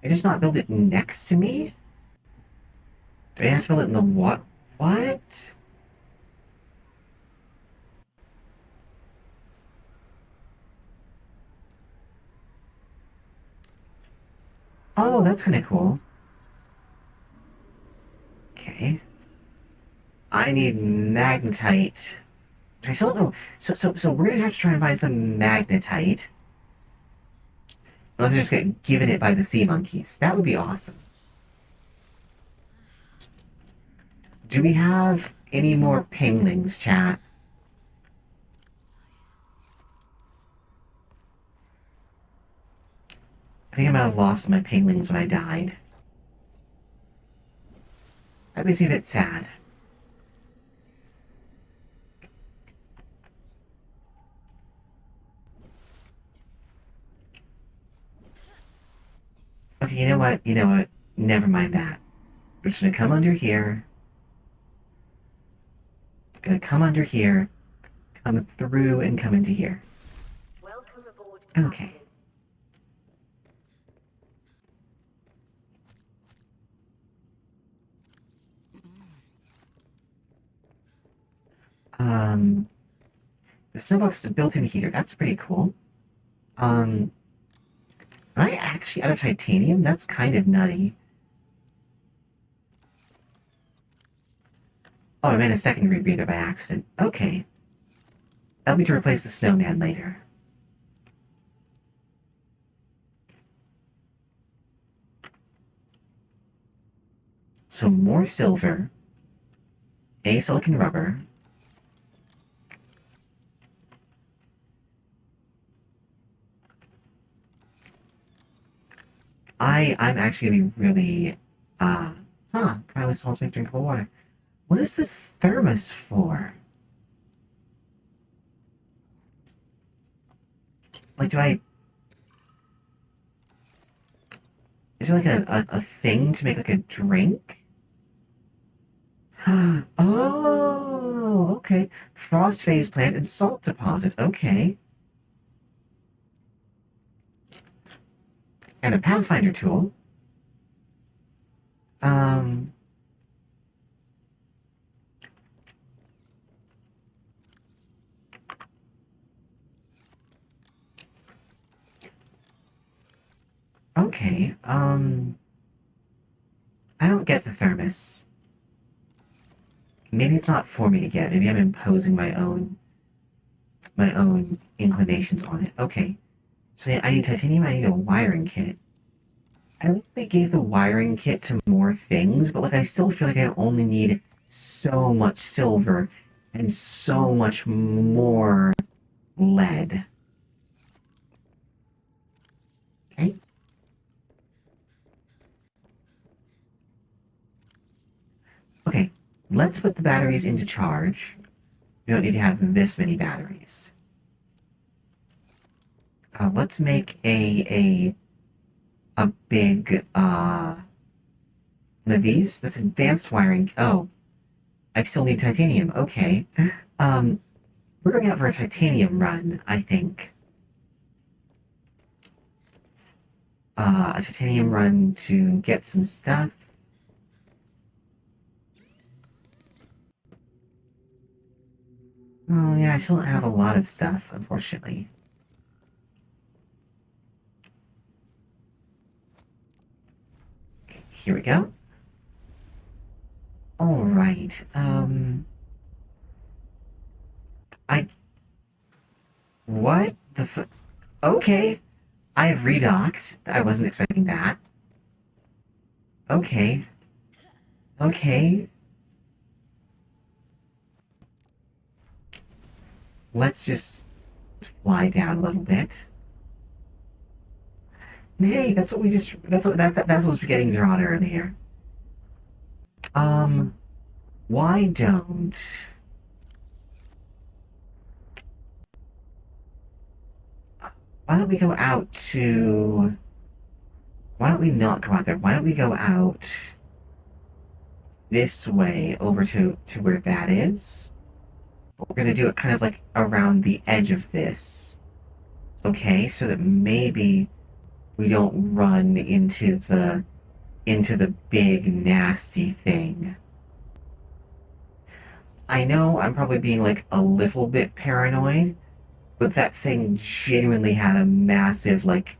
S1: I just not build it next to me? Do I have to build it in the what? What? Oh, that's kind of cool. Okay. I need magnetite. I still don't know. So we're gonna have to try and find some magnetite. Unless I just get given it by the sea monkeys. That would be awesome. Do we have any more penguins, chat? I think I might have lost my penguins when I died. That makes me a bit sad. Okay, you know what? You know what? Never mind that. We're just gonna come under here. Gonna come under here. Come through and come into here.
S2: Welcome aboard,
S1: Okay.
S2: Captain.
S1: Um, the snowbox is a built-in heater. That's pretty cool. Um, am I actually out of titanium? That's kind of nutty. Oh, I made a secondary breather by accident. Okay. That'll be to replace the snowman later. So more silver, a silicon rubber. I'm actually gonna be really I was supposed to make drinkable water. What is the thermos for? Like do I is there like a thing to make like a drink? Oh, okay. Frost phase plant and salt deposit. Okay. And a Pathfinder tool. Um, okay. I don't get the thermos. Maybe it's not for me to get. Maybe I'm imposing my own inclinations on it. Okay. So yeah, I need titanium, I need a wiring kit. I think they gave the wiring kit to more things, but like I still feel like I only need so much silver and so much more lead. Okay. Okay. Let's put the batteries into charge. We don't need to have this many batteries. Let's make a big one of these. That's advanced wiring. Oh, I still need titanium. Okay. Um, we're going out for a titanium run, I think. A titanium run to get some stuff. Oh, yeah, I still don't have a lot of stuff, unfortunately. Here we go. Alright, I... What the Okay, I've redocked. I wasn't expecting that. Okay, okay. Let's just fly down a little bit. Hey, that's what we just... That's what was getting drawn earlier. Um, why don't... Why don't we go out to... Why don't we not go out there? Why don't we go out this way over to where that is? But we're gonna do it kind of like around the edge of this. Okay, so that maybe we don't run into the big nasty thing. I know I'm probably being like a little bit paranoid, but that thing genuinely had a massive like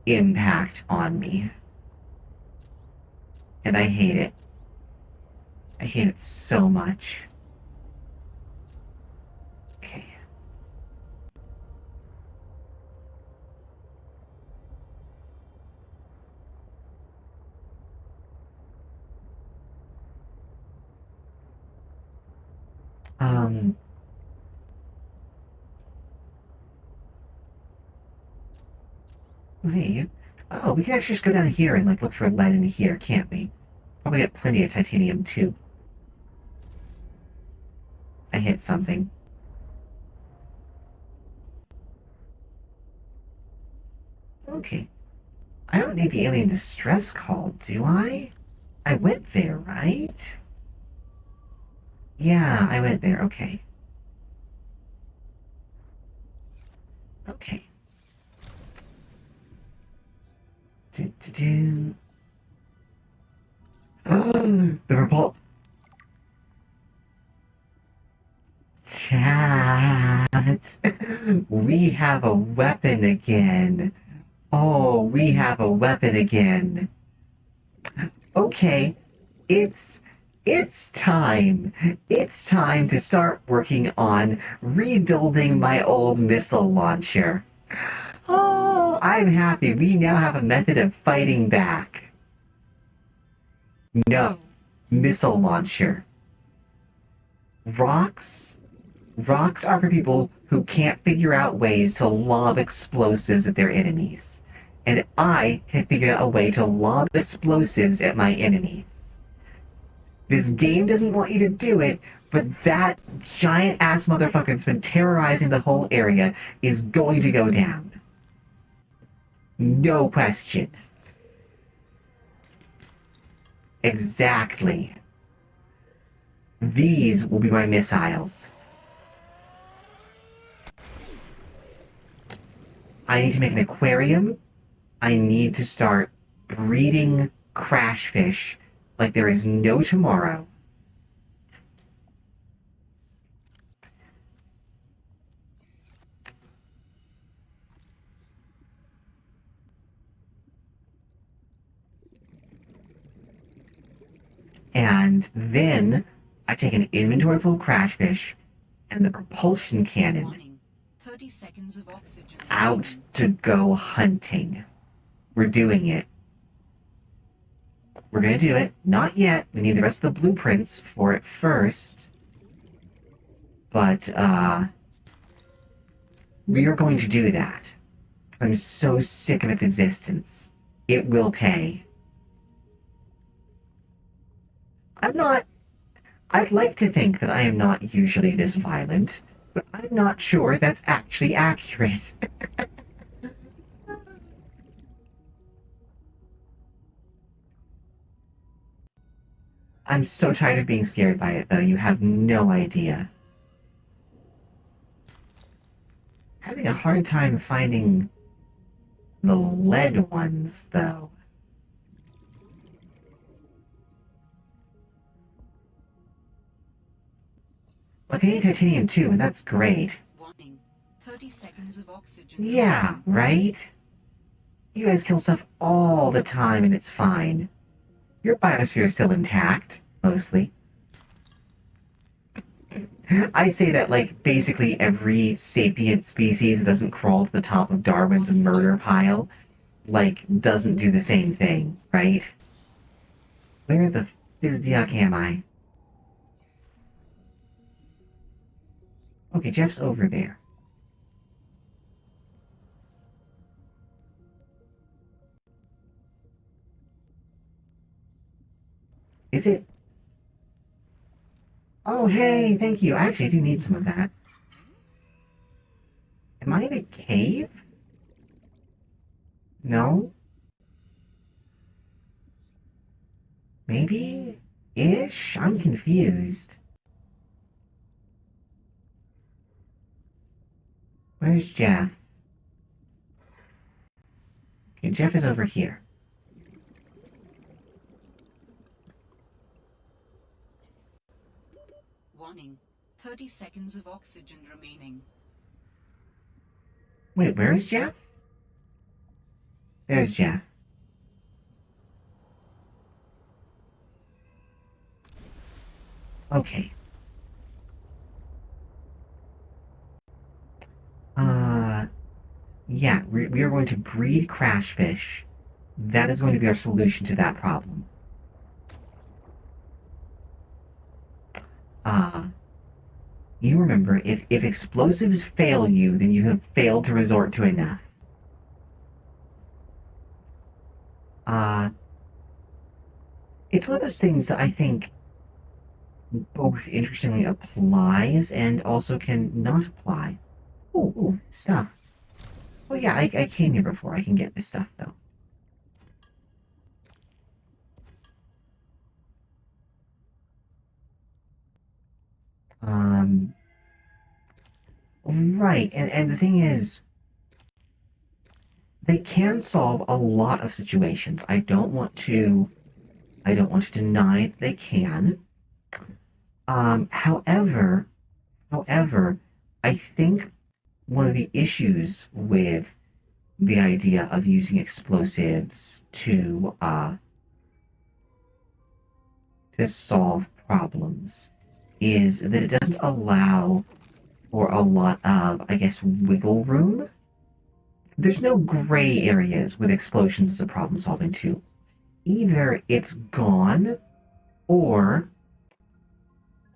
S1: impact on me. And I hate it. I hate it so much. Okay. Um, hey. Oh, we can actually just go down here and like look for lead in here, can't we? Probably get plenty of titanium too. I hit something. Okay. I don't need the alien distress call, do I? I went there, right? Yeah, I went there. Okay. Okay. Do, do, do. Oh, the report. Chat. We have a weapon again. Oh, we have a weapon again. Okay, it's it's time. It's time to start working on rebuilding my old missile launcher. Oh, I'm happy. We now have a method of fighting back. No, missile launcher. Rocks? Rocks are for people who can't figure out ways to lob explosives at their enemies. And I have figured out a way to lob explosives at my enemies. This game doesn't want you to do it, but that giant ass motherfucker that's been terrorizing the whole area is going to go down. No question. Exactly. These will be my missiles. I need to make an aquarium. I need to start breeding crash fish like there is no tomorrow. And then I take an inventory full of crash fish and the propulsion cannon
S3: 30 seconds of oxygen.
S1: out to go hunting. We're doing it. We're gonna do it. Not yet. We need the rest of the blueprints for it first. But, we are going to do that. I'm so sick of its existence. It will pay. I'm not. I'd like to think that I am not usually this violent, but I'm not sure that's actually accurate. I'm so tired of being scared by it, though. You have no idea. Having a hard time finding the lead ones, though. Like, I need titanium too, and that's great.
S3: Warning. 30 seconds of oxygen.
S1: Yeah, right? You guys kill stuff all the time and it's fine. Your biosphere is still intact, mostly. I say that like basically every sapient species that doesn't crawl to the top of Darwin's murder pile, like, doesn't do the same thing, right? Where the fizdiuck am I? Okay, Jeff's over there. Is it? Oh, hey, thank you. I actually do need some of that. Am I in a cave? No? Maybe? Ish? I'm confused. Where's Jeff? Okay, Jeff is over here.
S3: Warning. 30 seconds of oxygen remaining.
S1: Wait, where is Jeff? There's Jeff. Okay. Yeah, we are going to breed crash fish. That is going to be our solution to that problem. Uh, you remember, if explosives fail you, then you have failed to resort to enough. Uh, it's one of those things that I think both interestingly applies and also can not apply. Ooh, stuff. Oh yeah, I came here before. I can get this stuff though. Um, right, and the thing is, they can solve a lot of situations. I don't want to deny that they can. However, I think one of the issues with the idea of using explosives to solve problems is that it doesn't allow for a lot of, I guess, wiggle room. There's no gray areas with explosions as a problem solving tool. Either it's gone or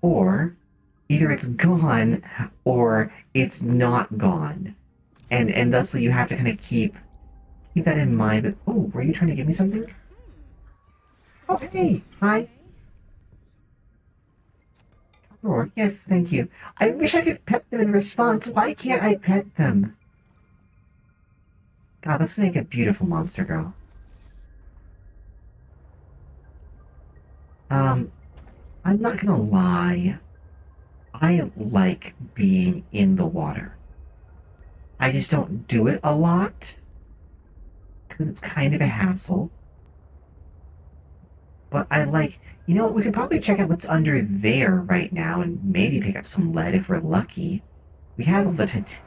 S1: or either it's gone or it's not gone. And thusly you have to kind of keep that in mind. But oh, were you trying to give me something? Oh hey, hi. Sure, yes, thank you. I wish I could pet them in response. Why can't I pet them? God, let's make a beautiful monster girl. Um, I'm not gonna lie. I like being in the water. I just don't do it a lot because it's kind of a hassle. But I like, we could probably check out what's under there right now and maybe pick up some lead if we're lucky. We have all the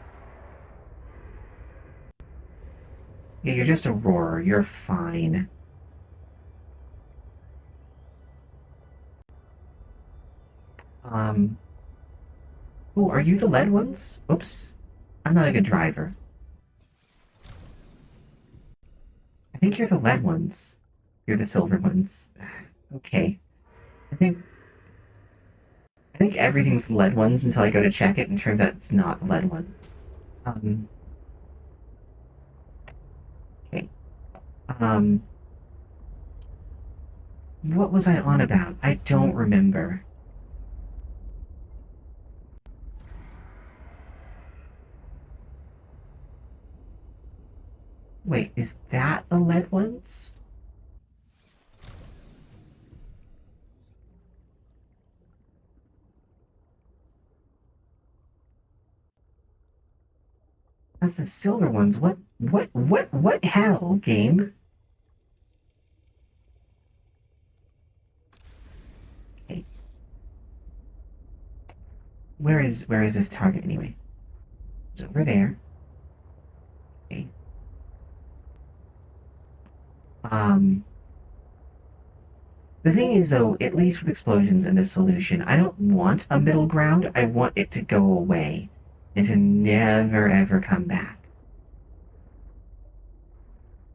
S1: Yeah, you're just a roarer. You're fine. Um, oh, are you the lead ones? Oops. I'm not a good driver. I think you're the lead ones. You're the silver ones. Okay. I think I think everything's lead ones until I go to check it and turns out it's not a lead one. Um, okay. Um, what was I on about? I don't remember. Wait, is that the lead ones? That's the silver ones. What hell, game? Okay. where is this target anyway? It's over there. Okay. The thing is, though, at least with explosions and this solution, I don't want a middle ground. I want it to go away and to never ever come back.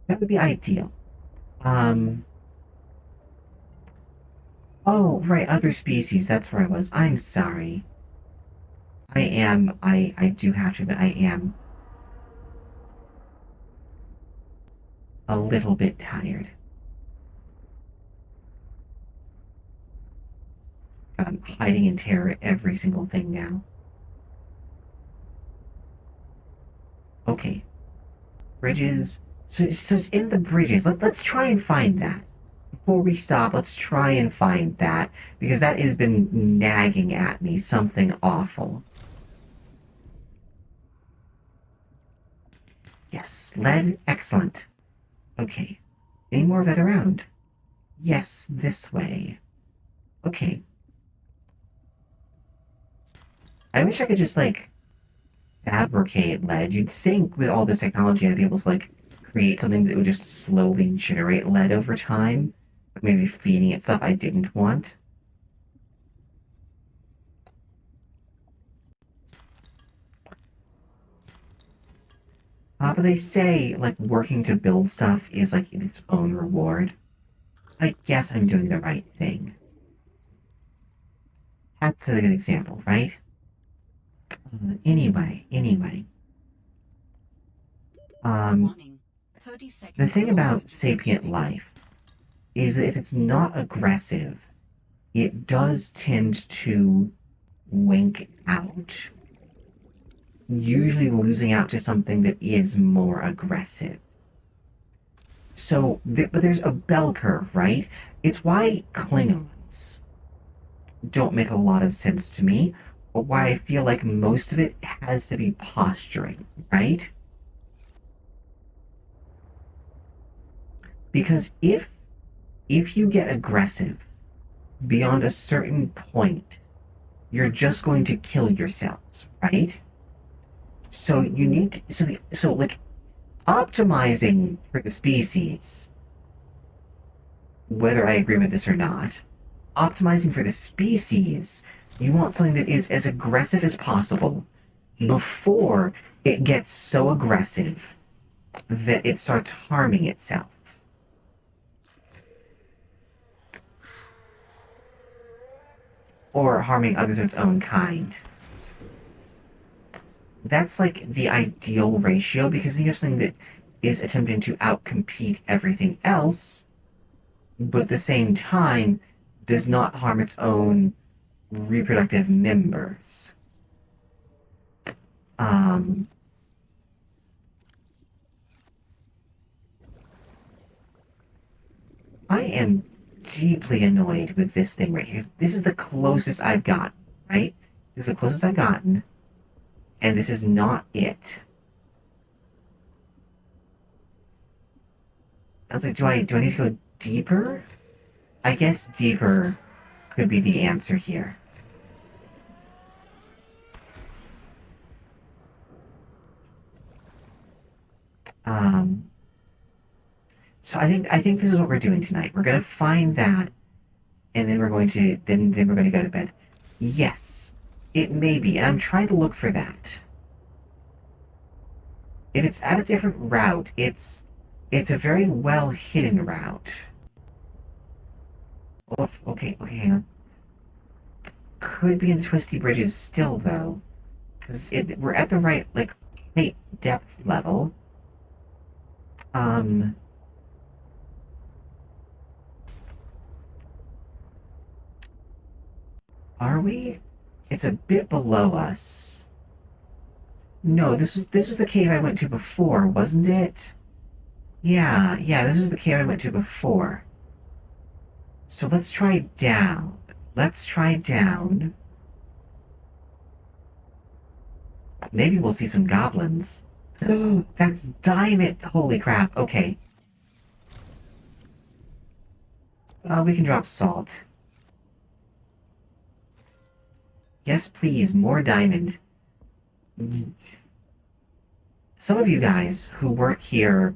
S1: That would be ideal. Oh, right, other species. That's where I was. I'm sorry. I do have to admit, I am a little bit tired. I'm hiding in terror at every single thing now. Okay. Bridges. So it's in the bridges. Let's try and find that. Before we stop, let's try and find that. Because that has been nagging at me something awful. Yes, lead. Excellent. Okay. Any more of that around? Yes, this way. Okay. I wish I could just, like, fabricate lead. You'd think with all this technology I'd be able to, like, create something that would just slowly generate lead over time. But maybe feeding it stuff I didn't want. But they say, like, working to build stuff is, like, its own reward. I guess I'm doing the right thing. That's a good example, right? Anyway.
S3: Warning. 30 seconds
S1: The thing
S3: of
S1: about
S3: oxygen
S1: sapient
S3: remaining.
S1: life is that if it's not aggressive, it does tend to wink out, usually losing out to something that is more aggressive. So, but there's a bell curve, right? It's why Klingons don't make a lot of sense to me, but why I feel like most of it has to be posturing, right? Because if you get aggressive beyond a certain point, you're just going to kill yourselves, right? So you need to, so like optimizing for the species, whether I agree with this or not, optimizing for the species, you want something that is as aggressive as possible before it gets so aggressive that it starts harming itself. Or harming others of its own kind. That's like the ideal ratio because you have something that is attempting to outcompete everything else, but at the same time does not harm its own reproductive members. Um, I am deeply annoyed with this thing right here. This is the closest I've got, right? This is the closest I've gotten, and this is not it. I was like, do I need to go deeper? I guess deeper could be the answer here. Um, so I think this is what we're doing tonight. We're gonna find that, and then we're going to then we're gonna go to bed. Yes, it may be, and I'm trying to look for that. If it's at a different route, it's a very well hidden route. Oh, okay, hang on. Could be in the twisty bridges still though, because we're at the right like height depth level. Um, are we? It's a bit below us. No, this was the cave I went to before, wasn't it? Yeah, this was the cave I went to before. So let's try down. Let's try down. Maybe we'll see some goblins. That's diamond. Holy crap. Okay. We can drop salt. Yes, please, more diamond. Some of you guys who weren't here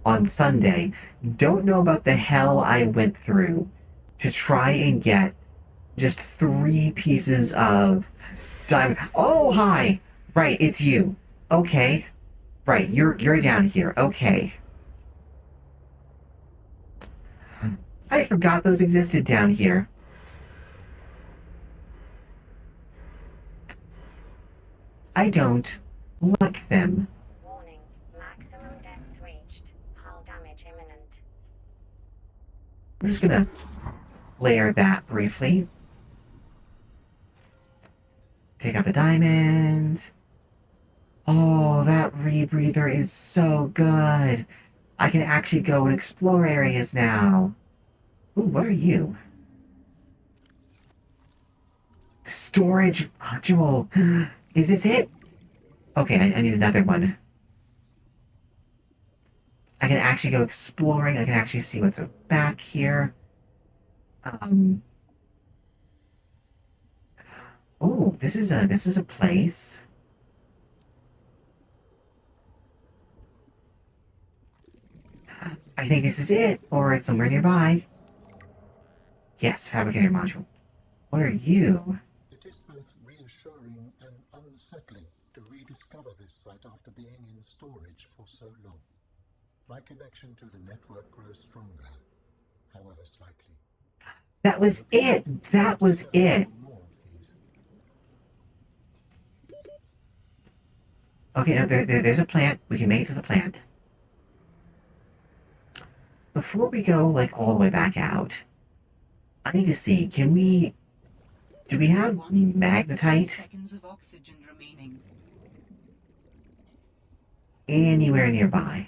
S1: on Sunday don't know about the hell I went through to try and get just 3 pieces of diamond. Oh, hi! Right, it's you. Okay. Right, you're down here. Okay. I forgot those existed down here. I don't like them.
S2: Warning. Maximum depth reached. Hull damage imminent.
S1: I'm just gonna layer that briefly. Pick up a diamond. Oh, that rebreather is so good. I can actually go and explore areas now. Ooh, what are you? Storage module. Is this it? Okay, I need another one. I can actually go exploring. I can actually see what's back here. Oh, this is a place. I think this is it, or it's somewhere nearby. Yes, fabricator module. What are you?
S4: It is both reassuring and unsettling to rediscover this site after being in storage for so long. My connection to the network grows stronger, however slightly.
S1: That was it. That was it.
S4: More of these.
S1: Okay, no, there's a plant. We can make it to the plant. Before we go, like, all the way back out, I need to see, do we have
S3: Warning. 30
S1: magnetite
S3: seconds of oxygen remaining.
S1: anywhere nearby?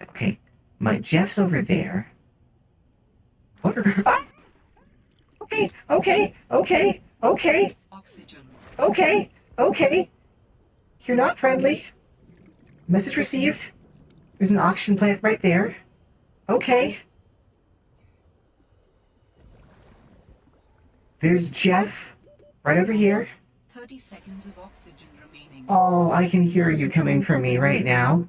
S1: Okay, Jeff's over there. What are... Ah! Okay.
S3: Oxygen.
S1: Okay. You're not friendly. Message received. There's an oxygen plant right there. Okay. There's Jeff right over here.
S3: 30 seconds of oxygen remaining.
S1: Oh, I can hear you coming from me right now.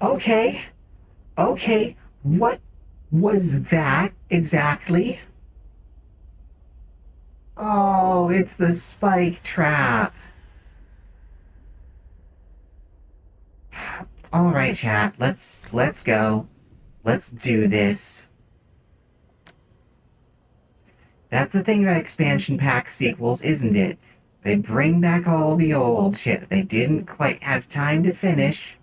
S1: Okay. What was that exactly? Oh, it's the spike trap. All right, chat. Let's go. Let's do this. That's the thing about expansion pack sequels, isn't it? They bring back all the old shit that they didn't quite have time to finish.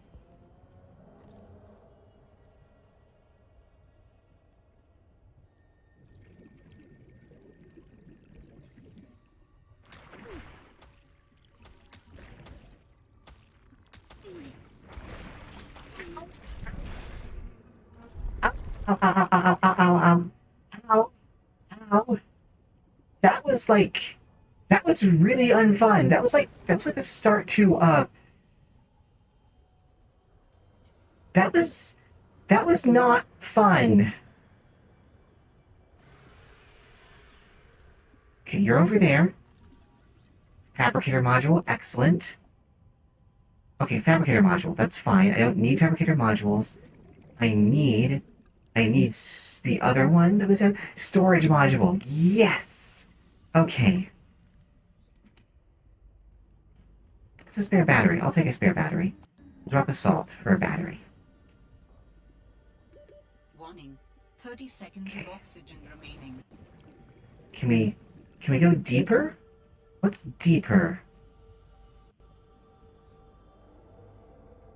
S1: Ow. Ow. That was really unfun. That was like the start to, that was not fun. Okay, you're over there. Fabricator module, excellent. Okay, fabricator module, that's fine. I don't need fabricator modules. I need the other one that was there. Storage module, yes! Okay. It's a spare battery. I'll take a spare battery. Drop a salt for a battery.
S3: Warning. 30 seconds of oxygen remaining.
S1: Can we go deeper? What's deeper?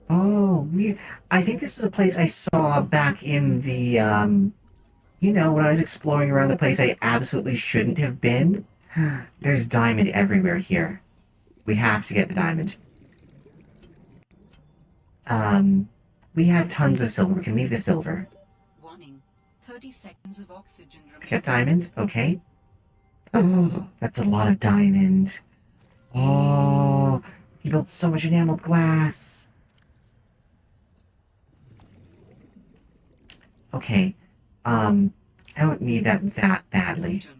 S1: Oh, I think this is a place I saw back in the, when I was exploring around the place I absolutely shouldn't have been. There's diamond everywhere here. We have to get the diamond. We have tons of silver. We can leave the silver.
S3: Warning. 30 seconds of oxygen
S1: Pick up
S3: remaining.
S1: diamond. Okay. Oh, that's a lot of diamond. Oh, he built so much enameled glass. Okay. I don't need that badly.
S3: Oxygen.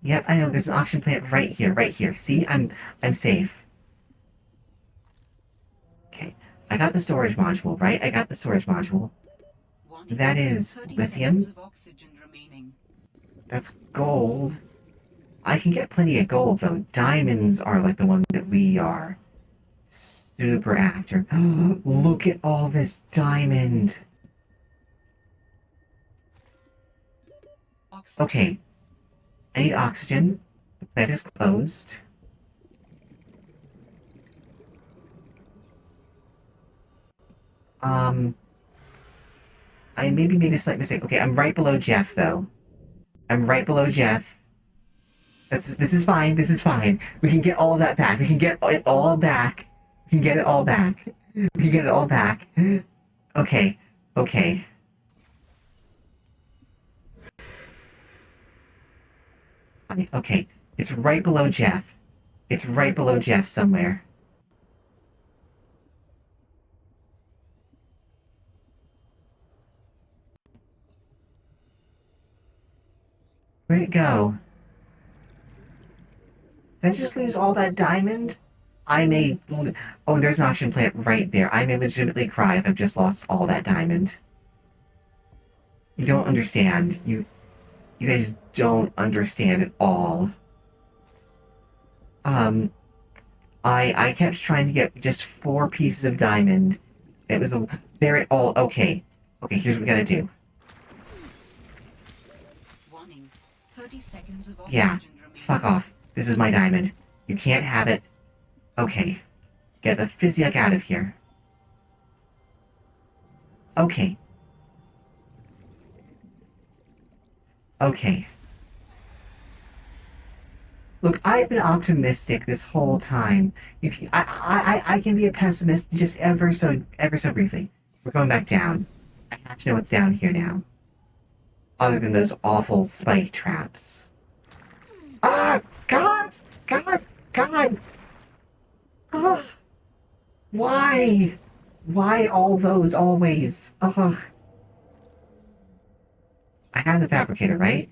S1: Yep, I know, there's an oxygen plant right here, right here. See, I'm safe. Okay. I got the storage module, right? I got the storage module.
S3: Warning.
S1: That is
S3: 30
S1: lithium.
S3: seconds of oxygen remaining.
S1: That's gold. I can get plenty of gold, though. Diamonds are like the one that we are super after. Look at all this diamond.
S3: Oxygen.
S1: Okay. I need oxygen. The plant is closed. I maybe made a slight mistake. Okay, I'm right below Jeff, though. I'm right below Jeff. This is fine. This is fine. We can get all of that back. We can get it all back. We can get it all back. We can get it all back. Okay. Okay. Okay. It's right below Jeff. It's right below Jeff somewhere. Where'd it go? Did I just lose all that diamond? I may... Oh, there's an auction plant right there. I may legitimately cry if I've just lost all that diamond. You don't understand. You guys don't understand at all. I kept trying to get just 4 pieces of diamond. It was a... There it all... Okay. Okay, here's what we gotta do.
S3: Warning. 30 seconds of oxygen
S1: Yeah.
S3: remaining.
S1: Fuck off. This is my diamond. You can't have it. Okay. Get the physiac out of here. Okay. Okay. Look, I've been optimistic this whole time. I can be a pessimist just ever so briefly. We're going back down. I have to know what's down here now. Other than those awful spike traps. Ah! God! God! God! Ugh! Why? Why all those always? Ugh. I have the fabricator, right?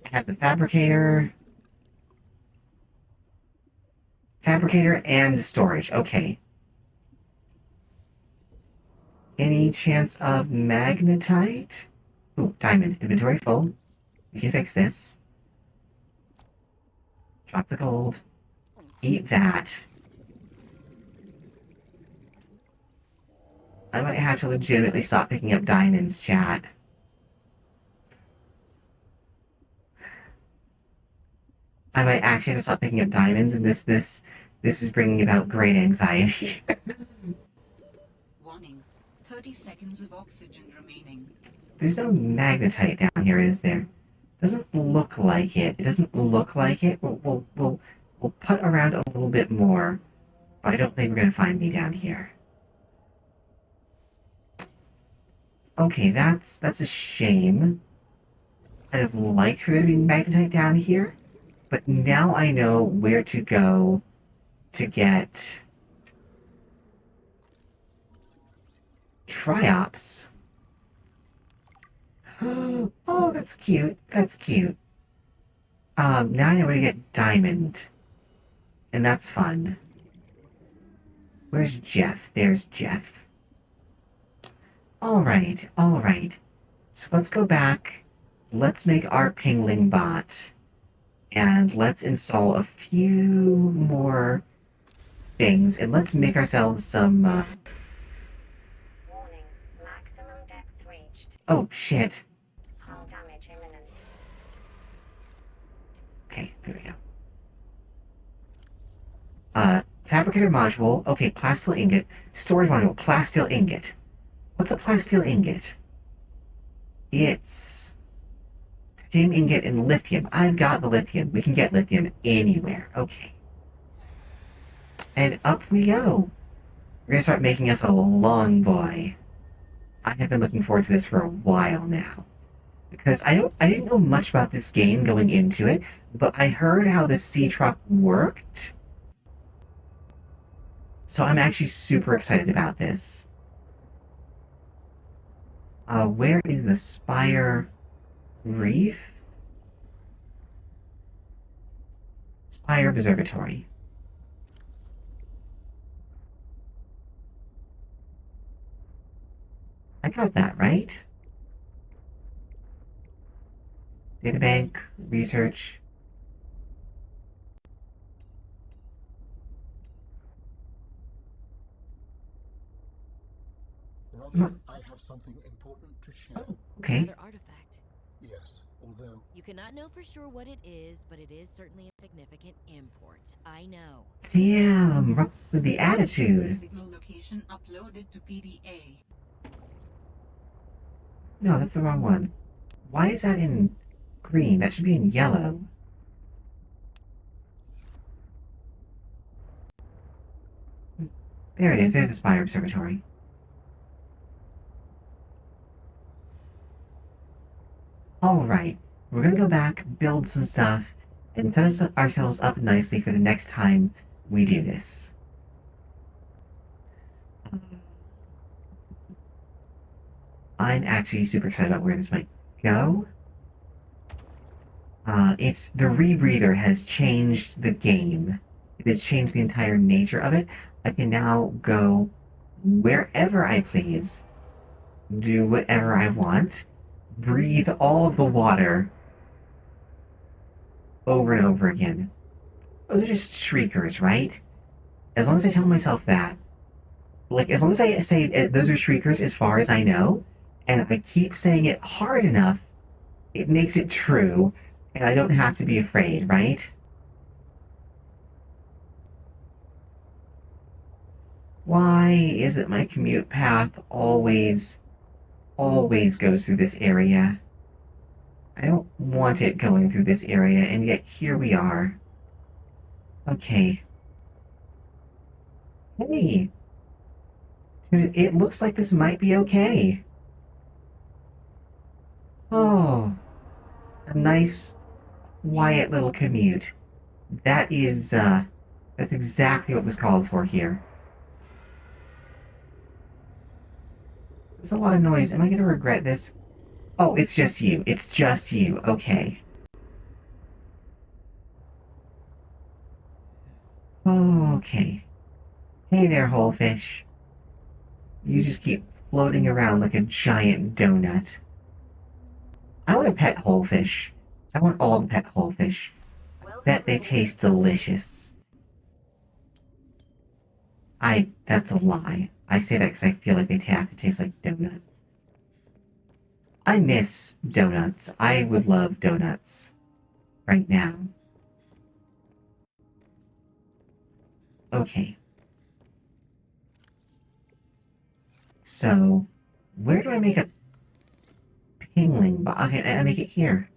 S1: I have the fabricator. Fabricator and storage. Okay. Any chance of magnetite? Ooh, diamond. Inventory full. We can fix this. Drop the gold. Eat that. I might have to legitimately stop picking up diamonds, chat. I might actually have to stop picking up diamonds, and this is bringing about great anxiety.
S3: Warning. 30 seconds of oxygen remaining.
S1: There's no magnetite down here, is there? Doesn't look like it. It doesn't look like it. We'll put around a little bit more, but I don't think we're gonna find me down here. Okay, that's a shame. I'd have liked for there to be magnetite down here, but now I know where to go to get triops. Oh, that's cute. That's cute. Now I know where to get diamond. And that's fun. Where's Jeff? There's Jeff. Alright, alright. So let's go back. Let's make our pingling bot. And let's install a few more things. And let's make ourselves some,
S2: Warning. Maximum depth reached.
S1: Oh, shit.
S2: Hull damage imminent.
S1: Okay, there we go. Fabricator module. Okay, plasteel ingot. Storage module. Plasteel ingot. What's a plasteel ingot? It's titanium ingot and lithium. I've got the lithium. We can get lithium anywhere. Okay. And up we go. We're gonna start making us a long boy. I have been looking forward to this for a while now. Because I didn't know much about this game going into it, but I heard how the sea truck worked. So I'm actually super excited about this. Where is the Spire Reef? Spire Observatory. I got that, right? Databank, research.
S4: Roger, I have something important to share.
S1: Okay.
S5: Another artifact.
S4: Yes, although
S5: You cannot know for sure what it is, but it is certainly a significant import. I know.
S1: Damn, rock with the attitude.
S3: Signal location uploaded to PDA.
S1: No, that's the wrong one. Why is that in green? That should be in yellow. There it is. There's the Spire Observatory. Alright, we're gonna go back, build some stuff, and set ourselves up nicely for the next time we do this. I'm actually super excited about where this might go. It's the rebreather has changed the game. It has changed the entire nature of it. I can now go wherever I please, do whatever I want, breathe all of the water over and over again. Oh, they're just shriekers, right? As long as I tell myself that, like, as long as I say those are shriekers as far as I know, and I keep saying it hard enough, it makes it true, and I don't have to be afraid, right? Why is it my commute path always goes through this area? I don't want it going through this area, and yet here we are. Okay. Hey. It looks like this might be okay. Oh. A nice, quiet little commute. That's exactly what was called for here. There's a lot of noise. Am I gonna regret this? Oh, it's just you. It's just you. Okay. Okay. Hey there, whole fish. You just keep floating around like a giant donut. I want to pet whole fish. I want all the pet whole fish. Bet they taste delicious. That's a lie. I say that because I feel like they have to taste like donuts. I miss donuts. I would love donuts. Right now. Okay. So, where do I make a pingling? Okay, I make it here.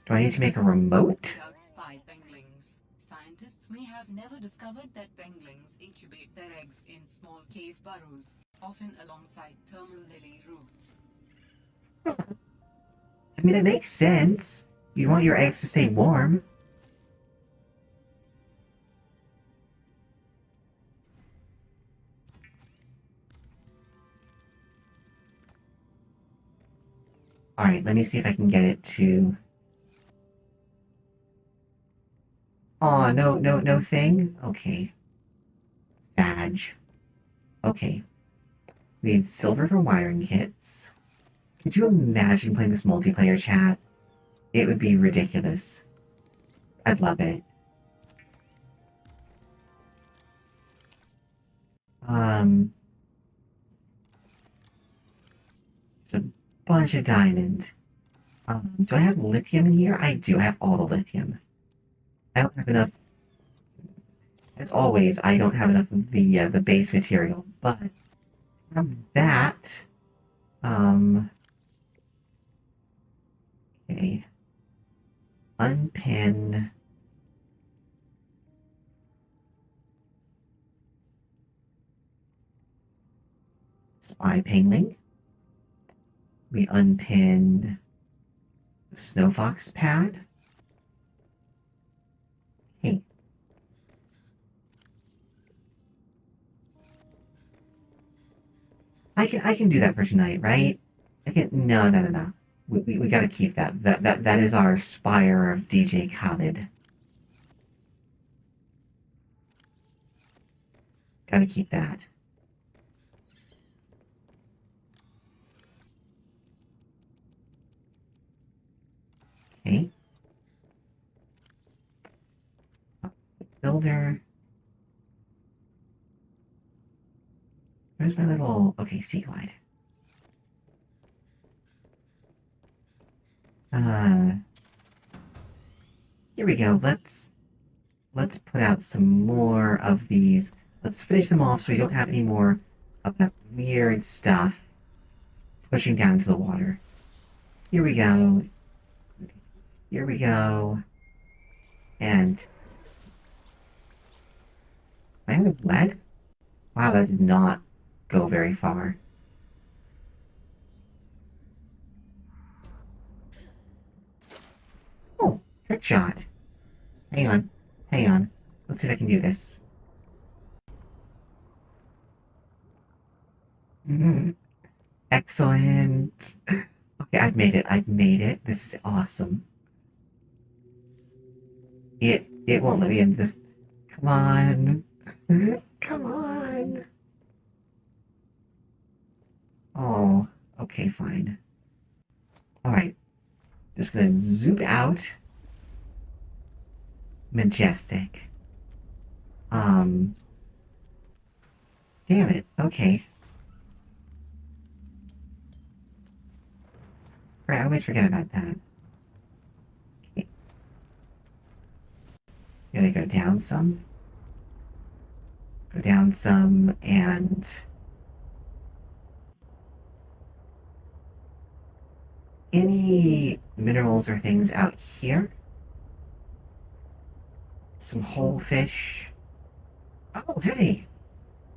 S1: Do I need to make a remote?
S3: Without spy penguins. Scientists may have never discovered that penguins incubate their eggs in small cave burrows, often alongside thermal lily roots.
S1: I mean, it makes sense. You want your eggs to stay warm. Alright, let me see if I can get it to... Aw, no thing? Okay. Sag. Okay. We need silver for wiring kits. Could you imagine playing this multiplayer chat? It would be ridiculous. I'd love it. There's a bunch of diamond. Do I have lithium in here? I do have all the lithium. I don't have enough. As always, I don't have enough of the base material, but I have that. Okay. Unpin. Spy pingling. We unpin the Snow Fox pad. Okay. I can do that for tonight, right? I can no. We gotta keep that. That is our spire of DJ Khaled. Gotta keep that. Okay. Builder. Where's my little sea glide? Here we go. Let's put out some more of these. Let's finish them off so we don't have any more of that weird stuff pushing down into the water. Here we go. Here we go. And I have lead? Wow, that did not go very far. Oh, trick shot. Hang on. Hang on. Let's see if I can do this. Excellent. Okay, I've made it. I've made it. This is awesome. It won't let me in this. Come on. Come on. Oh, okay, fine. Alright. Just gonna zoom out. Majestic. Damn it. Okay. Right, I always forget about that. Okay. Gonna go down some. Go down some, and any minerals or things out here? Some whole fish. Oh, hey!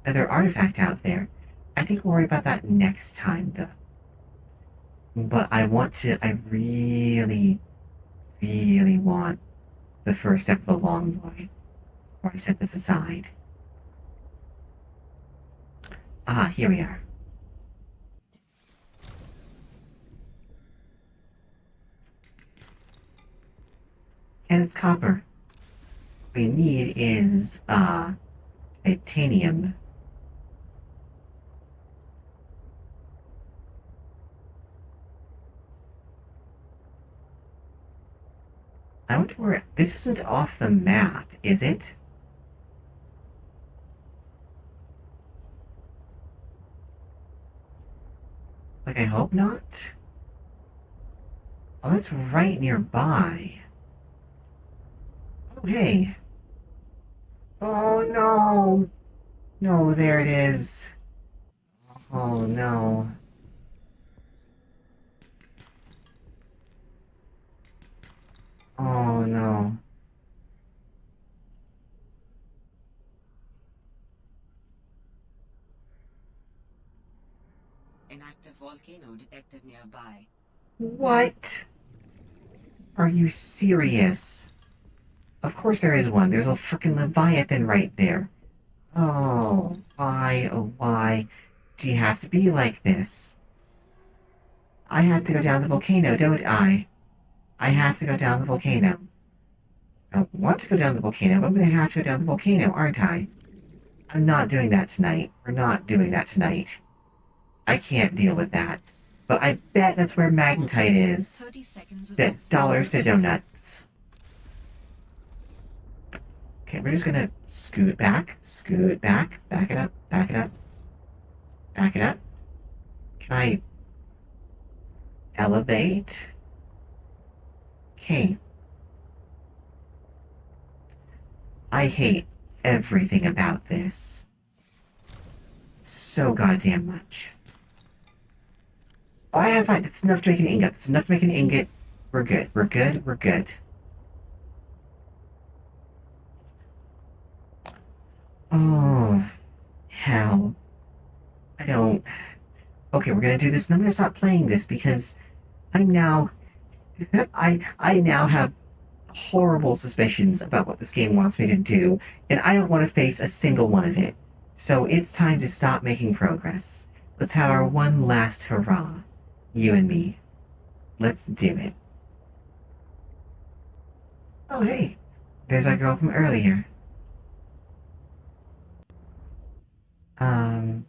S1: Another artifact out there. I think we'll worry about that next time, though. But I really, really want the first step of the long boy before I set this aside. Ah, here we are. And it's copper. What we need is, titanium. I wonder where... This isn't off the map, is it? Like, I hope not. Oh, that's right nearby. Oh, hey. Oh, no. No, there it is. Oh, no. Oh, no.
S3: An active volcano detected nearby.
S1: What? Are you serious? Of course there is one. There's a frickin' Leviathan right there. Oh, why do you have to be like this? I have to go down the volcano, don't I? I have to go down the volcano. I don't want to go down the volcano, but I'm gonna have to go down the volcano, aren't I? I'm not doing that tonight. We're not doing that tonight. I can't deal with that. But I bet that's where magnetite is.
S3: 30 seconds of
S1: Bet dollars to donuts. Okay, we're just gonna scoot back, back it up, back it up, back it up. Can I elevate? Okay. I hate everything about this. So goddamn much. Oh, I have that. That's enough to make an ingot. That's enough to make an ingot. We're good. We're good. We're good. Oh, hell. I don't... Okay, we're gonna do this, and I'm gonna stop playing this because I'm now... I now have horrible suspicions about what this game wants me to do, and I don't want to face a single one of it. So it's time to stop making progress. Let's have our one last hurrah. You and me. Let's do it. Oh, hey. There's our girl from earlier. Um...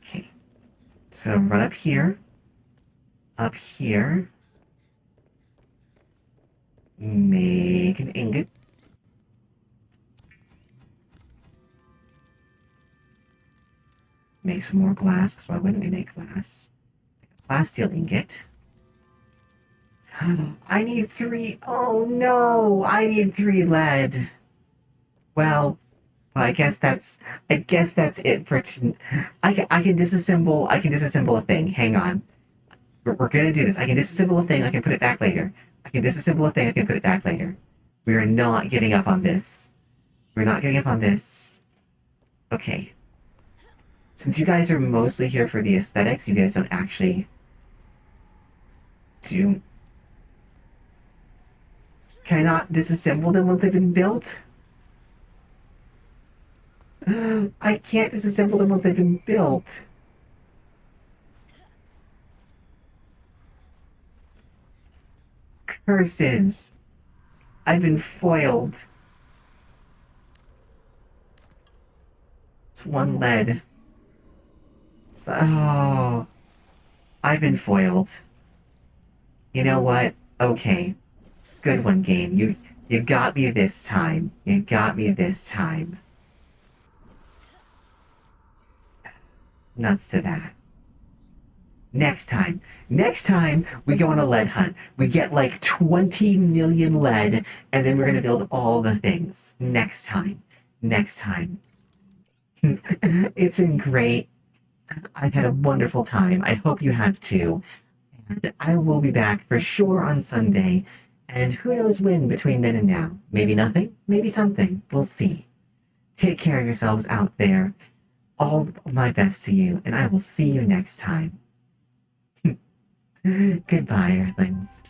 S1: Okay. So run up here. Up here. Make an ingot. Make some more glass, because why wouldn't we make glass? Glass steel ingot. I need 3. Oh no! I need 3 lead. Well, I guess that's it for I can disassemble a thing. Hang on. We're gonna do this. I can disassemble a thing, I can put it back later. I can disassemble a thing, I can put it back later. We are not giving up on this. We're not giving up on this. Okay. Since you guys are mostly here for the aesthetics, you guys don't actually do... Can I not disassemble them once they've been built? I can't disassemble them once they've been built. Curses. I've been foiled. It's 1 lead. Oh, I've been foiled. You know what? Okay. Good one, game. You got me this time. You got me this time. Nuts to that. Next time, we go on a lead hunt. We get like 20 million lead, and then we're gonna build all the things. Next time. It's been great. I've had a wonderful time. I hope you have too. And I will be back for sure on Sunday. And who knows when between then and now. Maybe nothing, maybe something. We'll see. Take care of yourselves out there. All my best to you, and I will see you next time. Goodbye, Earthlings.